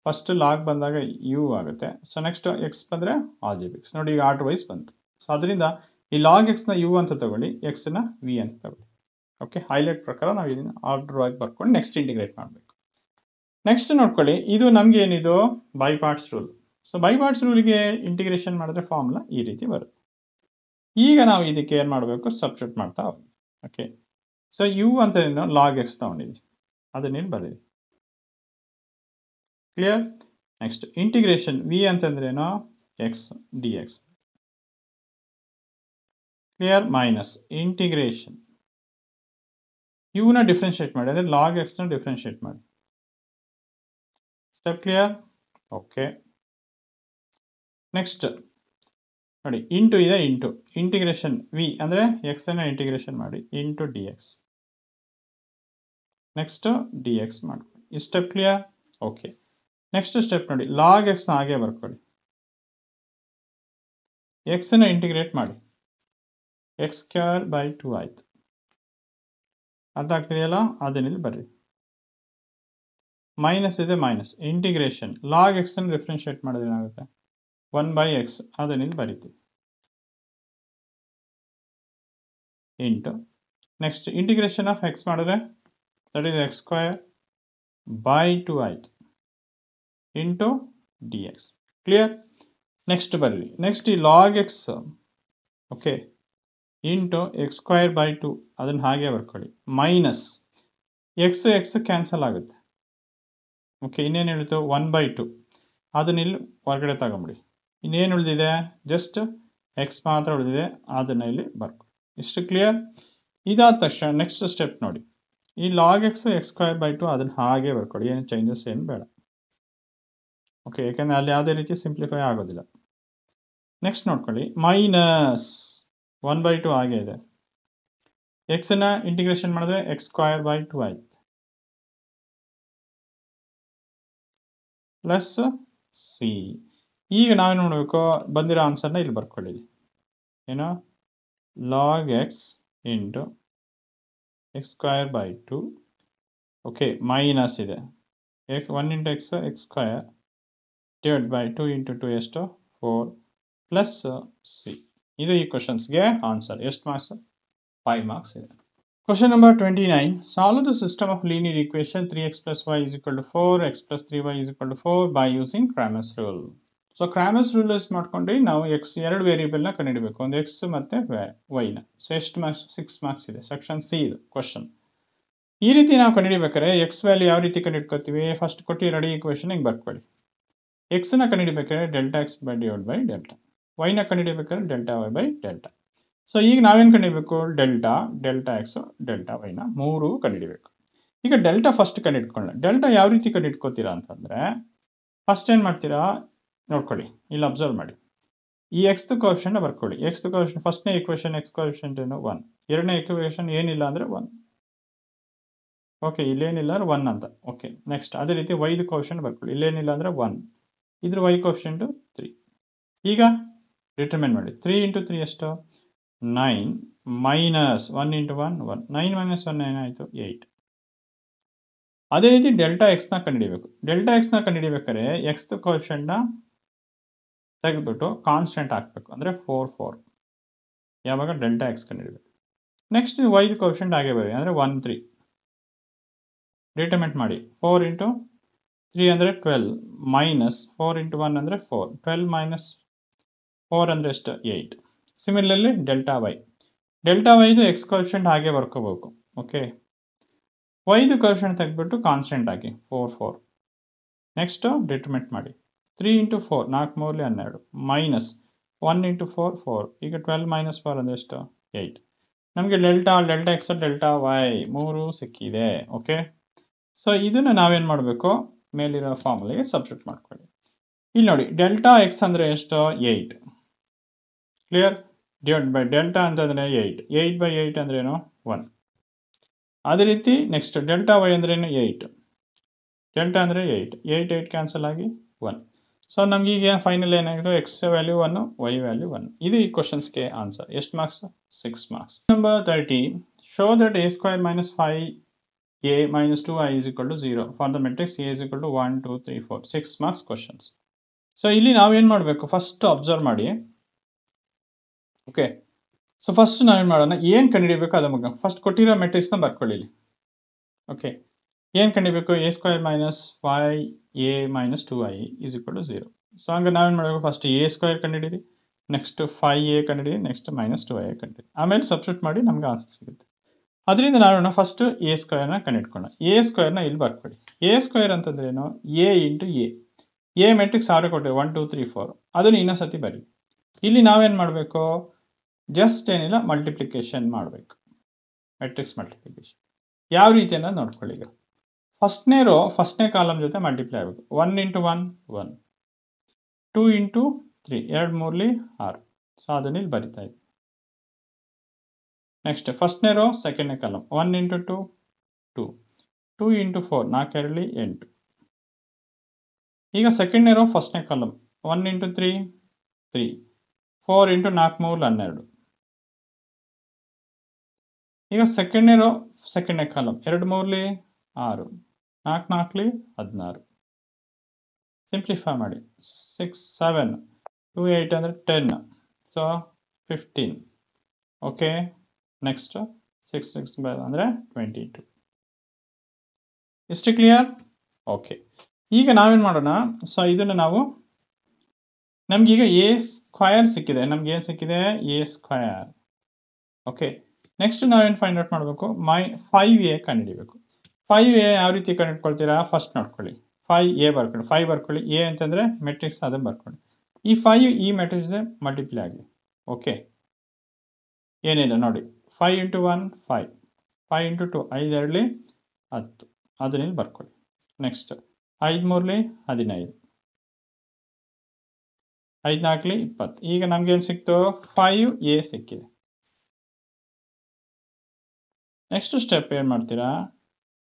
ಫಸ್ಟ್ ಲಾಗ್ ಬಂದಾಗ ಯು ಆಗುತ್ತೆ. ಸೊ ನೆಕ್ಸ್ಟ್ ಎಕ್ಸ್ ಬಂದರೆ ಆಲ್ಜಿಬ್ರಿಕ್ಸ್. ನೋಡಿ ಈಗ ಆರ್ಡರ್ ವೈಸ್ ಬಂತು. ಸೊ ಅದರಿಂದ ಈ ಲಾಗ್ ಎಕ್ಸ್ನ ಯು ಅಂತ ತಗೊಳ್ಳಿ, ಎಕ್ಸ್ನ ವಿ ಅಂತ ತಗೊಳ್ಳಿ. ಓಕೆ, ಹೈಲೈಟ್ ಪ್ರಕಾರ ನಾವು ಇದನ್ನು ಆರ್ಡರ್ ಆಗಿ ಬರ್ಕೊಂಡು ನೆಕ್ಸ್ಟ್ ಇಂಟಿಗ್ರೇಟ್ ಮಾಡಬೇಕು. ನೆಕ್ಸ್ಟ್ ನೋಡ್ಕೊಳ್ಳಿ, ಇದು ನಮಗೆ ಏನಿದು by parts rule. So by parts ರೂಲ್ಗೆ ಇಂಟಿಗ್ರೇಷನ್ ಮಾಡಿದ್ರೆ ಫಾರ್ಮುಲಾ ಈ ರೀತಿ ಬರುತ್ತೆ. ಈಗ ನಾವು ಇದಕ್ಕೆ ಏನು ಮಾಡಬೇಕು? ಸಬ್ಸ್ಟಿಟ್ಯೂಟ್ ಮಾಡ್ತಾ ಹೋಗಿ. ಓಕೆ, ಸೊ ಯು ಅಂತ ಏನು? ಲಾಗ್ ಎಕ್ಸ್ ತಗೊಂಡಿದ್ವಿ, ಅದನ್ನೇನು ಬರೀರಿ. ಕ್ಲಿಯರ್? ನೆಕ್ಸ್ಟ್ ಇಂಟಿಗ್ರೇಷನ್ ವಿ ಅಂತಂದ್ರೇನು? X d x. Clear? Minus integration ಯುನ ಡಿಫ್ರೆನ್ಶಿಯೇಟ್ ಮಾಡಿ, ಅಂದರೆ ಲಾಗ್ ಎಕ್ಸ್ನ ಡಿಫ್ರೆನ್ಶಿಯೇಟ್ ಮಾಡಿ. Step clear? ಓಕೆ. ನೆಕ್ಸ್ಟ್ ನೋಡಿ, ಇಂಟು ಇದೆ, ಇಂಟು ಇಂಟಿಗ್ರೇಷನ್ ವಿ ಅಂದರೆ ಎಕ್ಸನ್ನು ಇಂಟಿಗ್ರೇಷನ್ ಮಾಡಿ into d x. Next d x ಮಾಡ್ಕೊಳ್ಳಿ. ಈ step clear? Okay. Next step ನೋಡಿ, ಲಾಗ್ ಎಕ್ಸ್ನ ಹಾಗೆ ಬರ್ಕೊಳ್ಳಿ, ಎಕ್ಸನ್ನು ಇಂಟಿಗ್ರೇಟ್ ಮಾಡಿ, ಎಕ್ಸ್ ಸ್ಕ್ವೇರ್ ಬೈ 2 ಆಯಿತು. ಅರ್ಥ ಆಗ್ತಿದೆಯಲ್ಲ? ಅದನ್ನಿಲ್ಲಿ ಬರ್ರಿ. ಮೈನಸ್ ಇದೆ, ಮೈನಸ್ ಇಂಟಿಗ್ರೇಷನ್ ಲಾಗ್ ಎಕ್ಸನ್ನು ಡಿಫ್ರೆನ್ಶಿಯೇಟ್ ಮಾಡಿದ್ರೆ ಏನಾಗುತ್ತೆ? 1 ಬೈ ಎಕ್ಸ್, ಅದನ್ನಿಲ್ಲಿ ಬರೀತೀವಿ, into next integration of x ಮಾಡಿದ್ರೆ that is x square by 2 ಆಯಿತು into d x. Clear? Next ಬರಲಿ. ನೆಕ್ಸ್ಟ್ ಈ log x, okay, into x square by 2 ಅದನ್ನು ಹಾಗೆ ಬರ್ಕೊಳ್ಳಿ, ಮೈನಸ್ ಎಕ್ಸ್ ಎಕ್ಸ್ ಕ್ಯಾನ್ಸಲ್ ಆಗುತ್ತೆ. ಓಕೆ, ಇನ್ನೇನು ಹೇಳ್ತು? 1 ಬೈ 2 ಅದನ್ನಿಲ್ಲಿ ಹೊರಗಡೆ ತಗೊಂಬಿಡಿ. ಇನ್ನೇನು ಉಳಿದಿದೆ? ಜಸ್ಟ್ ಎಕ್ಸ್ ಮಾತ್ರ ಉಳಿದಿದೆ, ಅದನ್ನು ಇಲ್ಲಿ ಬರ್ಕೊಳ್ಳಿ. ಇಷ್ಟು ಕ್ಲಿಯರ್? ಇದಾದ ತಕ್ಷಣ ನೆಕ್ಸ್ಟ್ ಸ್ಟೆಪ್ ನೋಡಿ, ಈ log X X square by 2 ಅದನ್ನು ಹಾಗೆ ಬರ್ಕೊಳ್ಳಿ, ಏನು ಚೇಂಜಸ್ ಏನು ಬೇಡ. ಓಕೆ, ಯಾಕೆಂದರೆ ಅಲ್ಲಿ ಯಾವುದೇ ರೀತಿ ಸಿಂಪ್ಲಿಫೈ ಆಗೋದಿಲ್ಲ. ನೆಕ್ಸ್ಟ್ ನೋಡ್ಕೊಳ್ಳಿ, ಮೈನಸ್ 1 ಬೈ 2 ಹಾಗೆ ಇದೆ, ಎಕ್ಸನ್ನು ಇಂಟಿಗ್ರೇಷನ್ ಮಾಡಿದ್ರೆ ಎಕ್ಸ್ ಸ್ಕ್ವೇರ್ ಬೈ 2 ಆಯ್ತು, ಪ್ಲಸ್ ಸಿ. ಈಗ ನಾವು ನೋಡಬೇಕು, ಬಂದಿರೋ ಆನ್ಸರ್ನ ಇಲ್ಲಿ ಬರ್ಕೊಳ್ಳಿ. ಏನು? Log x into x square by 2, okay, minus ಇದೆ 1 into X X square divide by 2 into 2 ಎಷ್ಟು? 4 ಪ್ಲಸ್ ಸಿ. ಇದು ಈ ಕ್ವಶನ್ಸ್ಗೆ ಆನ್ಸರ್. ಎಷ್ಟು ಮಾರ್ಕ್ಸ್? 5 ಮಾರ್ಕ್ಸ್ ಇದೆ. Question number 29. Solve the system of linear equation 3x plus y is equal to 4, x plus 3y is equal to 4 by using Cramer's rule. So Cramer's rule use ಮಾಡ್ಕೊಂಡು ನಾವು x ಎರಡು ವೇರಿಯೇಬಲ್ನ ಕಂಡುಹಿಡಬೇಕು, ಒಂದು x ಮತ್ತು ವೈನ. So ಎಷ್ಟು marks? 6 marks ಇದೆ. ಸೆಕ್ಷನ್ ಸಿ ಇದು ಕ್ವಶನ್. ಈ ರೀತಿ ನಾವು ಕಂಡುಹಿಡಬೇಕಾದ್ರೆ ಎಕ್ಸ್ ವ್ಯಾಲ್ಯೂ ಯಾವ ರೀತಿ ಕಂಡುಹಿಡ್ಕೊತೀವಿ? ಫಸ್ಟ್ ಕೊಟ್ಟು ರೆಡಿ ಈಕ್ವೇಷನ್ ಹಿಂಗೆ ಬರ್ಕೊಳ್ಳಿ. ಎಕ್ಸ್ನ ಕಂಡುಹಿಡಬೇಕಾದ್ರೆ delta x by divide by delta, ವೈನ ಕಂಡುಹಿಡಬೇಕಾದ್ರೆ delta y by delta. So ಈಗ ನಾವೇನು ಕಂಡುಹಿಡಬೇಕು? ಡೆಲ್ಟಾ, ಡೆಲ್ಟಾ ಎಕ್ಸು, ಡೆಲ್ಟಾ ವೈನ ಮೂರು ಕಂಡುಹಿಡಬೇಕು. ಈಗ ಡೆಲ್ಟಾ ಫಸ್ಟ್ ಕಂಡುಹಿಡ್ಕೊಳ್ಳೋಣ. ಡೆಲ್ಟಾ ಯಾವ ರೀತಿ ಕಂಡುಹಿಡ್ಕೋತೀರಾ ಅಂತಂದರೆ, ಫಸ್ಟ್ ಏನು ಮಾಡ್ತೀರಾ ನೋಡ್ಕೊಳ್ಳಿ, ಇಲ್ಲಿ ಅಬ್ಸರ್ವ್ ಮಾಡಿ. ಈ ಎಕ್ಸ್ ಕೋಎಫಿಷಿಯಂಟ್ ಬರ್ಕೊಳ್ಳಿ. ಎಕ್ಸ್ ಕೋಎಫಿಷಿಯಂಟ್ ಫಸ್ಟ್ನೇ ಈಕ್ವೇಷನ್ ಎಕ್ಸ್ ಕೋಎಫಿಷಿಯಂಟ್ ಏನು? 1. ಎರಡನೇ ಈಕ್ವೇಷನ್ ಏನಿಲ್ಲ ಅಂದರೆ 1. ಓಕೆ, ಇಲ್ಲೇನಿಲ್ಲ ಅಂದರೆ 1 ಅಂತ. ಓಕೆ, ನೆಕ್ಸ್ಟ್ ಅದೇ ರೀತಿ ವೈದು ಕೋಎಫಿಷಿಯಂಟ್ ಬರ್ಕೊಳ್ಳಿ. ಇಲ್ಲೇನಿಲ್ಲ ಅಂದರೆ 1. ಇದ್ರ ವೈ ಕೋಎಫಿಷಿಯಂಟು 3. ಈಗ ಡಿಟರ್ಮಿನ್ ಮಾಡಿ. 3 ಇಂಟು 3 ಎಷ್ಟು? 9 ಮೈನಸ್ 1 ಇಂಟು 1 1. 9 ಮೈನಸ್ 1 ಏನಾಯಿತು? 8. ಅದೇ ರೀತಿ ಡೆಲ್ಟಾ ಎಕ್ಸ್ನ ಕಂಡುಹಿಡಬೇಕು. ಡೆಲ್ಟಾ ಎಕ್ಸ್ನ ಕಂಡುಹಿಡಬೇಕಾದ್ರೆ ಎಕ್ಸ್ ಕೋಎಫಿಷಿಯಂಟ್ನ ತೆಗೆದುಬಿಟ್ಟು ಕಾನ್ಸ್ಟೆಂಟ್ ಹಾಕಬೇಕು, ಅಂದರೆ 4 4. ಯಾವಾಗ? ಡೆಲ್ಟಾ ಎಕ್ಸ್ ಕಂಡುಹಿಡಬೇಕು. ನೆಕ್ಸ್ಟ್ ವೈದು ಕೋಎಫಿಷಿಯಂಟ್ ಹಾಗೆ ಬರೀ, ಅಂದರೆ 1 3. ಡಿಟರ್ಮಿನ್ ಮಾಡಿ. 4 ಇಂಟು 3 ಅಂದರೆ 12 ಮೈನಸ್ 4 ಇಂಟು 1 ಅಂದರೆ 4. 12 ಮೈನಸ್ 4 ಅಂದರೆ ಎಷ್ಟು? 8. Similarly delta y. ಡೆಲ್ಟಾ ವೈದು ಎಕ್ಸ್ ಕೋಎಫಿಷಿಯಂಟ್ ಹಾಗೆ ಬರ್ಕೋಬೇಕು. ಓಕೆ, ವೈದು ಕೋಎಫಿಷಿಯಂಟ್ ತೆಗೆದುಬಿಟ್ಟು ಕಾನ್ಸ್ಟೆಂಟ್ ಹಾಕಿ 4 4. ನೆಕ್ಸ್ಟು ಡಿಟರ್ಮಿನೆಂಟ್ ಮಾಡಿ. 3 ಇಂಟು 4 4 ಮೂರಲಿ 12 ಮೈನಸ್ 1 ಇಂಟು 4 4. ಈಗ 12 ಮೈನಸ್ 4 ಅಂದರೆ ಎಷ್ಟು? 8. ನಮಗೆ ಡೆಲ್ಟಾ ಎಕ್ಸ್ ಡೆಲ್ಟಾ ವೈ 3 ಸಿಕ್ಕಿದೆ. ಓಕೆ, ಸೊ ಇದನ್ನು ನಾವೇನು ಮಾಡಬೇಕು, ಮೇಲಿರೋ ಫಾರ್ಮುಲೆಗೆ ಸಬ್ಸ್ಟಿಟ್ಯೂಟ್ ಮಾಡ್ಕೊಳ್ಳಿ. ಇಲ್ಲಿ ನೋಡಿ, ಡೆಲ್ಟಾ ಎಕ್ಸ್ ಅಂದರೆ ಎಷ್ಟು? 8. ಕ್ಲಿಯರ್? ಡಿವೈಡ್ ಬೈ ಡೆಲ್ಟಾ ಅಂತಂದರೆ 8. 8 ಬೈ 8 ಅಂದ್ರೇನು? 1. ಅದೇ ರೀತಿ ನೆಕ್ಸ್ಟ್ ಡೆಲ್ಟಾ ವೈ ಅಂದ್ರೇನು? 8. ಡೆಲ್ಟಾ ಅಂದರೆ 8. 8 8 ಕ್ಯಾನ್ಸಲ್ ಆಗಿ 1. ಸೊ ನಮಗೀಗ ಫೈನಲ್ ಏನಾಗಿದೆ? X value 1, y value 1. ಇದು ಈ ಕ್ವಶನ್ಸ್ಗೆ ಆನ್ಸರ್. ಎಷ್ಟು marks? 6 marks. Number 30, show that a square minus 5a minus 2i is equal to 0 for the matrix a is equal to 1 2 3 4. 6 marks questions. So ಇಲ್ಲಿ ನಾವೇನು ಮಾಡಬೇಕು? First observe ಮಾಡಿ. Okay, so first ನಾವೇನು ಮಾಡೋಣ, ಏನು ಕಂಡುಹಿಡಿಯಬೇಕು ಅದು ಮಗ ಫಸ್ಟ್ ಕೊಟ್ಟಿರೋ ಮೆಟ್ರಿಕ್ಸ್ನ ಬರ್ಕೊಳ್ಳಿ. ಓಕೆ, ಏನು ಕಂಡುಹಿಡಿಯಬೇಕು? a square minus 5a minus 2i is equal to 0. So ಹಂಗೆ ನಾವೇನು ಮಾಡಬೇಕು? ಫಸ್ಟ್ a ಸ್ಕ್ವೇರ್ ಕಂಡುಹಿಡಿಯಿರಿ, ನೆಕ್ಸ್ಟ್ 5a ಕಂಡುಹಿಡಿಯಿರಿ, ನೆಕ್ಸ್ಟ್ ಮೈನಸ್ 2i ಕಂಡುಹಿಡಿಯಿರಿ. ಆಮೇಲೆ ಸಬ್ಸ್ಟಿಟ್ಯೂಟ್ ಮಾಡಿ ನಮಗೆ ಆನ್ಸರ್ ಸಿಗುತ್ತೆ. ಅದರಿಂದ ನಾವೇನು ಫಸ್ಟ್ ಎ ಸ್ಕ್ವೇರ್ನ ಕಂಡುಹಿಡ್ಕೊಳ್ಳೋಣ. ಎ ಸ್ಕ್ವೇರ್ನ ಇಲ್ಲಿ ಬರ್ಕೊಳ್ಳಿ. ಎ ಸ್ಕ್ವೇರ್ ಅಂತಂದ್ರೆ ಏನು? ಎ ಇಂಟು ಎ ಮೆಟ್ರಿಕ್ಸ್ 6 ಕೊಟ್ಟರೆ 1 2 3 4. ಅದನ್ನು ಇನ್ನೊಂದ್ಸತಿ ಬರಿ. ಇಲ್ಲಿ ನಾವೇನು ಮಾಡಬೇಕು? ಜಸ್ಟ್ ಏನಿಲ್ಲ, ಮಲ್ಟಿಪ್ಲಿಕೇಶನ್ ಮಾಡಬೇಕು. ಮೆಟ್ರಿಕ್ಸ್ ಮಲ್ಟಿಪ್ಲಿಕೇಶನ್ ಯಾವ ರೀತಿ ಅನ್ನೋದು ನೋಡ್ಕೊಳ್ಳಿ. ಈಗ ಫಸ್ಟ್ನೇ ಕಾಲಮ್ ಜೊತೆ ಮಲ್ಟಿಪ್ಲೈ ಆಗಬೇಕು. 1 ಇಂಟು 1 1, 2 ಇಂಟು 3 2 ಮೂರಲಿ 6. ಸೊ ಅದನ್ನ ಇಲ್ಲಿ ಬರಿತಾ ಇದ್ದೀವಿ. ನೆಕ್ಸ್ಟ್ ಫಸ್ಟ್ನೇ ರೋ ಸೆಕೆಂಡ್ನೇ ಕಾಲಮ್ 1 ಇಂಟು 2 2, 2 ಇಂಟು 4 4 2 8. ಈಗ ಸೆಕೆಂಡ್ನೇ ರೋ ಫಸ್ಟ್ನೇ ಕಾಲಮ್ 1 ಇಂಟು 3 3, 4 ಇಂಟು 4 3 12. ಈಗ ಸೆಕೆಂಡ್ನೇ ರೋ ಸೆಕೆಂಡ್ನೇ ಕಾಲಮ್ 2 ಮೂರಲಿ 6, 4 4 16. ಸಿಂಪ್ಲಿಫೈ ಮಾಡಿ. 6 7 2 8 ಅಂದರೆ 10. ಸೊ 15. ಓಕೆ, ನೆಕ್ಸ್ಟ್ 6 6 ಅಂದರೆ 22. ಇಷ್ಟು ಕ್ಲಿಯರ್? ಓಕೆ, ಈಗ ನಾವೇನು ಮಾಡೋಣ? ಸೊ ಇದನ್ನು ನಮಗೀಗ ಎ ಸ್ಕ್ವಯರ್ ಸಿಕ್ಕಿದೆ. ನಮ್ಗೆ ಏನು ಸಿಕ್ಕಿದೆ? A square. ಓಕೆ, ನೆಕ್ಸ್ಟ್ ನಾವೇನು ಫೈಂಡ್ ಔಟ್ ಮಾಡಬೇಕು? 5a ಕಂಡುಹಿಡಿಬೇಕು. 5a ಯಾವ ರೀತಿ ಕಂಡುಹಿಡ್ಕೊಳ್ತೀರಾ? ಫಸ್ಟ್ ನೋಡ್ಕೊಳ್ಳಿ. 5a ಬರ್ಕೊಳ್ಳಿ. 5 ಬರ್ಕೊಳ್ಳಿ. ಎ ಅಂತಂದರೆ ಮೆಟ್ರಿಕ್ಸ್, ಅದನ್ನು ಬರ್ಕೊಳ್ಳಿ. ಈ 5 ಈ ಮೆಟ್ರಿಕ್ಸ್ ಮಲ್ಟಿಪ್ಲೈ ಆಗಲಿ. ಓಕೆ, ಏನಿಲ್ಲ ನೋಡಿ, 5 ಇಂಟು 1 5, 5 ಇಂಟು 2 5 2 10. ಅದನ್ನಿಲ್ಲಿ ಬರ್ಕೊಳ್ಳಿ. ನೆಕ್ಸ್ಟ್ 5 ಮೂರಲಿ 15, 5 4 20. ಈಗ ನಮ್ಗೇನು ಸಿಕ್ತು? 5a ಸಿಕ್ಕಿದೆ. ನೆಕ್ಸ್ಟ್ ಸ್ಟೆಪ್ ಏನು ಮಾಡ್ತೀರಾ?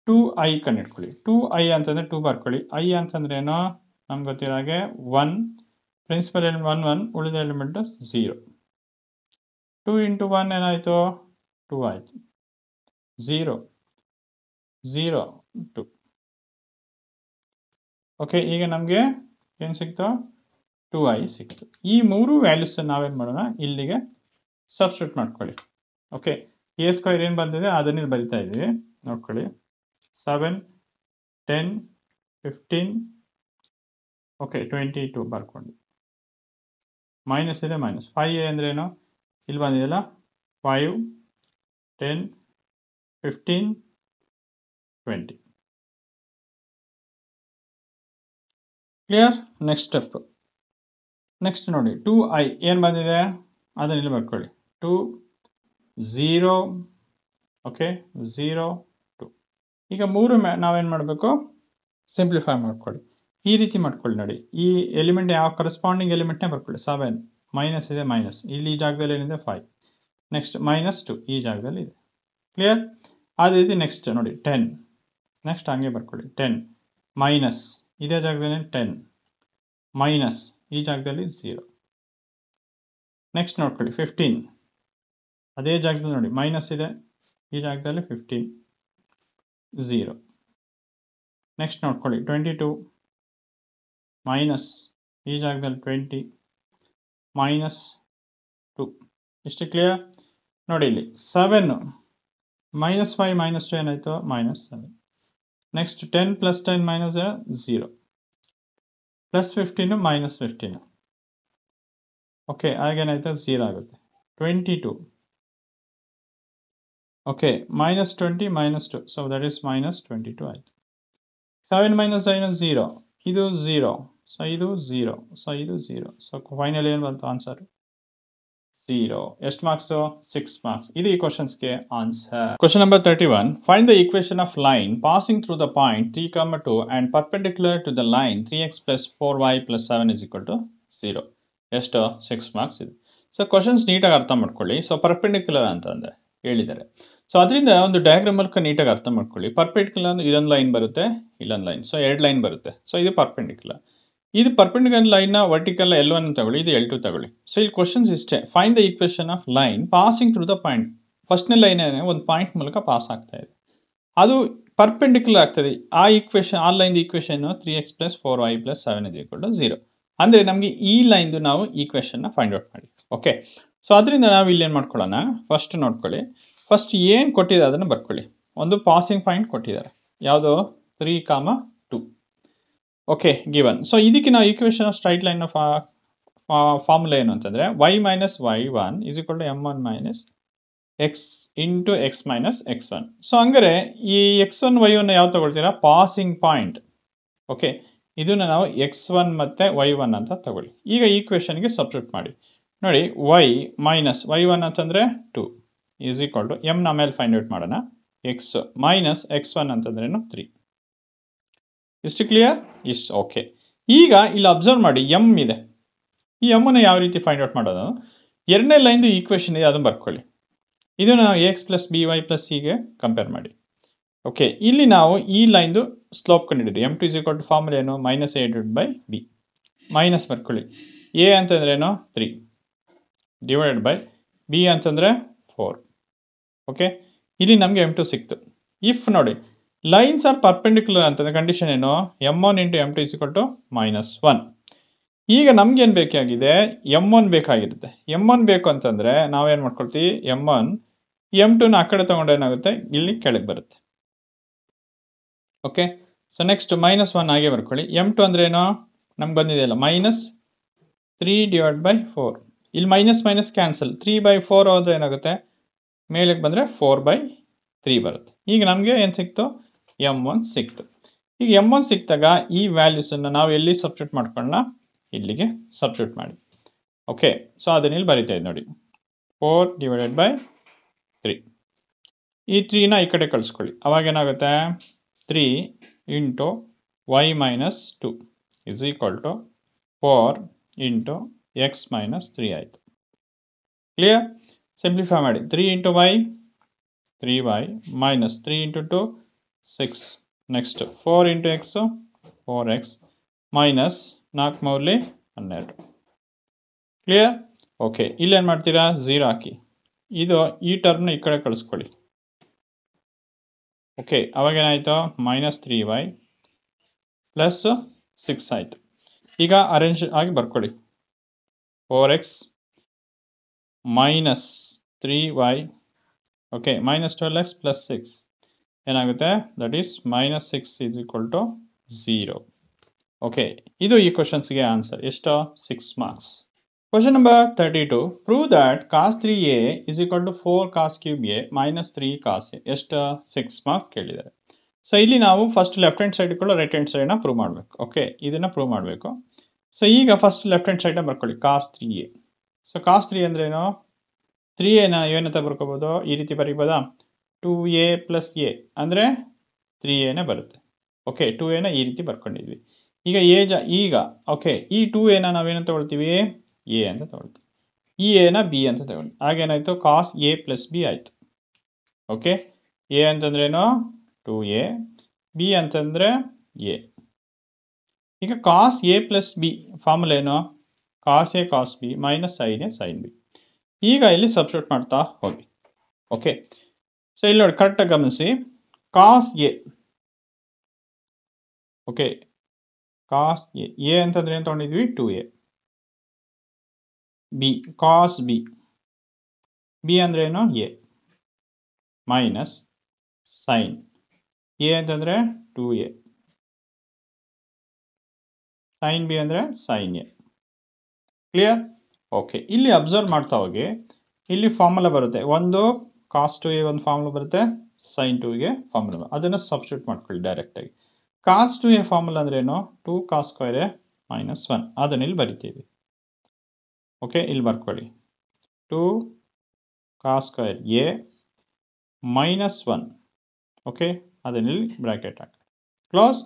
2i ಕಂಡುಹಿಡ್ಕೊಳ್ಳಿ. 2i ಅಂತಂದರೆ 2 ಬರ್ಕೊಳ್ಳಿ. i ಅಂತಂದ್ರೆ ಏನೋ ನಮ್ಗೆ ಗೊತ್ತಿರೋ ಹಾಗೆ 1, ಪ್ರಿನ್ಸಿಪಲ್ ಎಲಿಮೆಂಟ್ 1 1, ಉಳಿದ ಎಲಿಮೆಂಟು 0. 2 ಇಂಟು 1 ಏನಾಯಿತು? 2 ಆಯಿತು. 0 0 2. ಓಕೆ, ಈಗ ನಮಗೆ ಏನು ಸಿಕ್ತು? 2i ಸಿಕ್ತು. ಈ ಮೂರು ವ್ಯಾಲ್ಯೂಸ್ ನಾವೇನು ಮಾಡೋಣ? ಇಲ್ಲಿಗೆ ಸಬ್ಸ್ಟಿಟ್ಯೂಟ್ ಮಾಡ್ಕೊಳ್ಳಿ. ಓಕೆ, ಎ ಸ್ಕ್ವೇರ್ ಏನು ಬಂದಿದೆ ಅದನ್ನ ಇಲ್ಲಿ ಬರಿತಾ ಇದ್ದೀವಿ. ನೋಡ್ಕೊಳ್ಳಿ. 7 10 15 ಓಕೆ 22 ಬರ್ಕೊಂಡು. ಮೈನಸ್ ಇದೆ ಮೈನಸ್. 5a ಅಂದ್ರೇನು? ಇಲ್ಲಿ ಬಂದಿದೆಯಲ್ಲ 5 10 15 20. ಕ್ಲಿಯರ್? Next step. ನೆಕ್ಸ್ಟ್ ನೋಡಿ, 2i ಏನು ಬಂದಿದೆ ಅದನ್ನ ಇಲ್ಲಿ ಬರ್ಕೊಳ್ಳಿ. 2 0 ಓಕೆ 0 2. ಈಗ ಮೂರು ನಾವೇನು ಮಾಡಬೇಕು? ಸಿಂಪ್ಲಿಫೈ ಮಾಡ್ಕೊಳ್ಳಿ. ಈ ರೀತಿ ಮಾಡ್ಕೊಳ್ಳಿ. ನೋಡಿ, ಈ ಎಲಿಮೆಂಟ್ ಯಾವ ಕರೆಸ್ಪಾಂಡಿಂಗ್ ಎಲಿಮೆಂಟ್ನೇ ಬರ್ಕೊಳ್ಳಿ. 7 ಮೈನಸ್ ಇದೆ ಮೈನಸ್, ಇಲ್ಲಿ ಈ ಜಾಗದಲ್ಲಿ ಏನಿದೆ 5, ನೆಕ್ಸ್ಟ್ ಮೈನಸ್ 2 ಈ ಜಾಗದಲ್ಲಿ ಇದೆ. ಕ್ಲಿಯರ್? ಅದೇ ರೀತಿ ನೆಕ್ಸ್ಟ್ ನೋಡಿ 10, ನೆಕ್ಸ್ಟ್ ಹಂಗೆ ಬರ್ಕೊಳ್ಳಿ. 10 ಮೈನಸ್ ಇದೇ ಜಾಗದಲ್ಲಿ 10 ಮೈನಸ್ ಈ ಜಾಗದಲ್ಲಿ 0. ನೆಕ್ಸ್ಟ್ ನೋಡ್ಕೊಳ್ಳಿ 15, ಅದೇ ಜಾಗದಲ್ಲಿ ನೋಡಿ ಮೈನಸ್ ಇದೆ, ಈ ಜಾಗದಲ್ಲಿ 15 0. ನೆಕ್ಸ್ಟ್ ನೋಡ್ಕೊಳ್ಳಿ 22 ಮೈನಸ್ ಈ ಜಾಗದಲ್ಲಿ 20 ಮೈನಸ್ 2. ಇಷ್ಟು ಕ್ಲಿಯರ್? ನೋಡಿ ಇಲ್ಲಿ 7 ಮೈನಸ್ 5 ಮೈನಸ್ 2 ಏನಾಯಿತು? Minus 7. Next 10 plus 10 minus 0 plus 15 minus 15. Okay, ಆಗೇನಾಯ್ತು? 0 ಆಗುತ್ತೆ. 22 okay minus 20 minus 2, so that is minus 22 ಆಯಿತು. 7 ಮೈನಸ್ 0, ಇದು 0. ಸೊ ಇದು 0. ಸೊ ಇದು 0. ಸೊ ಫೈನಲ್ ಏನು ಬಂತು ಆನ್ಸರ್ 0. ಎಷ್ಟು ಮಾರ್ಕ್ಸ್ 6 ಮಾರ್ಕ್ಸ್. ಇದು ಈ ಕ್ವಶನ್ಸ್ಗೆ answer. Question number 31. Find the equation of line passing through the point 3, 2 and perpendicular to the line 3x plus 4y plus 7 is equal to 0. ಎಷ್ಟು 6 marks ಇದೆ. So questions ನೀಟಾಗಿ ಅರ್ಥ ಮಾಡ್ಕೊಳ್ಳಿ. ಸೊ ಪರ್ಪೆಂಡಿಕ್ಯುಲರ್ ಅಂತಂದರೆ ಹೇಳಿದ್ದಾರೆ. ಸೊ ಅದರಿಂದ ಒಂದು ಡಯಾಗ್ರಾಮ್ ಮೂಲಕ ನೀಟಾಗಿ ಅರ್ಥ ಮಾಡ್ಕೊಳ್ಳಿ. ಪರ್ಪೆಂಡಿಕ್ಯುಲರ್ ಇದೊಂದು ಲೈನ್ ಬರುತ್ತೆ, ಇಲ್ಲೊಂದು ಲೈನ್. ಸೊ 2 ಲೈನ್ ಬರುತ್ತೆ. ಸೊ ಇದು ಪರ್ಪೆಂಡಿಕ್ಯುಲರ್. ಇದು ಪರ್ಪೆಂಡಿಕ್ಯುಲರ್ ಲೈನ್ನ ವರ್ಟಿಕಲ್ L1 ತಗೊಳ್ಳಿ, ಇದು L2 ತಗೊಳ್ಳಿ. ಸೊ ಇಲ್ಲಿ ಕ್ವಶನ್ಸ್ ಇಷ್ಟೇ. Find the equation of line passing through the point. ಫಸ್ಟ್ನೇ ಲೈನ್ ಒಂದು ಪಾಯಿಂಟ್ ಮೂಲಕ ಪಾಸ್ ಆಗ್ತಾ ಇದೆ, ಅದು ಪರ್ಪೆಂಡಿಕ್ಯುಲರ್ ಆಗ್ತದೆ. ಆ line equation 3x plus 4y plus 7 is equal to 0. ಅಂದರೆ ನಮಗೆ ಈ ಲೈನ್ದು ನಾವು ಈಕ್ವೇಷನ್ನ ಫೈಂಡ್ ಔಟ್ ಮಾಡಿ. ಓಕೆ, ಸೊ ಅದರಿಂದ ನಾವು ಇಲ್ಲಿ ಏನು ಮಾಡ್ಕೊಳ್ಳೋಣ, ಫಸ್ಟ್ ನೋಡ್ಕೊಳ್ಳಿ. ಫಸ್ಟ್ ಏನು ಕೊಟ್ಟಿದೆ ಅದನ್ನು ಬರ್ಕೊಳ್ಳಿ. ಒಂದು ಪಾಸಿಂಗ್ ಪಾಯಿಂಟ್ ಕೊಟ್ಟಿದ್ದಾರೆ, ಯಾವುದು 3, 2. Okay, given. ಸೊ ಇದಕ್ಕೆ ನಾವು equation of straight line formula ಏನು ಅಂತಂದರೆ y minus y1 is equal to m1 minus x into x minus x1. So ಹಂಗಾರೆ ಈ x1 y1 ಯಾವ ತಗೊಳ್ತೀರಾ, ಪಾಸಿಂಗ್ ಪಾಯಿಂಟ್. ಓಕೆ, ಇದನ್ನು ನಾವು x1 ಮತ್ತು y1 ಅಂತ ತಗೊಳ್ಳಿ. ಈಗ ಈಕ್ವೇಷನ್ಗೆ ಸಬ್ಸ್ಟಿಟ್ಯೂಟ್ ಮಾಡಿ ನೋಡಿ. y ಮೈನಸ್ y1 ಅಂತಂದರೆ 2 ಈಸ್ ಈಕ್ವಲ್ ಟು m ನ ಮೇಲೆ ಫೈಂಡ್ ಔಟ್ ಮಾಡೋಣ, x ಮೈನಸ್ x1 ಅಂತಂದ್ರೇನು 3. ಇಷ್ಟು ಕ್ಲಿಯರ್? ಇಷ್ಟು ಓಕೆ. ಈಗ ಇಲ್ಲಿ ಅಬ್ಸರ್ವ್ ಮಾಡಿ, m ಇದೆ. ಈ ಎಮ್ಮನ್ನು ಯಾವ ರೀತಿ ಫೈಂಡ್ ಔಟ್ ಮಾಡೋದು, ಎರಡನೇ ಲೈನ್ದು ಈಕ್ವೇಷನ್ ಇದೆ, ಅದನ್ನು ಬರ್ಕೊಳ್ಳಿ. ಇದನ್ನು ನಾವು x plus B y plus ಸಿಗೆ ಕಂಪೇರ್ ಮಾಡಿ. ಓಕೆ, ಇಲ್ಲಿ ನಾವು ಈ ಲೈನ್ದು ಸ್ಲೋಪ್ ಕಂಡಿದ್ದೀವಿ. m2 is equal to formula ಏನು, -a/b. ಮೈನಸ್ ಬರ್ಕೊಳ್ಳಿ. a ಅಂತಂದ್ರೆ ಏನು 3 ಡಿವೈಡೆಡ್ ಬೈ b ಅಂತಂದರೆ 4. ಓಕೆ, ಇಲ್ಲಿ ನಮಗೆ m2 ಸಿಕ್ತು. ಇಫ್ ನೋಡಿ ಲೈನ್ಸ್ ಆರ್ ಪರ್ಪೆಂಡಿಕ್ಯುಲರ್ ಅಂತಂದರೆ ಕಂಡೀಷನ್ ಏನು, m1 into m2 is equal to -1. ಈಗ ನಮ್ಗೇನು ಬೇಕಾಗಿದೆ, m1 ಬೇಕಾಗಿರುತ್ತೆ. m1 ಬೇಕು ಅಂತಂದರೆ ನಾವೇನು ಮಾಡ್ಕೊಳ್ತೀವಿ, m1 m2ನ ಆ ಕಡೆ ತೊಗೊಂಡು ಏನಾಗುತ್ತೆ, ಇಲ್ಲಿ ಕೆಳಗೆ ಬರುತ್ತೆ. ಓಕೆ, ಸೊ ನೆಕ್ಸ್ಟ್ -1 ಹಾಗೆ ಬರ್ಕೊಳ್ಳಿ. m2 ಅಂದ್ರೆ ಏನೋ ನಮ್ಗೆ ಬಂದಿದೆಯಲ್ಲ -3 ಡಿವೈಡ್ ಬೈ 4. ಇಲ್ಲಿ ಮೈನಸ್ ಕ್ಯಾನ್ಸಲ್, 3/4 ಹೋದ್ರೆ ಏನಾಗುತ್ತೆ, ಮೇಲಕ್ಕೆ ಬಂದರೆ 4/3 ಬರುತ್ತೆ. ಈಗ ನಮಗೆ ಏನು ಸಿಕ್ತು, m1 ಸಿಕ್ತು. ಈಗ m1 ಸಿಕ್ತಾಗ ಈ ವ್ಯಾಲ್ಯೂಸನ್ನು ನಾವು ಎಲ್ಲಿ ಸಬ್ಸ್ಟಿಟ್ಯೂಟ್ ಮಾಡ್ಕೊಳ್ಳೋಣ, ಇಲ್ಲಿಗೆ ಸಬ್ಸ್ಟಿಟ್ಯೂಟ್ ಮಾಡಿ. ಓಕೆ, ಸೊ ಅದನ್ನ ಇಲ್ಲಿ ಬರಿತಾ ಇದೆ ನೋಡಿ, 4 ಡಿವೈಡೆಡ್ ಬೈ 3. ಈ 3ನ ಈ ಕಡೆ ಕಳಿಸ್ಕೊಳ್ಳಿ. ಅವಾಗ ಏನಾಗುತ್ತೆ, 3 into y minus 2 is equal to 4 into x minus 3 ಆಯಿತು. ಕ್ಲಿಯರ್? ಸಿಂಪ್ಲಿಫೈ ಮಾಡಿ. 3 into y 3y minus 3 into 2 6. Next 4 into x 4x minus 4 ಮೌಲಿ 12. ಕ್ಲಿಯರ್? ಓಕೆ, ಇಲ್ಲೇನು ಮಾಡ್ತೀರಾ, 0 ಹಾಕಿ. ಇದು ಈ ಟರ್ಮ್ನ ಈ ಕಡೆ ಕಳಿಸ್ಕೊಳ್ಳಿ. ಓಕೆ, ಅವಾಗೇನಾಯಿತು, -3y ಪ್ಲಸ್ 6 ಆಯಿತು. ಈಗ ಅರೇಂಜ್ ಆಗಿ ಬರ್ಕೊಳ್ಳಿ. 4x minus 3y, okay, -12x plus 6 ಏನಾಗುತ್ತೆ, that is -6 is equal to 0. Okay, ಇದು ಈ ಕ್ವಶನ್ಸ್ಗೆ ಆನ್ಸರ್. ಎಷ್ಟು 6 marks. Question number 32. Prove that cos 3a is equal to 4 cos cube a minus 3 cos a. ಎಷ್ಟು 6 ಮಾರ್ಕ್ಸ್ ಕೇಳಿದ್ದಾರೆ. So ಇಲ್ಲಿ ನಾವು first left hand side ಇಟ್ಕೊಳ್ಳೋ ರೈಟ್ ಹ್ಯಾಂಡ್ ಸೈಡ್ನ ಪ್ರೂವ್ ಮಾಡಬೇಕು. ಓಕೆ, ಇದನ್ನು ಪ್ರೂವ್ ಮಾಡಬೇಕು. ಸೊ ಈಗ ಫಸ್ಟ್ ಲೆಫ್ಟ್ ಹ್ಯಾಂಡ್ ಸೈಡ್ನ ಬರ್ಕೊಳ್ಳಿ, cos 3a. ಸೊ cos 3 ಅಂದ್ರೇನು, 3a ಏನಂತ ಬರ್ಕೋಬೋದು, ಈ ರೀತಿ ಬರೀಬೋದಾ, 2a ಪ್ಲಸ್ a ಅಂದರೆ 3aನೇ ಬರುತ್ತೆ. ಓಕೆ, 2a ಈ ರೀತಿ ಬರ್ಕೊಂಡಿದ್ವಿ. ಈಗ ಓಕೆ, ಈ 2a ನಾವೇನು ತಗೊಳ್ತೀವಿ, a ಅಂತ ತಗೊಳ್ತೀವಿ. ಈ ಎನ ಬಿ ಅಂತ ತಗೊಳ್ಳಿ. ಆಗೇನಾಯಿತು, cos a ಪ್ಲಸ್ ಬಿ ಆಯಿತು. ಓಕೆ, a ಅಂತಂದ್ರೇನು 2a, b ಅಂತಂದರೆ a. ಈಗ cos a plus b formula ಏನು, cos a cos b minus sin a sin b. ಈಗ ಇಲ್ಲಿ ಸಬ್ಸ್ಟಿಟ್ಯೂಟ್ ಮಾಡ್ತಾ ಹೋಗಿ. ಓಕೆ, ಸೊ ಇಲ್ಲಿ ನೋಡಿ ಕರೆಕ್ಟಾಗಿ ಗಮನಿಸಿ, cos a. Okay, cos a ಅಂತಂದ್ರೆ ಏನು ತೊಗೊಂಡಿದ್ವಿ, 2a. B cos b, B ಅಂದ್ರೆ ಏನು, a ಮೈನಸ್ sin a ಅಂತಂದರೆ 2a, sin b ಅಂದರೆ sin a. ಕ್ಲಿಯರ್? ಓಕೆ, ಇಲ್ಲಿ ಅಬ್ಸರ್ವ್ ಮಾಡ್ತಾ ಹೋಗಿ. ಇಲ್ಲಿ ಫಾರ್ಮುಲಾ ಬರುತ್ತೆ, ಒಂದು cos 2a ಒಂದು ಫಾರ್ಮುಲಾ ಬರುತ್ತೆ, sin 2ಗೆ ಫಾರ್ಮುಲಾ. ಅದನ್ನು ಸಬ್ಸ್ಟಿಟ್ಯೂಟ್ ಮಾಡ್ಕೊಳ್ಳಿ ಡೈರೆಕ್ಟಾಗಿ. ಕಾಸ್ ಟು ಎ ಫಾರ್ಮುಲಾ ಅಂದ್ರೇನು? 2 ಕಾಸ್ ಸ್ಕ್ವೇರ್ ಎ ಮೈನಸ್ 1. ಅದನ್ನ ಇಲ್ಲಿ ಬರಿತೀವಿ. ಓಕೆ, ಇಲ್ಲಿ ಬರ್ಕೊಳ್ಳಿ. 2 cos square a minus 1. Okay, ಅದನ್ನ ಇಲ್ಲಿ ಬ್ರಾಕೆಟ್ ಹಾಕಿ. ಕ್ಲೋಸ್.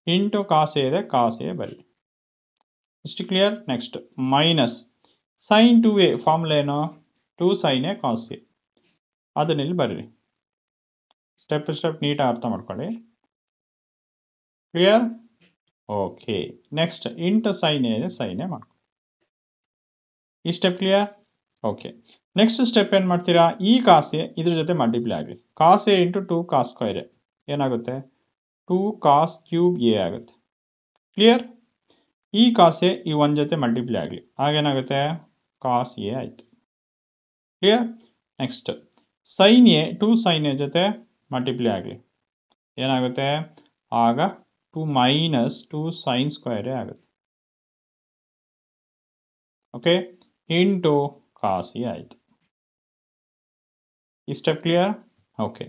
ಇಂಟು ಕಾಸ್ ಎ ಇದೆ, ಕಾಸ್ ಎ ಬರಿ. ಇಷ್ಟು clear? Next minus sine two a formula ಏನು? 2 ಸೈನ್ ಎ ಕಾಸ್ ಎ. ಅದನ್ನ ಇಲ್ಲಿ ಬರೀರಿ. ಸ್ಟೆಪ್ ನೀಟಾಗಿ ಅರ್ಥ ಮಾಡ್ಕೊಳ್ಳಿ. Clear? Okay, next into sine a ಇದೆ, ಸೈನ್ ಎ ಮಾಡ್ಕೊಳ್ಳಿ. ಈ step clear? Okay, next step ಏನು ಮಾಡ್ತೀರಾ? ಈ ಕಾಸ್ ಎ ಇದ್ರ ಜೊತೆ ಮಲ್ಟಿಪ್ಲೈ ಆಗಲಿ. Cos a into 2 cos square a ಏನಾಗುತ್ತೆ? 2 ಕಾಸ್ ಕ್ಯೂಬ್ ಎ ಆಗುತ್ತೆ. ಕ್ಲಿಯರ್? ಈ ಕಾಸ್ ಎ ಈ 1 ಜೊತೆ ಮಲ್ಟಿಪ್ಲೈ ಆಗಲಿ, ಆಗೇನಾಗುತ್ತೆ? ಕಾಸ್ ಎ ಆಯಿತು. Clear? Next sine a 2 sine a ಜೊತೆ ಮಲ್ಟಿಪ್ಲೈ ಆಗಲಿ, ಏನಾಗುತ್ತೆ? ಆಗ 2 ಮೈನಸ್ 2 ಸೈನ್ ಸ್ಕ್ವೇರ್ ಎ ಆಗುತ್ತೆ. ಓಕೆ, ಇಂಟು ಕಾಸ್ ಎ ಆಯಿತು. ಈ step clear? Okay,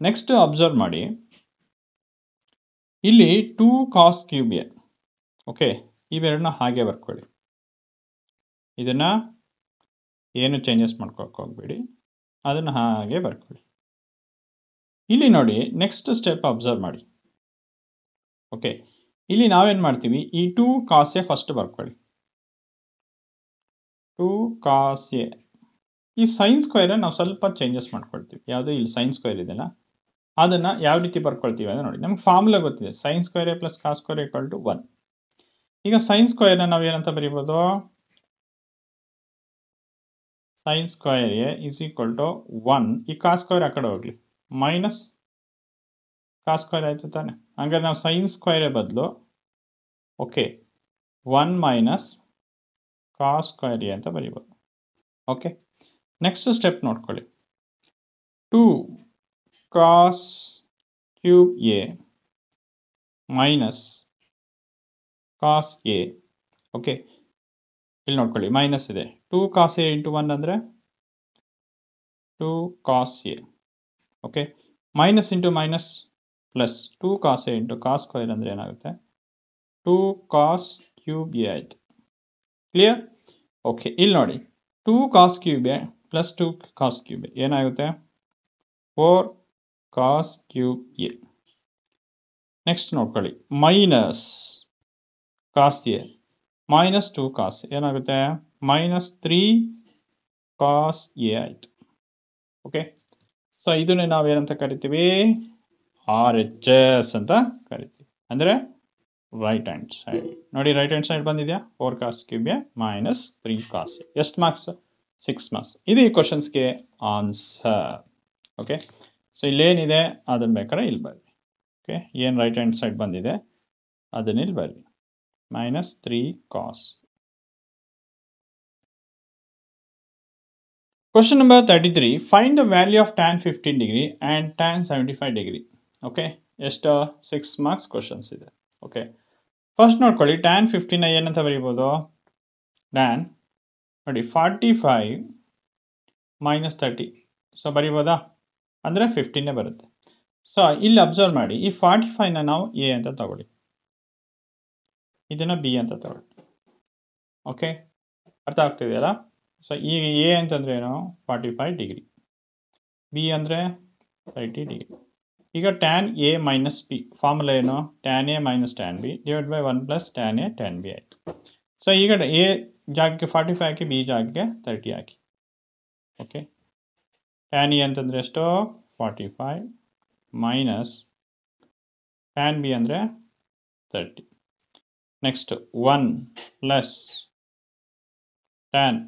next observe ಮಾಡಿ. ಇಲ್ಲಿ 2 ಕಾಸ್ ಕ್ಯೂಬ್ ಎ. ಓಕೆ, ಇವೆರಡನ್ನ ಹಾಗೆ ಬರ್ಕೊಳ್ಳಿ. ಇದನ್ನು ಏನು ಚೇಂಜಸ್ ಮಾಡ್ಕೊಳಕ್ಕೆ ಹೋಗ್ಬೇಡಿ, ಅದನ್ನು ಹಾಗೆ ಬರ್ಕೊಳ್ಳಿ. ಇಲ್ಲಿ ನೋಡಿ, ನೆಕ್ಸ್ಟ್ ಸ್ಟೆಪ್ ಅಬ್ಸರ್ವ್ ಮಾಡಿ. ಓಕೆ, ಇಲ್ಲಿ ನಾವೇನು ಮಾಡ್ತೀವಿ? ಈ 2 ಕಾಸ್ ಎ ಫಸ್ಟ್ ಬರ್ಕೊಳ್ಳಿ. 2 ಕಾಸ್ ಎ. ಈ ಸೈನ್ ಸ್ಕ್ವೇರ್ ನಾವು ಸ್ವಲ್ಪ ಚೇಂಜಸ್ ಮಾಡ್ಕೊಳ್ತೀವಿ. ಯಾವುದೋ ಇಲ್ಲಿ ಸೈನ್ ಸ್ಕ್ವೇರ್ ಇದೆಯಲ್ಲ, ಅದನ್ನು ಯಾವ ರೀತಿ ಬರ್ಕೊಳ್ತೀವಿ ಅಂದರೆ ನೋಡಿ, ನಮ್ಗೆ ಫಾರ್ಮುಲಾ ಗೊತ್ತಿದೆ. Sine square a plus cos square equal to 1. ಈಗ ಸೈನ್ ಸ್ಕ್ವೇರ್ನ ನಾವು ಏನಂತ ಬರೀಬೋದು? Sine square a is equal to 1. ಈ ಕಾಸ್ ಸ್ಕ್ವೇರ್ ಆ ಕಡೆ ಹೋಗಲಿ, ಮೈನಸ್ ಕಾಸ್ ಸ್ಕ್ವೇರ್ ಆಯಿತು ತಾನೆ. ಹಂಗಾರೆ ನಾವು ಸೈನ್ ಸ್ಕ್ವೇರ್ ಎ ಬದಲು okay 1 minus cos square a ಅಂತ ಬರೀಬೋದು. ಓಕೆ, ನೆಕ್ಸ್ಟ್ ಸ್ಟೆಪ್ ನೋಡ್ಕೊಳ್ಳಿ. 2 cos cube a minus cos a. Okay, ಇಲ್ಲಿ ನೋಡ್ಕೊಳ್ಳಿ, ಮೈನಸ್ ಇದೆ. 2 ಕಾಸ್ ಎ ಇಂಟು 1 ಅಂದರೆ 2 cos a. Okay, minus into minus plus 2 cos a into cos square ಅಂದರೆ ಏನಾಗುತ್ತೆ? 2 cos cube a ಆಯಿತು. ಕ್ಲಿಯರ್? ಓಕೆ, ಇಲ್ಲಿ ನೋಡಿ, 2 cos cube a plus 2 cos cube a ಏನಾಗುತ್ತೆ? 4 ಕಾಸ್ ಕ್ಯೂಬ್ ಎ. ನೆಕ್ಸ್ಟ್ ನೋಡ್ಕೊಳ್ಳಿ, minus cos a minus 2 cos ಏನಾಗುತ್ತೆ? Minus 3 cos a ಆಯಿತು. Okay, so ಇದನ್ನೇ ನಾವೇನಂತ ಕರಿತೀವಿ? RHS ಅಂತ ಕರಿತೀವಿ, ಅಂದರೆ ರೈಟ್ ಹ್ಯಾಂಡ್ ಸೈಡ್. ನೋಡಿ, ರೈಟ್ ಹ್ಯಾಂಡ್ ಸೈಡ್ ಬಂದಿದೆಯಾ? 4 cos cube a minus 3 cos a. ಎಷ್ಟು ಮಾರ್ಕ್ಸ್? 6 ಮಾರ್ಕ್ಸ್. ಇದು ಈ ಕ್ವಶನ್ಸ್ಗೆ ಆನ್ಸರ್. ಓಕೆ, ಸೊ ಇಲ್ಲೇನಿದೆ ಅದನ್ನು ಬೇಕಾದ್ರೆ ಇಲ್ಲಿ ಬರ್ರಿ. ಓಕೆ, ಏನು ರೈಟ್ ಹ್ಯಾಂಡ್ ಸೈಡ್ ಬಂದಿದೆ ಅದನ್ನ ಇಲ್ಲಿ ಬರ್ರಿ, minus 3 cos. Question number 33. Find the value of tan 15 degree and tan 75 degree. Okay, ಎಷ್ಟು? 6 ಮಾರ್ಕ್ಸ್ ಕ್ವಶನ್ಸ್ ಇದೆ. ಓಕೆ, ಫಸ್ಟ್ ನೋಡ್ಕೊಳ್ಳಿ, ಟ್ಯಾನ್ 15 ಏನಂತ ಬರೀಬೋದು? ಟ್ಯಾನ್ ನೋಡಿ 45 ಮೈನಸ್ 30. ಸೊ ಬರೀಬೋದಾ? ಅಂದರೆ 15 ಬರುತ್ತೆ. ಸೊ ಇಲ್ಲಿ ಅಬ್ಸರ್ವ್ ಮಾಡಿ, ಈ 45ನ ನಾವು ಎ ಅಂತ ತಗೊಳ್ಳಿ, ಇದನ್ನು ಬಿ ಅಂತ ತಗೊಳ್ಳಿ. ಓಕೆ, ಅರ್ಥ ಆಗ್ತಿದೆಯಲ್ಲ? ಸೊ ಈಗ ಎ ಅಂತಂದ್ರೆ ಏನು? 45 ಡಿಗ್ರಿ, ಬಿ ಅಂದರೆ 30 ಡಿಗ್ರಿ. ಈಗ tan a minus b formula ಏನು? Tan a minus tan b divide by 1 plus tan a tan b ಆಯಿತು. ಸೊ ಈಗ ಎ ಜಾಗಕ್ಕೆ 45 ಹಾಕಿ, ಬಿ ಜಾಗಕ್ಕೆ 30 ಹಾಕಿ. ಓಕೆ, ಟ್ಯಾನ್ ಎ ಅಂತಂದರೆ ಎಷ್ಟು? 45 ಮೈನಸ್ ಟ್ಯಾನ್ ಬಿ ಅಂದರೆ 30. ನೆಕ್ಸ್ಟ್ 1 ಪ್ಲಸ್ ಟ್ಯಾನ್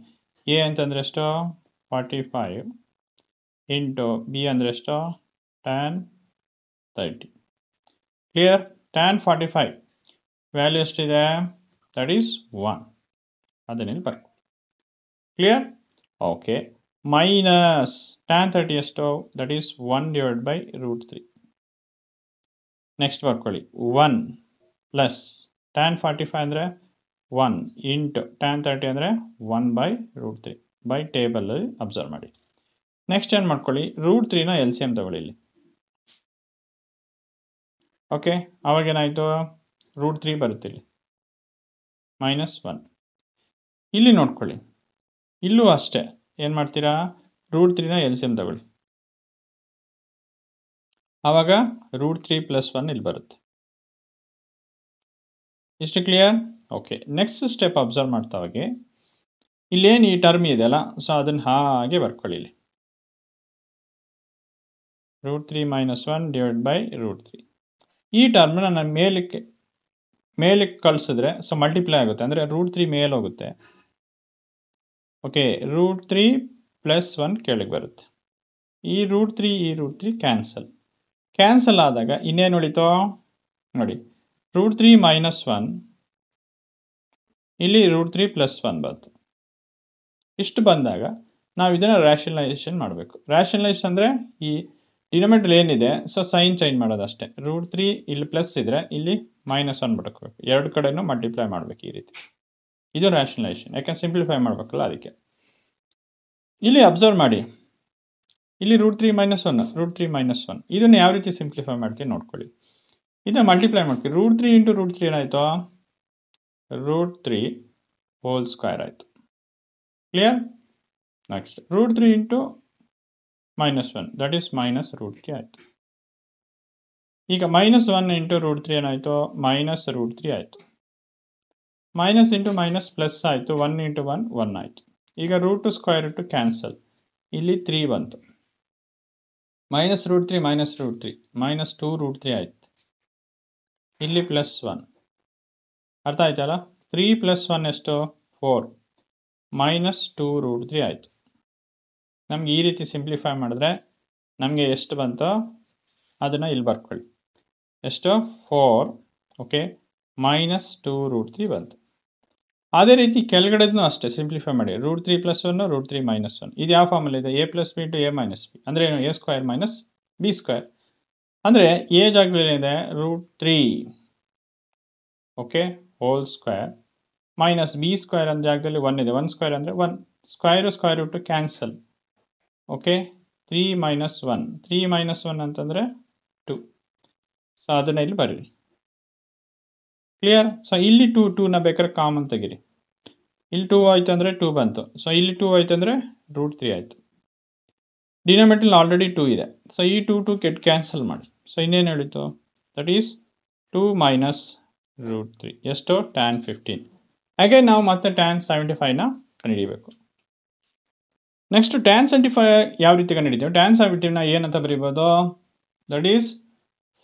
ಎ ಅಂತಂದರೆ ಎಷ್ಟು? 45 ಇಂಟು ಬಿ ಅಂದರೆ ಎಷ್ಟು? ಟ್ಯಾನ್ 30. ಕ್ಲಿಯರ್? ಟ್ಯಾನ್ 45 ವ್ಯಾಲ್ಯೂ ಎಷ್ಟಿದೆ? That is 1. ಅದನ್ನಿಲ್ಲಿ ಬರ್ಕೊ. ಕ್ಲಿಯರ್? ಓಕೆ, ಮೈನಸ್ ಟ್ಯಾನ್ 30 ಎಷ್ಟು? That is 1 divide by √3. Next ಬರ್ಕೊಳ್ಳಿ, 1 ಪ್ಲಸ್ ಟ್ಯಾನ್ 45 ಅಂದರೆ 1 ಇಂಟು ಟ್ಯಾನ್ 30 ಅಂದರೆ 1 ಬೈ √3 ಬೈ ಟೇಬಲಲ್ಲಿ ಅಬ್ಸರ್ವ್ ಮಾಡಿ. ನೆಕ್ಸ್ಟ್ ಏನು ಮಾಡ್ಕೊಳ್ಳಿ, √3ನ LCM ತಗೊಳ್ಳಿ. ಇಲ್ಲಿ ಓಕೆ, ಅವಾಗೇನಾಯಿತು, √3 ಬರುತ್ತೆ ಇಲ್ಲಿ -1. ಇಲ್ಲಿ ನೋಡ್ಕೊಳ್ಳಿ, ಇಲ್ಲೂ ಅಷ್ಟೇ ಏನು ಮಾಡ್ತೀರಾ, √3ನ LCM ತಗೊಳ್ಳಿ, ಆವಾಗ √3 + 1 ಇಲ್ಲಿ ಬರುತ್ತೆ. ಇಷ್ಟು clear? Okay, next step observe ಮಾಡ್ತಾ ಹೋಗಿ. ಇಲ್ಲೇನು ಈ ಟರ್ಮ್ ಇದೆಯಲ್ಲ, ಸೊ ಅದನ್ನು ಹಾಗೆ ಬರ್ಕೊಳ್ಳಿ ಇಲ್ಲಿ, √3 - 1 /√3. ಈ ಟರ್ಮ್ನ ನಾನು ಮೇಲಕ್ಕೆ ಕಳಿಸಿದ್ರೆ ಸೊ ಮಲ್ಟಿಪ್ಲೈ ಆಗುತ್ತೆ, ಅಂದರೆ √3 ಮೇಲೆ ಹೋಗುತ್ತೆ. ಓಕೆ, √3 + 1 ಕೆಳಗೆ ಬರುತ್ತೆ. ಈ √3 ಕ್ಯಾನ್ಸಲ್ ಆದಾಗ ಇನ್ನೇನು ಉಳಿತೋ ನೋಡಿ, √3 - 1 ಇಲ್ಲಿ √3 + 1 ಬಂತು. ಇಷ್ಟು ಬಂದಾಗ ನಾವು ಇದನ್ನು ರ್ಯಾಷನಲೈಸೇಷನ್ ಮಾಡಬೇಕು. ರ್ಯಾಷನಲೈಸೇಷನ್ ಅಂದರೆ ಈ ಡಿನೋಮಿನೇಟರ್ ಏನಿದೆ ಸೊ ಸೈನ್ ಚೇಂಜ್ ಮಾಡೋದು ಅಷ್ಟೇ. √3 ಇಲ್ಲಿ ಪ್ಲಸ್ ಇದ್ದರೆ ಇಲ್ಲಿ -1 ಬಿಡಬೇಕು, ಎರಡು ಕಡೆನೂ ಮಲ್ಟಿಪ್ಲೈ ಮಾಡಬೇಕು ಈ ರೀತಿ. ಇದು ರ್ಯಾಷನಲೈಸೇಷನ್, ಯಾಕೆಂದ್ರೆ ಸಿಂಪ್ಲಿಫೈ ಮಾಡಬೇಕಲ್ಲ ಅದಕ್ಕೆ. ಇಲ್ಲಿ ಅಬ್ಸರ್ವ್ ಮಾಡಿ, ಇಲ್ಲಿ √3 - 1 √3 - 1 ಇದನ್ನು ಯಾವ ರೀತಿ ಸಿಂಪ್ಲಿಫೈ ಮಾಡ್ತೀವಿ ನೋಡ್ಕೊಳ್ಳಿ. ಇದನ್ನು ಮಲ್ಟಿಪ್ಲೈ ಮಾಡ್ತೀವಿ, √3 × √3 ಏನಾಯಿತು, √3 ಹೋಲ್ ಸ್ಕ್ವೇರ್ ಆಯಿತು. ಕ್ಲಿಯರ್? ನೆಕ್ಸ್ಟ್ √3 × -1 ದಟ್ ಈಸ್ -√3 ಆಯಿತು. ಈಗ -1 × √3 ಏನಾಯಿತು, -√3 ಆಯಿತು. ಮೈನಸ್ ಇಂಟು ಮೈನಸ್ ಪ್ಲಸ್ ಆಯಿತು, 1 × 1 1 ಆಯಿತು. ಈಗ √2 ಕ್ಯಾನ್ಸಲ್, ಇಲ್ಲಿ 3 ಬಂತು. -√3 -√3 -2√3 ಆಯಿತು. ಇಲ್ಲಿ +1 ಅರ್ಥ ಆಯ್ತಲ್ಲ. 3 + 1 ಎಷ್ಟು, 4 -2√3 ಆಯಿತು. ನಮ್ಗೆ ಈ ರೀತಿ ಸಿಂಪ್ಲಿಫೈ ಮಾಡಿದ್ರೆ ನಮಗೆ ಎಷ್ಟು ಬಂತೋ ಅದನ್ನು ಇಲ್ಲಿ ಬರ್ಕೊಳ್ಳಿ. ಎಷ್ಟು, 4 ಓಕೆ -2√3 ಬಂತು. ಅದೇ ರೀತಿ ಕೆಳಗಡೆದೂ ಅಷ್ಟೇ ಸಿಂಪ್ಲಿಫೈ ಮಾಡಿ, √3 + 1 √3 - 1 ಇದು ಯಾವ ಫಾರ್ಮಲ್ಲಿ ಇದೆ, a + b × a - b ಅಂದರೆ ಏನು, a² - b². ಅಂದರೆ a ಜಾಗದಲ್ಲಿ ಏನಿದೆ √3 ಓಕೆ ಹೋಲ್ ಸ್ಕ್ವೇರ್ -b² ಅನ್ನೋ ಜಾಗದಲ್ಲಿ 1 ಇದೆ, 1² ಅಂದರೆ 1 ಸ್ಕ್ವೇರ್ ರೂಟ್ ಕ್ಯಾನ್ಸಲ್. ಓಕೆ 3 - 1 3 - 1 ಅಂತಂದರೆ 2. ಸೊ ಅದನ್ನು ಇಲ್ಲಿ ಬರೀರಿ. ಕ್ಲಿಯರ್? ಸೊ ಇಲ್ಲಿ 2ನ ಬೇಕಾದ್ರೆ ಕಾಮನ್ ತೆಗಿರಿ. ಇಲ್ಲಿ 2 ಆಯಿತು ಅಂದರೆ 2 ಬಂತು. ಸೊ ಇಲ್ಲಿ 2 ಆಯಿತು ಅಂದರೆ √3 ಆಯಿತು. ಡಿನೋಮಿನೇಟರ್ ಆಲ್ರೆಡಿ 2 ಇದೆ, ಸೊ ಈ 2 ಕೆಟ್ಟು ಕ್ಯಾನ್ಸಲ್ ಮಾಡಿ. ಸೊ ಇನ್ನೇನು ಹೇಳಿತು, ದಟ್ ಈಸ್ 2 - √3 ಎಷ್ಟು, tan 15. ಹಾಗೆ ನಾವು ಮತ್ತೆ tan 75ನ ಕಂಡುಹಿಡಿಯಬೇಕು. ನೆಕ್ಸ್ಟ್ tan 75 ಯಾವ ರೀತಿ ಕಂಡುಹಿಡಿತೀವಿ, tan 75ನ ಏನಂತ ಬರೀಬೋದು, ದಟ್ ಈಸ್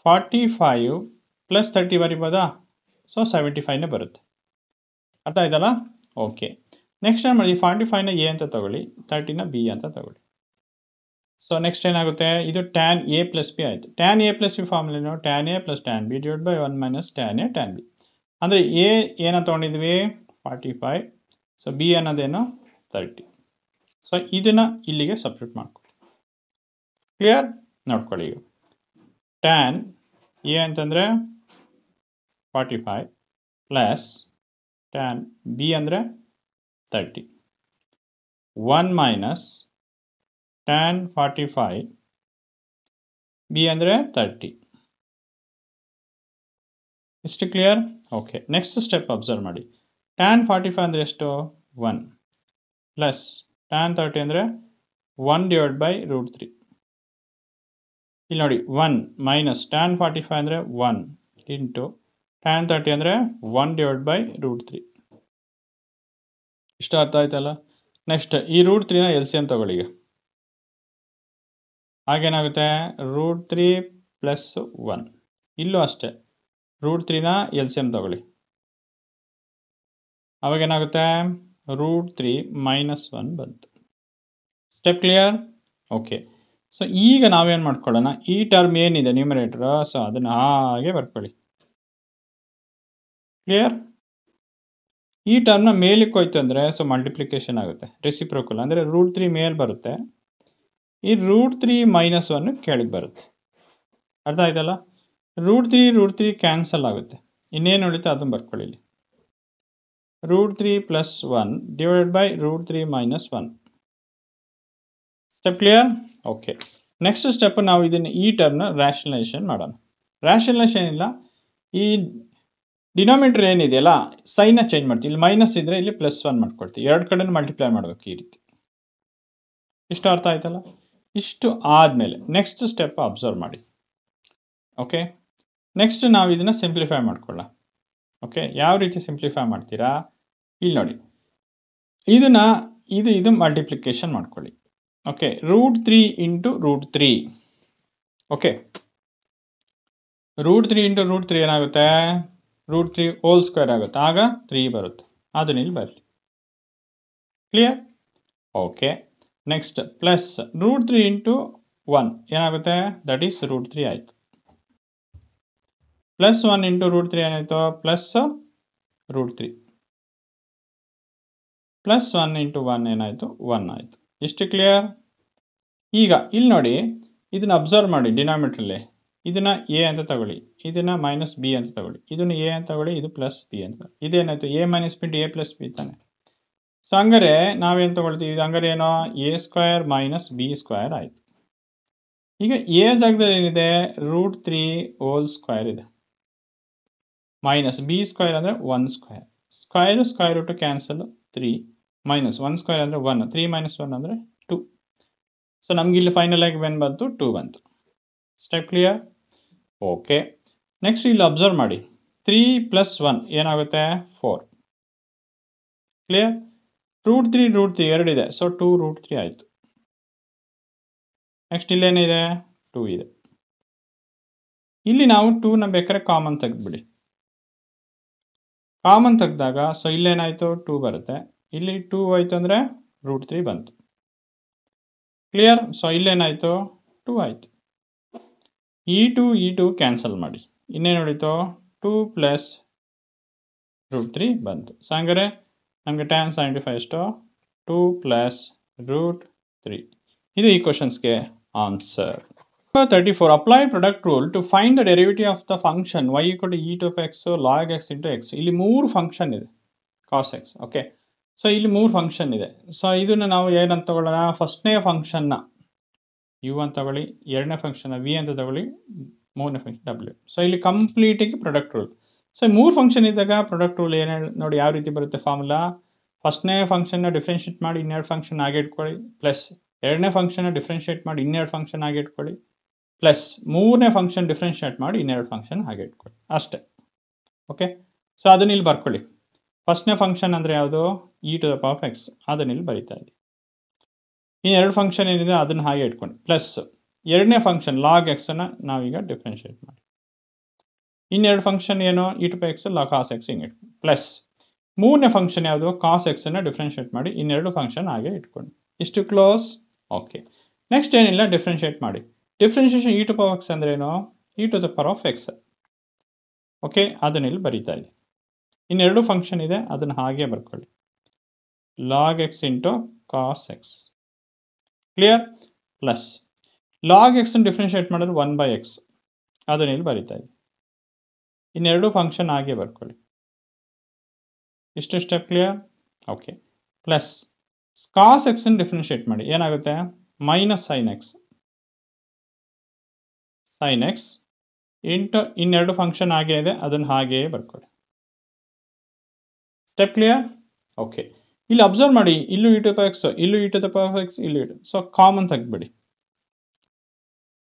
45 + 30 ಬರೀಬೋದಾ, ಸೊ 75ನೇ ಬರುತ್ತೆ. ಅರ್ಥ ಆಯ್ತಲ್ಲ. ಓಕೆ, ನೆಕ್ಸ್ಟ್ ಏನು ಮಾಡಿ, 45ನ a ಅಂತ ತಗೊಳ್ಳಿ, 30ನ b ಅಂತ ತಗೊಳ್ಳಿ. ಸೊ ನೆಕ್ಸ್ಟ್ ಏನಾಗುತ್ತೆ, ಇದು tan a + b ಆಯಿತು. tan a + b ಫಾರ್ಮುಲೇನು, tan a + tan b / 1 - tan a tan b. ಅಂದರೆ a ಏನಂತ ತೊಗೊಂಡಿದ್ವಿ 45, ಸೊ b ಅನ್ನೋದೇನು 30. ಸೊ ಇದನ್ನು ಇಲ್ಲಿಗೆ ಸಬ್ಸ್ಟಿಟ್ಯೂಟ್ ಮಾಡ್ಕೊಳ್ಳಿ. ಕ್ಲಿಯರ್? ನೋಡ್ಕೊಳ್ಳಿ, ಈಗ tan a ಅಂತಂದರೆ 45 ಪ್ಲಸ್ tan b ಅಂದರೆ 30, 1 - tan 45 b ಅಂದರೆ 30. ಇಷ್ಟು clear? Okay, next step observe ಮಾಡಿ. tan 45 ಅಂದರೆ ಎಷ್ಟು, 1 ಪ್ಲಸ್ tan 30 ಅಂದರೆ 1 / √3. ಇಲ್ಲಿ ನೋಡಿ 1 ಮೈನಸ್ tan 45 ಅಂದರೆ 1 ಇಂಟು tan 30 ಅಂದರೆ 1 / √3. ಇಷ್ಟು ಅರ್ಥ ಆಯ್ತಲ್ಲ. ನೆಕ್ಸ್ಟ್ ಈ √3ನ LCM ತಗೊಳ್ಳಿ. ಈಗ ಹಾಗೇನಾಗುತ್ತೆ, √3 + 1 ಇಲ್ಲೂ ಅಷ್ಟೇ √3ನ LCM ತಗೊಳ್ಳಿ, ಅವಾಗೇನಾಗುತ್ತೆ √3 - 1 ಬಂತು. Step clear? ಓಕೆ, ಸೊ ಈಗ ನಾವೇನು ಮಾಡ್ಕೊಳ್ಳೋಣ, ಈ ಟರ್ಮ್ ಏನಿದೆ ನ್ಯೂಮರೇಟರ್, ಸೊ ಅದನ್ನು ಹಾಗೆ ಬರ್ಕೊಳ್ಳಿ. ಕ್ಲಿಯರ್? ಈ ಟರ್ಮ್ನ ಮೇಲಕ್ಕೆ ಹೋಯ್ತು ಅಂದರೆ ಸೊ ಮಲ್ಟಿಪ್ಲಿಕೇಶನ್ ಆಗುತ್ತೆ, ರೆಸಿಪ್ರೋಕಲ್ ಅಂದರೆ √3 ಮೇಲೆ ಬರುತ್ತೆ, ಈ √3 - 1 ಕೆಳಗೆ ಬರುತ್ತೆ. ಅರ್ಥ ಆಯ್ತಲ್ಲ. √3 ಕ್ಯಾನ್ಸಲ್ ಆಗುತ್ತೆ, ಇನ್ನೇನು ಉಳಿತು ಅದನ್ನು ಬರ್ಕೊಳ್ಳಿ. √3 + 1 / √3 - 1. Step clear? Okay, next step ನಾವು ಇದನ್ನು ಈ ಟರ್ಮ್ನ ರ್ಯಾಷನಲೈಸೇಷನ್ ಮಾಡೋಣ. ರ್ಯಾಷನಲೈಸ್ ಏನಿಲ್ಲ, ಈ ಡಿನಾಮಿನೇಟರ್ ಏನಿದೆಯಲ್ಲ ಸೈನ್ನ ಚೇಂಜ್ ಮಾಡ್ತೀವಿ. ಇಲ್ಲಿ ಮೈನಸ್ ಇದ್ದರೆ ಇಲ್ಲಿ +1 ಮಾಡ್ಕೊಳ್ತೀವಿ. ಎರಡು ಕಡೆನೂ ಮಲ್ಟಿಪ್ಲೈ ಮಾಡಬೇಕು ಈ ರೀತಿ. ಇಷ್ಟು ಅರ್ಥ ಆಯ್ತಲ್ಲ? ಇಷ್ಟು ಆದಮೇಲೆ ನೆಕ್ಸ್ಟ್ ಸ್ಟೆಪ್ ಅಬ್ಸರ್ವ್ ಮಾಡಿ. ಓಕೆ, ನೆಕ್ಸ್ಟ್ ನಾವು ಇದನ್ನು ಸಿಂಪ್ಲಿಫೈ ಮಾಡ್ಕೊಳ್ಳ. ಓಕೆ, ಯಾವ ರೀತಿ ಸಿಂಪ್ಲಿಫೈ ಮಾಡ್ತೀರಾ? ಇಲ್ಲಿ ನೋಡಿ, ಇದನ್ನು ಇದು ಮಲ್ಟಿಪ್ಲಿಕೇಶನ್ ಮಾಡ್ಕೊಳ್ಳಿ. ಓಕೆ, √3 × √3. ಓಕೆ, √3 × √3 ಏನಾಗುತ್ತೆ? √3 ಹೋಲ್ ಸ್ಕ್ವೇರ್ ಆಗುತ್ತೆ, ಆಗ 3 ಬರುತ್ತೆ. ಅದನ್ನ ಇಲ್ಲಿ ಬರಲಿ. ಕ್ಲಿಯರ್? ಓಕೆ, ನೆಕ್ಸ್ಟ್ ಪ್ಲಸ್ √3 × 1 ಏನಾಗುತ್ತೆ? ದಟ್ ಈಸ್ √3 ಆಯಿತು. +1 × √3 ಏನಾಯಿತು? +√3. +1 × 1 ಏನಾಯಿತು? 1 ಆಯಿತು. ಇಷ್ಟು ಕ್ಲಿಯರ್? ಈಗ ಇಲ್ಲಿ ನೋಡಿ, ಇದನ್ನು ಅಬ್ಸರ್ವ್ ಮಾಡಿ. ಡಿನಾಮಿನೇಟರಲ್ಲಿ ಇದನ್ನು a ಅಂತ ತಗೊಳ್ಳಿ, ಇದನ್ನು -b ಅಂತ ತಗೊಳ್ಳಿ, ಇದನ್ನು a ಅಂತ ತಗೊಳ್ಳಿ, ಇದು +b ಅಂತ. ಇದೇನಾಯಿತು? a - b × a + b ತಾನೆ. ಸೊ ಹಂಗಾರೆ ನಾವೇನು ತಗೊಳ್ತೀವಿ? ಹಂಗಾರೆ ಏನೋ a² - b² ಆಯಿತು. ಈಗ a ಜಾಗದಲ್ಲಿ ಏನಿದೆ? √3 ಹೋಲ್ ಸ್ಕ್ವೇರ್ ಇದೆ, -b² ಅಂದರೆ 1². ಸ್ಕ್ವೇರ್ ರೂಟ್ ಕ್ಯಾನ್ಸಲ್ 3, -1² ಅಂದರೆ 1, 3 - 1 ಅಂದರೆ 2. ಸೊ ನಮ್ಗೆ ಇಲ್ಲಿ ಫೈನಲ್ ಆಗಿ ಏನು ಬಂತು? 2 ಬಂತು. Step clear? ಓಕೆ, ನೆಕ್ಸ್ಟ್ ಇಲ್ಲಿ ಅಬ್ಸರ್ವ್ ಮಾಡಿ. 3 + 1 ಏನಾಗುತ್ತೆ? 4. ಕ್ಲಿಯರ್? √3 √3 ಎರಡಿದೆ, ಸೊ 2 √3 ಆಯಿತು. ನೆಕ್ಸ್ಟ್ ಇಲ್ಲೇನಿದೆ? 2 ಇದೆ. ಇಲ್ಲಿ ನಾವು 2ನ ಬೇಕಾದ್ರೆ ಕಾಮನ್ ತೆಗೆದುಬಿಡಿ. ಕಾಮನ್ ತೆಗೆದಾಗ ಸೊ ಇಲ್ಲೇನಾಯಿತು? 2 ಬರುತ್ತೆ. ಇಲ್ಲಿ 2 ಆಯಿತು ಅಂದರೆ √3 ಬಂತು. ಕ್ಲಿಯರ್? ಸೊ ಇಲ್ಲೇನಾಯಿತು? 2 ಆಯಿತು. ಈ 2 ಕ್ಯಾನ್ಸಲ್ ಮಾಡಿ, ಇನ್ನೇನು ಉಳಿತು? 2 + √3 ಬಂತು. ಸೊ ಹಂಗಾರೆ ನಮಗೆ tan 75 ಎಷ್ಟು? 2 + √3. ಇದು ಈ ಕ್ವಶನ್ಸ್ಗೆ answer. 34. Apply product rule to find the derivative of the function y = e⁻x log x × x. ಇಲ್ಲಿ 3 ಫಂಕ್ಷನ್ ಇದೆ, cos x. ಓಕೆ, ಸೊ ಇಲ್ಲಿ 3 ಫಂಕ್ಷನ್ ಇದೆ. ಸೊ ಇದನ್ನು ನಾವು ಏನಂತ ತಗೊಳ್ಳೋಣ? ಫಸ್ಟ್ನೇ ಫಂಕ್ಷನ್ನ u ಅಂತ ತಗೊಳ್ಳಿ, ಎರಡನೇ ಫಂಕ್ಷನ್ನ v ಅಂತ ತಗೊಳ್ಳಿ, ಮೂರನೇ ಫಂಕ್ಷನ್ w. ಸೊ ಇಲ್ಲಿ ಕಂಪ್ಲೀಟಾಗಿ ಪ್ರಾಡಕ್ಟ್ ರೂಲ್. ಸೊ 3 ಫಂಕ್ಷನ್ ಇದ್ದಾಗ ಪ್ರಾಡಕ್ಟ್ ರೂಲ್ ಏನು ನೋಡಿ ಯಾವ ರೀತಿ ಬರುತ್ತೆ ಫಾರ್ಮುಲಾ? ಫಸ್ಟ್ನೇ ಫಂಕ್ಷನ್ನ ಡಿಫ್ರೆನ್ಷಿಯೇಟ್ ಮಾಡಿ ಇನ್ನೆರಡು ಫಂಕ್ಷನ್ ಹಾಗೆ ಇಟ್ಕೊಳ್ಳಿ, ಪ್ಲಸ್ ಎರಡನೇ ಫಂಕ್ಷನ್ನ ಡಿಫ್ರೆನ್ಷಿಯೇಟ್ ಮಾಡಿ ಇನ್ನೆರಡು ಫಂಕ್ಷನ್ ಹಾಗೆ ಇಟ್ಕೊಳ್ಳಿ, ಪ್ಲಸ್ ಮೂರನೇ ಫಂಕ್ಷನ್ ಡಿಫ್ರೆನ್ಷಿಯೇಟ್ ಮಾಡಿ ಇನ್ನೆರಡು ಫಂಕ್ಷನ್ ಹಾಗೆ ಇಟ್ಕೊಳ್ಳಿ, ಅಷ್ಟೇ. ಓಕೆ, ಸೊ ಅದನ್ನ ಇಲ್ಲಿ ಬರ್ಕೊಳ್ಳಿ. ಫಸ್ಟ್ನೇ ಫಂಕ್ಷನ್ ಅಂದರೆ ಯಾವುದು? e⁻x, ಅದನ್ನ ಇಲ್ಲಿ ಬರೀತಾ ಇದ್ದೀವಿ. ಇನ್ನೆರಡು ಫಂಕ್ಷನ್ ಏನಿದೆ ಅದನ್ನು ಹಾಗೆ ಇಟ್ಕೊಂಡು, ಪ್ಲಸ್ ಎರಡನೇ ಫಂಕ್ಷನ್ ಲಾಗ್ ಎಕ್ಸನ್ನು ನಾವೀಗ ಡಿಫ್ರೆನ್ಷಿಯೇಟ್ ಮಾಡಿ, ಇನ್ನೆರಡು ಫಂಕ್ಷನ್ ಏನು? e⁻x cos x ಹಿಂಗೆ ಇಟ್ಕೊಂಡು, ಪ್ಲಸ್ ಮೂರನೇ ಫಂಕ್ಷನ್ ಯಾವುದು? cos x ಡಿಫ್ರೆನ್ಷಿಯೇಟ್ ಮಾಡಿ ಇನ್ನೆರಡು ಫಂಕ್ಷನ್ ಹಾಗೆ ಇಟ್ಕೊಂಡು. ಇಷ್ಟು ಕ್ಲೋಸ್? ಓಕೆ, ನೆಕ್ಸ್ಟ್ ಏನಿಲ್ಲ, ಡಿಫ್ರೆನ್ಷಿಯೇಟ್ ಮಾಡಿ. ಡಿಫ್ರೆನ್ಷಿಯೇಷನ್ e⁻x ಅಂದ್ರೆ ಏನು? e⁻x. ಓಕೆ, ಅದನ್ನ ಇಲ್ಲಿ ಬರೀತಾ ಇದೆ. ಇನ್ನೆರಡು ಫಂಕ್ಷನ್ ಇದೆ, ಅದನ್ನು ಹಾಗೆ ಬರ್ಕೊಳ್ಳಿ, log x × cos x. Clear? Plus log X differentiate ಮಾಡಿದ್ರೆ 1/x, ಅದನ್ನ ಇಲ್ಲಿ ಬರೀತಾ ಇದೆ. ಇನ್ನೆರಡು ಫಂಕ್ಷನ್ ಹಾಗೆ ಬರ್ಕೊಳ್ಳಿ. ಇಷ್ಟು step clear? Okay, plus cos x differentiate ಮಾಡಿ, ಏನಾಗುತ್ತೆ? -sin x ಇಂಟು ಇನ್ನೆರಡು ಫಂಕ್ಷನ್ ಹಾಗೆ ಇದೆ, ಅದನ್ನು ಹಾಗೆಯೇ ಬರ್ಕೊಳ್ಳಿ. Step clear? ಓಕೆ, ಇಲ್ಲಿ ಅಬ್ಸರ್ವ್ ಮಾಡಿ, ಇಲ್ಲೂ e⁻x, ಇಲ್ಲೂ e⁻x, ಇಲ್ಲೂ ಸೊ ಕಾಮನ್ ತೆಗೆದ್ಬಿಡಿ.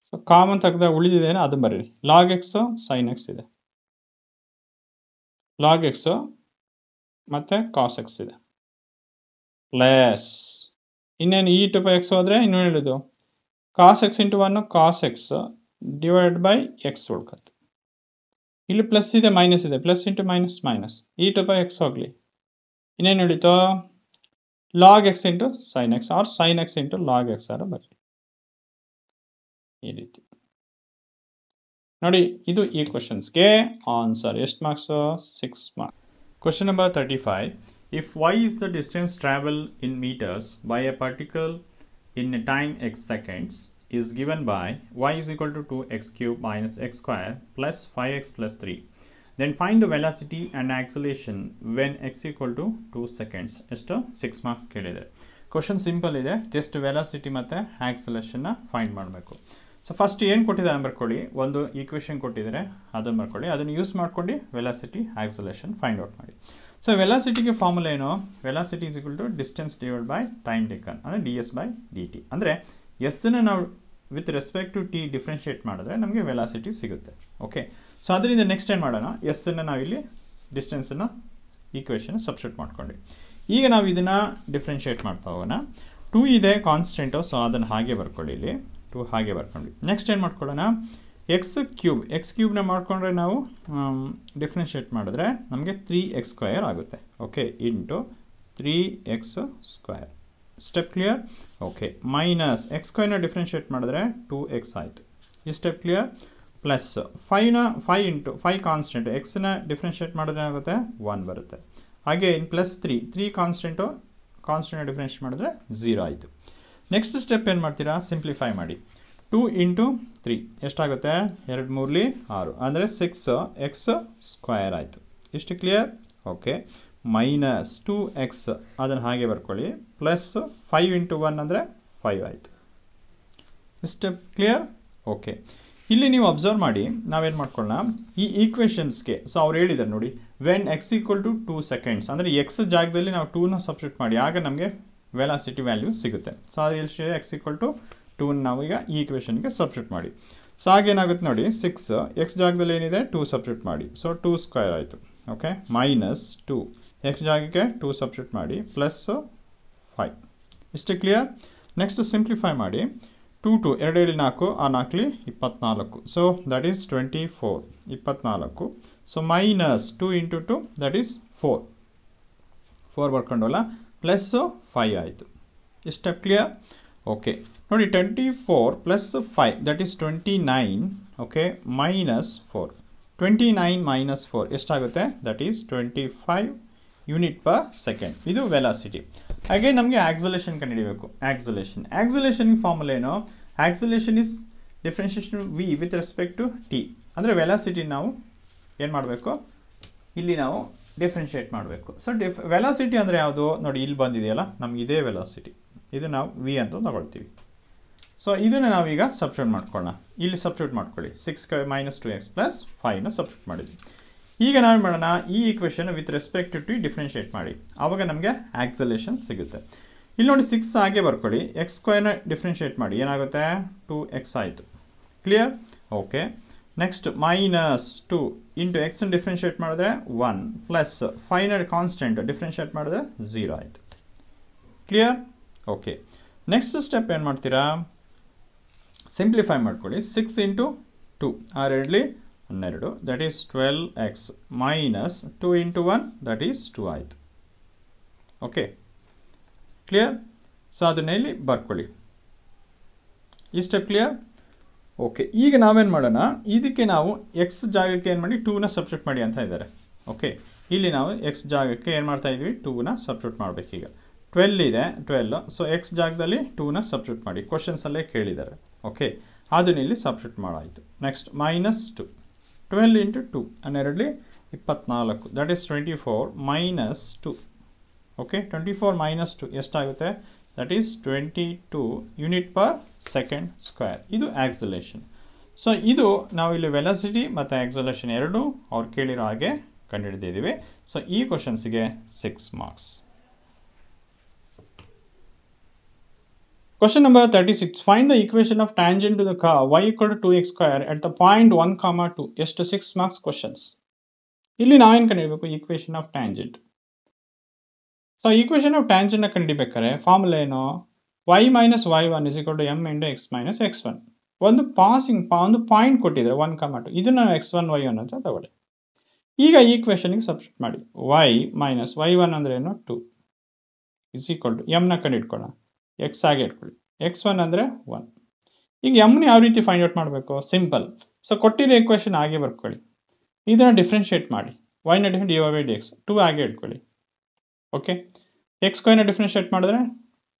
ಸೊ ಕಾಮನ್ ತೆಗೆದ ಉಳಿದಿದ್ದೇನೆ ಅದನ್ನು ಬರೀರಿ. ಲಾಗ್ ಎಕ್ಸ್ sin x ಇದೆ, ಲಾಗ್ ಎಕ್ಸು ಮತ್ತು ಕಾಸ್ ಎಕ್ಸ್ ಇದೆ, ಪ್ಲಸ್ ಇನ್ನೇನು e⁻x ಹೋದರೆ ಇನ್ನೂ ಹೇಳಿದ್ದು cos x × 1 cos x / x ಉಳ್ಕತ್ತೆ. ಇಲ್ಲಿ ಪ್ಲಸ್ ಇದೆ ಮೈನಸ್ ಇದೆ, plus into minus minus, e⁻x ಹೋಗಲಿ, ಇನ್ನೇನು ಹಿಡಿತೋ? Log x into sin x or sin x into log x ಆರ ಬರಲಿ. ಈ ರೀತಿ ನೋಡಿ, ಇದು ಈ ಕ್ವಶನ್ಸ್ಗೆ ಆನ್ಸರ್. ಎಷ್ಟು marks? 6 marks. Question number 35. If y is the distance travel in meters by a particle in a time x seconds is given by y is equal to 2x³ - x² plus 5x plus 3. Then find the velocity and acceleration when x equal to 2 seconds. ಎಷ್ಟು? 6 marks ಕೇಳಿದೆ. Question simple ಇದೆ, just velocity ಮತ್ತು ಆಕ್ಸಲೇಷನ್ನ find ಮಾಡಬೇಕು. So first ಏನು ಕೊಟ್ಟಿದ್ದಾರೆ ಬರ್ಕೊಳ್ಳಿ, ಒಂದು equation ಕೊಟ್ಟಿದ್ದಾರೆ ಅದನ್ನು ಬರ್ಕೊಳ್ಳಿ, ಅದನ್ನು ಯೂಸ್ ಮಾಡ್ಕೊಂಡು ವೆಲಾಸಿಟಿ ಆಕ್ಸಲೇಷನ್ ಫೈಂಡ್ ಔಟ್ ಮಾಡಿ. ಸೊ ವೆಲಾಸಿಟಿಗೆ ಫಾರ್ಮುಲಾ ಏನು, velocity is equal to distance divide by time taken, ಅಂದರೆ ds/dt. ಅಂದರೆ ಎಸ್ಸನ್ನು ನಾವು with respect to t differentiate ಮಾಡಿದ್ರೆ ನಮಗೆ ವೆಲಾಸಿಟಿ ಸಿಗುತ್ತೆ. ಓಕೆ, ಸೊ ಅದರಿಂದ ನೆಕ್ಸ್ಟ್ ಏನು ಮಾಡೋಣ, ಎಸ್ಸನ್ನು ನಾವಿಲ್ಲಿ ಡಿಸ್ಟೆನ್ಸನ್ನು ಈಕ್ವೇಷನ್ ಸಬ್ಸ್ಟಿಟ್ಯೂಟ್ ಮಾಡ್ಕೊಂಡು ಈಗ ನಾವು ಇದನ್ನು ಡಿಫ್ರೆನ್ಷಿಯೇಟ್ ಮಾಡ್ತಾ ಹೋಗೋಣ. 2 ಇದೆ ಕಾನ್ಸ್ಟೆಂಟು, ಸೊ ಅದನ್ನು ಹಾಗೆ ಬರ್ಕೊಳ್ಳಿ, ಇಲ್ಲಿ 2 ಹಾಗೆ ಬರ್ಕೊಂಡು ನೆಕ್ಸ್ಟ್ ಏನು ಮಾಡ್ಕೊಳ್ಳೋಣ, ಎಕ್ಸ್ ಕ್ಯೂಬ್ನ ಮಾಡ್ಕೊಂಡ್ರೆ ನಾವು ಡಿಫ್ರೆನ್ಷಿಯೇಟ್ ಮಾಡಿದ್ರೆ ನಮಗೆ 3x² ಆಗುತ್ತೆ. Okay, into 3x². Step clear? Okay, minus x² differentiate ಮಾಡಿದ್ರೆ 2x ಆಯಿತು. ಈ step clear? Plus 5 into 5 constant, ಎಕ್ಸ್ನ ಡಿಫ್ರೆನ್ಷಿಯೇಟ್ ಮಾಡಿದ್ರೆ ಏನಾಗುತ್ತೆ 1 ಬರುತ್ತೆ. ಹಾಗೆ ಇನ್ ಪ್ಲಸ್ 3 ಕಾನ್ಸ್ಟೆಂಟು ಡಿಫ್ರೆನ್ಷಿಯೇಟ್ ಮಾಡಿದ್ರೆ 0 ಆಯಿತು. ನೆಕ್ಸ್ಟ್ ಸ್ಟೆಪ್ ಏನು ಮಾಡ್ತೀರಾ, ಸಿಂಪ್ಲಿಫೈ ಮಾಡಿ. 2 ಇಂಟು 3 ಎಷ್ಟಾಗುತ್ತೆ, 2 3 6 ಅಂದರೆ 6x² ಆಯಿತು. ಇಷ್ಟು ಕ್ಲಿಯರ್? ಓಕೆ, ಮೈನಸ್ 2x ಅದನ್ನು ಹಾಗೆ ಬರ್ಕೊಳ್ಳಿ, ಪ್ಲಸ್ 5 ಇಂಟು 1 ಅಂದರೆ 5 ಆಯಿತು. Step clear? ಓಕೆ, ಇಲ್ಲಿ ನೀವು ಅಬ್ಸರ್ವ್ ಮಾಡಿ, ನಾವೇನು ಮಾಡ್ಕೊಳ್ಳೋಣ, ಈ ಈಕ್ವೇಷನ್ಸ್ಗೆ ಸೊ ಅವ್ರು ಹೇಳಿದ್ದಾರೆ ನೋಡಿ, when x equal to 2 seconds ಅಂದರೆ ಎಕ್ಸ್ ಜಾಗದಲ್ಲಿ ನಾವು 2ನ ಸಬ್ಸ್ಟಿಟ್ಯೂಟ್ ಮಾಡಿ ಆಗ ನಮಗೆ ವೆಲಾಸಿಟಿ ವ್ಯಾಲ್ಯೂ ಸಿಗುತ್ತೆ. ಸೊ ಅದು ಎಷ್ಟಿದೆ, x ಈಕ್ವಲ್ ಟು 2 ನಾವು ಈಗ ಈ ಈಕ್ವೇಷನ್ಗೆ ಸಬ್ಸ್ಟಿಟ್ಯೂಟ್ ಮಾಡಿ. ಸೊ ಹಾಗೇನಾಗುತ್ತೆ ನೋಡಿ, 6 ಎಕ್ಸ್ ಜಾಗದಲ್ಲಿ ಏನಿದೆ 2 ಸಬ್ಸ್ಟಿಟ್ಯೂಟ್ ಮಾಡಿ, ಸೊ 2² ಆಯಿತು. ಓಕೆ, ಮೈನಸ್ 2 ಎಕ್ಸ್ ಜಾಗಕ್ಕೆ 2 ಸಬ್ಸ್ಟಿಟ್ಯೂಟ್ ಮಾಡಿ, ಪ್ಲಸ್ 5. ಇಷ್ಟು ಕ್ಲಿಯರ್? ನೆಕ್ಸ್ಟ್ ಸಿಂಪ್ಲಿಫೈ ಮಾಡಿ. 2 2 2 4 ಆ 4 24, so that is 24 24. So minus 2 into 2 that is 4 ಬರ್ಕೊಂಡಲ್ಲ, ಪ್ಲಸ್ 5 ಆಯಿತು. ಈ ಸ್ಟೆಪ್ ಕ್ಲಿಯರ್? ಓಕೆ ನೋಡಿ, 24 plus 5 that is 29. Okay, minus 4, 29 minus 4 ಎಷ್ಟಾಗುತ್ತೆ, that is 25 unit per second. ಇದು ವೆಲಾಸಿಟಿ. ಹಾಗೆ ನಮಗೆ ಆಕ್ಸಲೇಷನ್ ಕಂಡುಹಿಡಿಯಬೇಕು. ಆಕ್ಸಲೇಷನ್ ಫಾರ್ಮುಲಾ ಏನು, acceleration is differentiation v with respect to t. ಅಂದರೆ ವೆಲಾಸಿಟಿ ನಾವು ಏನು ಮಾಡಬೇಕು, ಇಲ್ಲಿ ನಾವು ಡಿಫ್ರೆನ್ಷಿಯೇಟ್ ಮಾಡಬೇಕು. ಸೊ ವೆಲಾಸಿಟಿ ಅಂದರೆ ಯಾವುದು ನೋಡಿ, ಇಲ್ಲಿ ಬಂದಿದೆಯಲ್ಲ ನಮ್ಗೆ ಇದೇ ವೆಲಾಸಿಟಿ, ಇದು ನಾವು v ಅಂತ ತಗೊಳ್ತೀವಿ. ಸೊ ಇದನ್ನು ನಾವೀಗ ಸಬ್ಸ್ಟಿಟ್ಯೂಟ್ ಮಾಡ್ಕೊಳ್ಳೋಣ. ಇಲ್ಲಿ ಸಬ್ಸ್ಟಿಟ್ಯೂಟ್ ಮಾಡ್ಕೊಳ್ಳಿ, 6 ಮೈನಸ್ 2x ಪ್ಲಸ್ 5ನ ಸಬ್ಸ್ಟಿಟ್ಯೂಟ್ ಮಾಡಿದ್ವಿ. ಈಗ ನಾವು ಮಾಡೋಣ, ಈ equation with respect to differentiate ಮಾಡಿ, ಆವಾಗ ನಮಗೆ ಆಕ್ಸಲೇಷನ್ ಸಿಗುತ್ತೆ. ಇಲ್ಲಿ ನೋಡಿ 6 ಹಾಗೆ ಬರ್ಕೊಳ್ಳಿ, x² ಡಿಫ್ರೆನ್ಷಿಯೇಟ್ ಮಾಡಿ, ಏನಾಗುತ್ತೆ 2x ಆಯಿತು. Clear? Okay, next minus 2 into ಎಕ್ಸನ್ನು ಡಿಫ್ರೆನ್ಷಿಯೇಟ್ ಮಾಡಿದ್ರೆ 1 ಪ್ಲಸ್ 5 ಕಾನ್ಸ್ಟೆಂಟ್ ಡಿಫ್ರೆನ್ಷಿಯೇಟ್ ಮಾಡಿದ್ರೆ 0 ಆಯಿತು. ಕ್ಲಿಯರ್? ಓಕೆ, ನೆಕ್ಸ್ಟ್ ಸ್ಟೆಪ್ ಏನು ಮಾಡ್ತೀರಾ, ಸಿಂಪ್ಲಿಫೈ ಮಾಡ್ಕೊಳ್ಳಿ. 6 into 2 2 12 that is 12x minus 2 into 1 that is 2 ಆಯಿತು. Okay, clear? ಸೊ ಅದನ್ನ ಇಲ್ಲಿ ಬರ್ಕೊಳ್ಳಿ. ಈ ಸ್ಟೆಪ್ ಕ್ಲಿಯರ್? ಓಕೆ, ಈಗ ನಾವೇನು ಮಾಡೋಣ, ಇದಕ್ಕೆ ನಾವು ಎಕ್ಸ್ ಜಾಗಕ್ಕೆ ಏನು ಮಾಡಿ 2ನ ಸಬ್ಸ್ಟಿಟ್ಯೂಟ್ ಮಾಡಿ ಅಂತ ಇದ್ದಾರೆ. ಓಕೆ, ಇಲ್ಲಿ ನಾವು ಎಕ್ಸ್ ಜಾಗಕ್ಕೆ ಏನು ಮಾಡ್ತಾ ಇದ್ವಿ, 2ನ ಸಬ್ಸ್ಟಿಟ್ಯೂಟ್ ಮಾಡಬೇಕೀಗ. 12 ಇದೆ 12, ಸೊ ಎಕ್ಸ್ ಜಾಗದಲ್ಲಿ 2ನ ಸಬ್ಸ್ಟಿಟ್ಯೂಟ್ ಮಾಡಿ, ಕ್ವಶನ್ಸಲ್ಲೇ ಕೇಳಿದ್ದಾರೆ. ಓಕೆ, ಅದನ್ನ ಇಲ್ಲಿ ಸಬ್ಸ್ಟಿಟ್ಯೂಟ್ ಮಾಡಾಯಿತು. Next minus 2, 12 into 2 12 24 that is 24 minus 2. Okay, 24 minus 2 ಎಷ್ಟಾಗುತ್ತೆ, that is 22 unit per second square. ಇದು ಆಕ್ಸಲೇಷನ್. ಸೊ ಇದು ನಾವು ಇಲ್ಲಿ ವೆಲಾಸಿಟಿ ಮತ್ತು ಆಕ್ಸಲೇಷನ್ ಎರಡೂ ಅವ್ರು ಕೇಳಿರೋ ಹಾಗೆ ಕಂಡುಹಿಡಿದಿದ್ದೀವಿ. ಸೊ ಈ ಕ್ವಶನ್ಸಿಗೆ 6 marks. Question number 36. Find the equation of tangent to the curve y equal to 2x square at the point 1, 2. ಎಷ್ಟು 6 marks questions. ಇಲ್ಲಿ ನಾವೇನು ಕಂಡುಹಿಡಬೇಕು, equation of tangent. So equation of ಟ್ಯಾಂಜೆಂಟ್ನ ಕಂಡುಹಿಡಬೇಕಾದ್ರೆ ಫಾರ್ಮುಲಾ ಏನು, y minus y1 is equal to m into x minus x1. ಒಂದು point ಕೊಟ್ಟಿದ್ದಾರೆ 1, 2. ಇದನ್ನು x1 y1 ಅಂತ ತಗೊಳ್ಳಿ. ಈಗ ಈಕ್ವೇಷನ್ಗೆ ಸಬ್ಸ್ಟಿಟ್ಯೂಟ್ ಮಾಡಿ, y ಮೈನಸ್ y1 ಅಂದರೆ ಏನು 2 ಇಸ್ ಈಕ್ವಲ್ ಟು m ನ ಕಂಡುಹಿಡ್ಕೊಳ್ಳೋಣ, x ಆಗಿ ಇಟ್ಕೊಳ್ಳಿ, x1 ಅಂದರೆ 1. ಈಗ ಎಮ್ನ ಯಾವ ರೀತಿ ಫೈಂಡ್ ಔಟ್ ಮಾಡಬೇಕು, ಸಿಂಪಲ್. ಸೊ ಕೊಟ್ಟಿರೋ ಈಕ್ವೇಷನ್ ಹಾಗೆ ಬರ್ಕೊಳ್ಳಿ, ಇದನ್ನು ಡಿಫ್ರೆನ್ಷಿಯೇಟ್ ಮಾಡಿ, y ನ dy/dx 2 ಹಾಗೆ ಇಟ್ಕೊಳ್ಳಿ. ಓಕೆ, x² ಡಿಫ್ರೆನ್ಷಿಯೇಟ್ ಮಾಡಿದ್ರೆ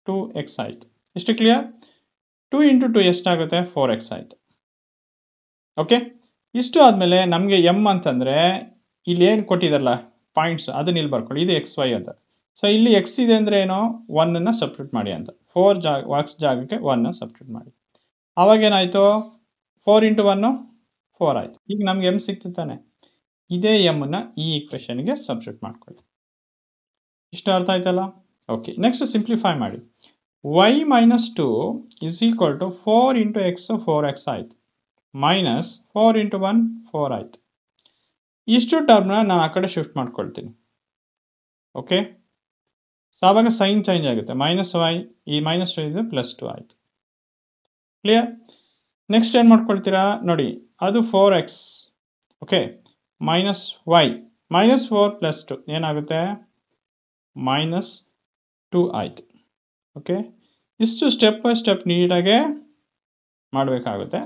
2x ಆಯಿತು. ಇಷ್ಟು ಕ್ಲಿಯರ್? 2 ಇಂಟು 2 ಎಷ್ಟಾಗುತ್ತೆ, 4x ಆಯಿತು. ಓಕೆ, ಇಷ್ಟು ಆದಮೇಲೆ ನಮಗೆ ಎಮ್ ಅಂತಂದರೆ ಇಲ್ಲಿ ಏನು ಕೊಟ್ಟಿದ್ದಾರಲ್ಲ ಪಾಯಿಂಟ್ಸ್, ಅದನ್ನ ಇಲ್ಲಿ ಬರ್ಕೊಳ್ಳಿ, ಇದು xy ಅಂತ. ಸೊ ಇಲ್ಲಿ x ಇದೆ ಅಂದರೆ ಏನೋ 1ನ್ನು ಸಬ್ಸ್ಟಿಟ್ಯೂಟ್ ಮಾಡಿ ಅಂತ, 4 x ಜಾಗಕ್ಕೆ 1ನ ಸಬ್ಸ್ಟಿಟ್ಯೂಟ್ ಮಾಡಿ. ಆವಾಗೇನಾಯಿತು, 4 ಇಂಟು 1 4 ಆಯಿತು. ಈಗ ನಮ್ಗೆ ಎಮ್ ಸಿಕ್ತು ತಾನೆ, ಇದೇ ಎಮ್ನ ಈ ಈಕ್ವೇಷನ್ಗೆ ಸಬ್ಸ್ಟಿಟ್ಯೂಟ್ ಮಾಡ್ಕೊಳ್ಳಿ. ಇಷ್ಟು ಅರ್ಥ ಆಯ್ತಲ್ಲ? ಓಕೆ, ನೆಕ್ಸ್ಟ್ ಸಿಂಪ್ಲಿಫೈ ಮಾಡಿ. y minus 2 is equal to 4 into x 4x ಆಯಿತು, ಮೈನಸ್ 4 ಇಂಟು 1 4 ಆಯಿತು. ಇಷ್ಟು ಟರ್ಮ್ನ ನಾನು ಆ ಕಡೆ ಶಿಫ್ಟ್ ಮಾಡ್ಕೊಳ್ತೀನಿ. ಓಕೆ, ಸೊ ಆವಾಗ ಸೈನ್ ಚೇಂಜ್ ಆಗುತ್ತೆ. ಮೈನಸ್ ವೈ, ಈ ಮೈನಸ್ 2 ಇದು ಪ್ಲಸ್ 2 ಆಯಿತು. ಕ್ಲಿಯರ್? ನೆಕ್ಸ್ಟ್ ಏನು ಮಾಡ್ಕೊಳ್ತೀರಾ ನೋಡಿ, ಅದು 4x. Okay, minus y minus 4 plus 2 ಏನಾಗುತ್ತೆ, ಮೈನಸ್ 2 ಆಯಿತು. ಓಕೆ, ಇಷ್ಟು ಸ್ಟೆಪ್ ಬೈ ಸ್ಟೆಪ್ ನೀಟಾಗೆ ಮಾಡಬೇಕಾಗುತ್ತೆ.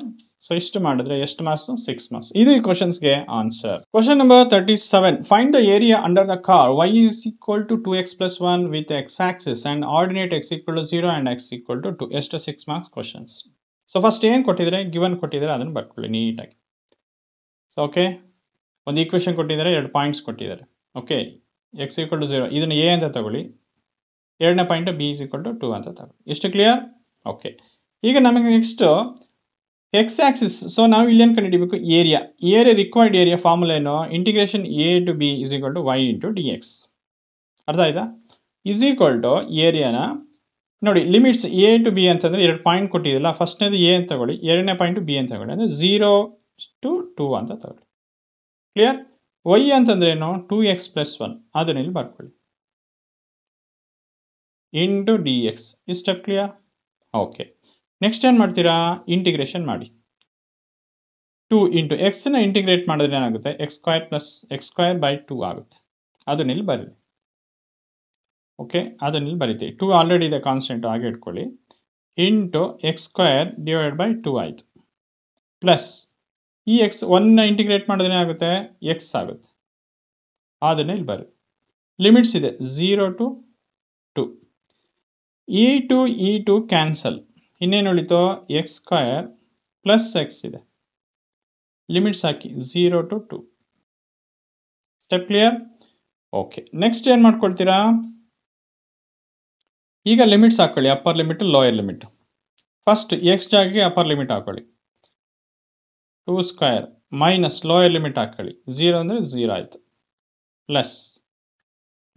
ಸೊ ಇಷ್ಟು ಮಾಡಿದ್ರೆ ಎಷ್ಟು ಮಾರ್ಕ್ಸ್? 6 ಮಾರ್ಕ್ಸ್. ಇದು ಈ ಕ್ವಶನ್ಸ್ಗೆ answer. Question number 37. Find the area under the curve y is equal to 2x plus 1 with x axis and ordinate x equal to 0 and x equal to 2. ಎಷ್ಟು? 6 marks questions. So first ಏನು ಕೊಟ್ಟಿದ್ರೆ, given ಕೊಟ್ಟಿದ್ರೆ ಅದನ್ನು ಬರ್ಕೊಳ್ಳಿ ನೀಟಾಗಿ. So okay, ಒಂದು equation ಕೊಟ್ಟಿದ್ದಾರೆ, 2 points ಕೊಟ್ಟಿದ್ದಾರೆ. ಓಕೆ, x equal to 0 ಇದನ್ನು a ಅಂತ ತಗೊಳ್ಳಿ, ಎರಡನೇ point b is equal to 2 ಅಂತ ತಗೊಳ್ಳಿ. ಎಷ್ಟು ಕ್ಲಿಯರ್? ಓಕೆ, ಈಗ ನಮಗೆ ನೆಕ್ಸ್ಟ್ ಎಕ್ಸ್ ಆಕ್ಸಿಸ್. ಸೊ ನಾವು ಇಲ್ಲೇನು ಕಂಡುಹಿಡಿಬೇಕು? ಏರಿಯಾ. ರಿಕ್ವೈರ್ಡ್ ಏರಿಯಾ ಫಾರ್ಮುಲಾ ಏನು? Integration a to b is equal to y into dx. ಅರ್ಥ ಆಯ್ತಾ? ಇಸ್ ಈಕ್ವಲ್ ಟು ಏರಿಯಾನ ನೋಡಿ, ಲಿಮಿಟ್ಸ್ a to b ಅಂತಂದರೆ 2 ಪಾಯಿಂಟ್ ಕೊಟ್ಟಿದ್ದಿಲ್ಲ, ಫಸ್ಟ್ನೇದು a ಅಂತ ತಗೊಳ್ಳಿ, ಎರಡನೇ ಪಾಯಿಂಟು b ಅಂತ ತಗೊಳ್ಳಿ, ಅಂದರೆ 0 to 2 ಅಂತ ತಗೊಳ್ಳಿ. ಕ್ಲಿಯರ್? y ಅಂತಂದ್ರೆ ಏನು? 2x plus 1 ಅದನ್ನ ಇಲ್ಲಿ ಬರ್ಕೊಳ್ಳಿ, ಇಂಟು dx. ಈ ಸ್ಟೆಪ್ ಕ್ಲಿಯರ್? ಓಕೆ, ನೆಕ್ಸ್ಟ್ ಏನು ಮಾಡ್ತೀರಾ? ಇಂಟಿಗ್ರೇಷನ್ ಮಾಡಿ. 2 ಇಂಟು ಎಕ್ಸ್ನ ಇಂಟಿಗ್ರೇಟ್ ಮಾಡಿದ್ರೆ ಏನಾಗುತ್ತೆ? X square plus X square by 2 ಆಗುತ್ತೆ. ಅದನ್ನ ಇಲ್ಲಿ ಬರೀರಿ. ಓಕೆ, ಅದನ್ನ ಇಲ್ಲಿ ಬರೀತೀವಿ. 2 ಆಲ್ರೆಡಿ ಇದೆ ಕಾನ್ಸ್ಟೆಂಟ್, ಹಾಗೆ ಇಟ್ಕೊಳ್ಳಿ. Into X square divide by 2 ಆಯಿತು, ಪ್ಲಸ್ ಈ ಎಕ್ಸ್ 1ನ ಇಂಟಿಗ್ರೇಟ್ ಮಾಡಿದ್ರೆ ಏನಾಗುತ್ತೆ? ಎಕ್ಸ್ ಆಗುತ್ತೆ. ಅದನ್ನ ಇಲ್ಲಿ ಬರೀ. ಲಿಮಿಟ್ಸ್ ಇದೆ 0 to 2. ಈ ಟು ಕ್ಯಾನ್ಸಲ್. ಇನ್ನೇನು ಉಳಿತು? ಎಕ್ಸ್ ಸ್ಕ್ವೈರ್ ಪ್ಲಸ್ ಎಕ್ಸ್ ಇದೆ. ಲಿಮಿಟ್ಸ್ ಹಾಕಿ 0 to 2. Step clear? Okay, next ಏನು ಮಾಡ್ಕೊಳ್ತೀರಾ? ಈಗ ಲಿಮಿಟ್ಸ್ ಹಾಕೊಳ್ಳಿ, upper limit lower limit. First x ಜಾಗಿಗೆ ಅಪ್ಪರ್ ಲಿಮಿಟ್ ಹಾಕೊಳ್ಳಿ, 2 ಸ್ಕ್ವೈರ್ ಮೈನಸ್ ಲೋಯರ್ ಲಿಮಿಟ್ ಹಾಕೊಳ್ಳಿ, 0 ಅಂದರೆ 0 ಆಯಿತು, ಪ್ಲಸ್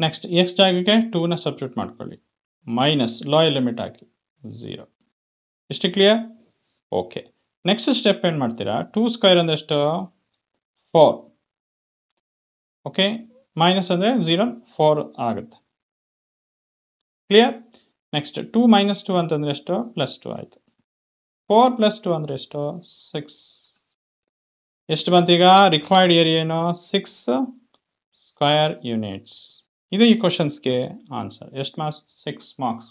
ನೆಕ್ಸ್ಟ್ ಎಕ್ಸ್ ಜಾಗಿಗೆ 2ನ ಸಬ್ಸ್ಟಿಟ್ಯೂಟ್ ಮಾಡ್ಕೊಳ್ಳಿ, ಮೈನಸ್ ಲೋಯರ್ ಲಿಮಿಟ್ ಹಾಕಿ 0. ಇಷ್ಟು ಕ್ಲಿಯರ್? ಓಕೆ, ನೆಕ್ಸ್ಟ್ ಸ್ಟೆಪ್ ಏನು ಮಾಡ್ತೀರಾ? 2 ಸ್ಕ್ವೈರ್ ಅಂದರೆ ಎಷ್ಟು? 4. ಓಕೆ, ಮೈನಸ್ ಅಂದರೆ 0 4 ಆಗುತ್ತೆ. ಕ್ಲಿಯರ್? ನೆಕ್ಸ್ಟ್ 2 ಮೈನಸ್ 2 ಅಂತಂದರೆ ಎಷ್ಟು? ಪ್ಲಸ್ 2 ಆಯಿತು. 4 ಪ್ಲಸ್ 2 ಅಂದರೆ ಎಷ್ಟು? 6. ಎಷ್ಟು ಬಂತು ಈಗ? ರಿಕ್ವೈರ್ಡ್ ಏರಿಯಾ ಏನು? 6 ಸ್ಕ್ವೈರ್ ಯೂನಿಟ್ಸ್. ಇದು ಈ ಕ್ವಶನ್ಸ್ಗೆ ಆನ್ಸರ್. ಎಷ್ಟು marks? 6 marks.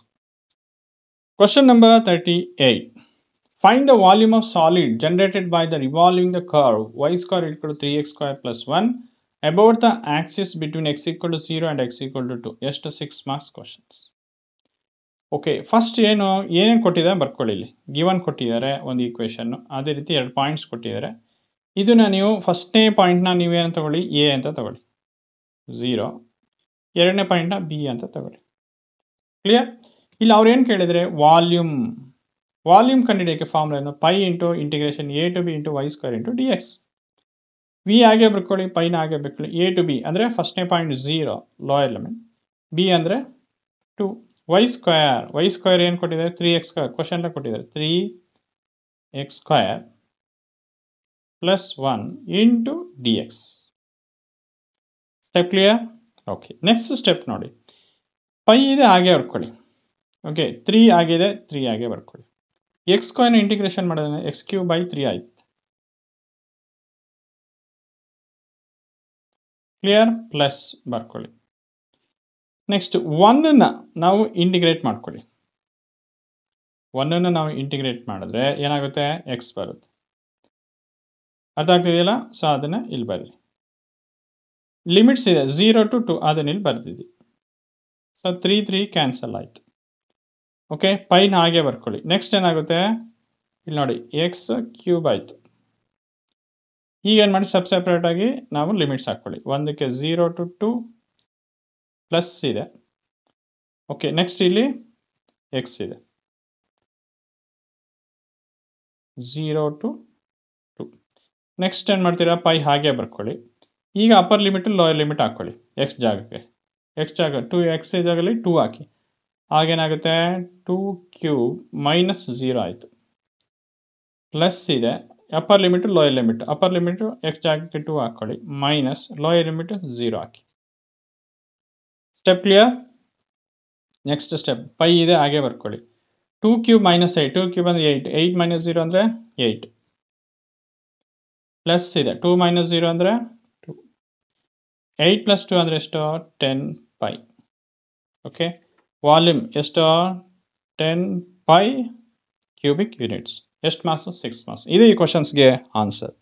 Question number 38. Find the volume of solid generated by the revolving the curve y square equal to 3x square plus 1 about the axis between x equal to 0 and x equal to 2. ಎಷ್ಟು? 6 marks questions. Okay, first ಏನೇನು ಕೊಟ್ಟಿದ್ದಾರೆ ಬರ್ಕೊಳ್ಳಿ. ಇಲ್ಲಿ given ಕೊಟ್ಟಿದ್ದಾರೆ ಒಂದು ಈಕ್ವೇಷನ್ನು, ಅದೇ ರೀತಿ 2 points ಕೊಟ್ಟಿದ್ದಾರೆ. ಇದನ್ನು ನೀವು ಫಸ್ಟ್ನೇ ಪಾಯಿಂಟ್ನ ನೀವೇನು ತಗೊಳ್ಳಿ? ಎ ಅಂತ ತಗೊಳ್ಳಿ, 0. ಎರಡನೇ ಪಾಯಿಂಟ್ನ ಬಿ ಅಂತ ತಗೊಳ್ಳಿ. ಕ್ಲಿಯರ್? ಇಲ್ಲಿ ಅವ್ರು ಏನು ಕೇಳಿದರೆ ವಾಲ್ಯೂಮ್. ವಾಲ್ಯೂಮ್ ಕಂಡುಹಿಡಿಯೋಕ್ಕೆ ಫಾರ್ಮುಲಾ ಏನು? Pi into integration a to b into y square into dx. V ಹಾಗೆ ಬರ್ಕೊಳ್ಳಿ, ಪೈನ ಹಾಗೆ ಬರ್ಕೊಳ್ಳಿ. a to b ಅಂದರೆ ಫಸ್ಟ್ನೇ ಪಾಯಿಂಟ್ 0 ಲೋಯರ್ ಲಿಮಿಟ್, ಬಿ ಅಂದರೆ 2. y ಸ್ಕ್ವೇರ್ ಏನು ಕೊಟ್ಟಿದ್ದಾರೆ? 3x ಸ್ಕ್ವೇರ್ ಕ್ವಶನ್ ಕೊಟ್ಟಿದ್ದಾರೆ, 3x square plus 1 into dx. Step clear? Okay, next step ನೋಡಿ, ಪೈ ಇದೆ ಹಾಗೆ ಬರ್ಕೊಳ್ಳಿ. ಓಕೆ, 3 ಆಗಿದೆ, 3 ಹಾಗೆ ಬರ್ಕೊಳ್ಳಿ. ಎಕ್ಸ್ ಸ್ಕ್ವೇರ್ನ ಇಂಟಿಗ್ರೇಷನ್ ಮಾಡೋದ್ರೆ ಎಕ್ಸ್ ಕ್ಯೂಬ್ ಬೈ 3 ಆಯ್ತು. ಕ್ಲಿಯರ್? ಪ್ಲಸ್ ಬರ್ಕೊಳ್ಳಿ. ನೆಕ್ಸ್ಟ್ 1ನ ನಾವು ಇಂಟಿಗ್ರೇಟ್ ಮಾಡ್ಕೊಳ್ಳಿ. 1ನ ನಾವು ಇಂಟಿಗ್ರೇಟ್ ಮಾಡಿದ್ರೆ ಏನಾಗುತ್ತೆ? ಎಕ್ಸ್ ಬರುತ್ತೆ. ಅರ್ಥ ಆಗ್ತಿದೆಯಲ್ಲ? ಸೊ ಅದನ್ನು ಇಲ್ಲಿ ಬರಲಿ. ಲಿಮಿಟ್ಸ್ ಇದೆ 0 to 2, ಅದನ್ನ ಇಲ್ಲಿ ಬರ್ತಿದ್ವಿ. ಸೊ 3 ಕ್ಯಾನ್ಸಲ್ ಆಯಿತು. ಓಕೆ, ಪೈನ ಹಾಗೆ ಬರ್ಕೊಳ್ಳಿ. ನೆಕ್ಸ್ಟ್ ಏನಾಗುತ್ತೆ? ಇಲ್ಲಿ ನೋಡಿ, ಎಕ್ಸ್ ಕ್ಯೂಬ್ ಆಯಿತು. ಈಗ ಏನು ಮಾಡಿ ಸೆಪ್ರೇಟಾಗಿ ನಾವು ಲಿಮಿಟ್ಸ್ ಹಾಕ್ಕೊಳ್ಳಿ. ಒಂದಕ್ಕೆ 0 to 2 ಪ್ಲಸ್ ಇದೆ. ಓಕೆ, ನೆಕ್ಸ್ಟ್ ಇಲ್ಲಿ ಎಕ್ಸ್ ಇದೆ, 0 to ನೆಕ್ಸ್ಟ್ ಏನು ಮಾಡ್ತೀರಾ, ಪೈ ಹಾಗೆ ಬರ್ಕೊಳ್ಳಿ. ಈಗ ಅಪ್ಪರ್ ಲಿಮಿಟ್ ಲೋಯರ್ ಲಿಮಿಟ್ ಹಾಕ್ಕೊಳ್ಳಿ ಎಕ್ಸ್ ಜಾಗಕ್ಕೆ. ಎಕ್ಸ್ ಜಾಗ 2x ಜಾಗದಲ್ಲಿ 2 ಹಾಕಿ. ಆಗೇನಾಗುತ್ತೆ, 2³ ಮೈನಸ್ 0 ಆಯಿತು. ಪ್ಲಸ್ ಇದೆ, upper limit lower limit. Upper limit x ಜಾಗಕ್ಕೆ 2 ಹಾಕ್ಕೊಳ್ಳಿ, ಮೈನಸ್ ಲೋಯರ್ ಲಿಮಿಟ್ 0 ಹಾಕಿ. Step clear? Next step pi ಇದೆ ಹಾಗೆ ಬರ್ಕೊಳ್ಳಿ. 2³ ಮೈನಸ್ 8, 2³ ಅಂದರೆ 8, 8 ಮೈನಸ್ 0 ಅಂದರೆ 8. ಪ್ಲಸ್ ಇದೆ, 2 ಮೈನಸ್ 0 ಅಂದರೆ 2. 8 ಪ್ಲಸ್ 2 ಅಂದರೆ ಎಷ್ಟು, 10 ಪೈ. ಓಕೆ, ವಾಲ್ಯೂಮ್ ಎಷ್ಟು, 10 ಪೈ ಕ್ಯೂಬಿಕ್ ಯೂನಿಟ್ಸ್. ಎಷ್ಟು ಮಾಸ್, 6 ಮಾಸ್. ಇದು ಈ ಕ್ವಶನ್ಸ್ಗೆ ಆನ್ಸರ್.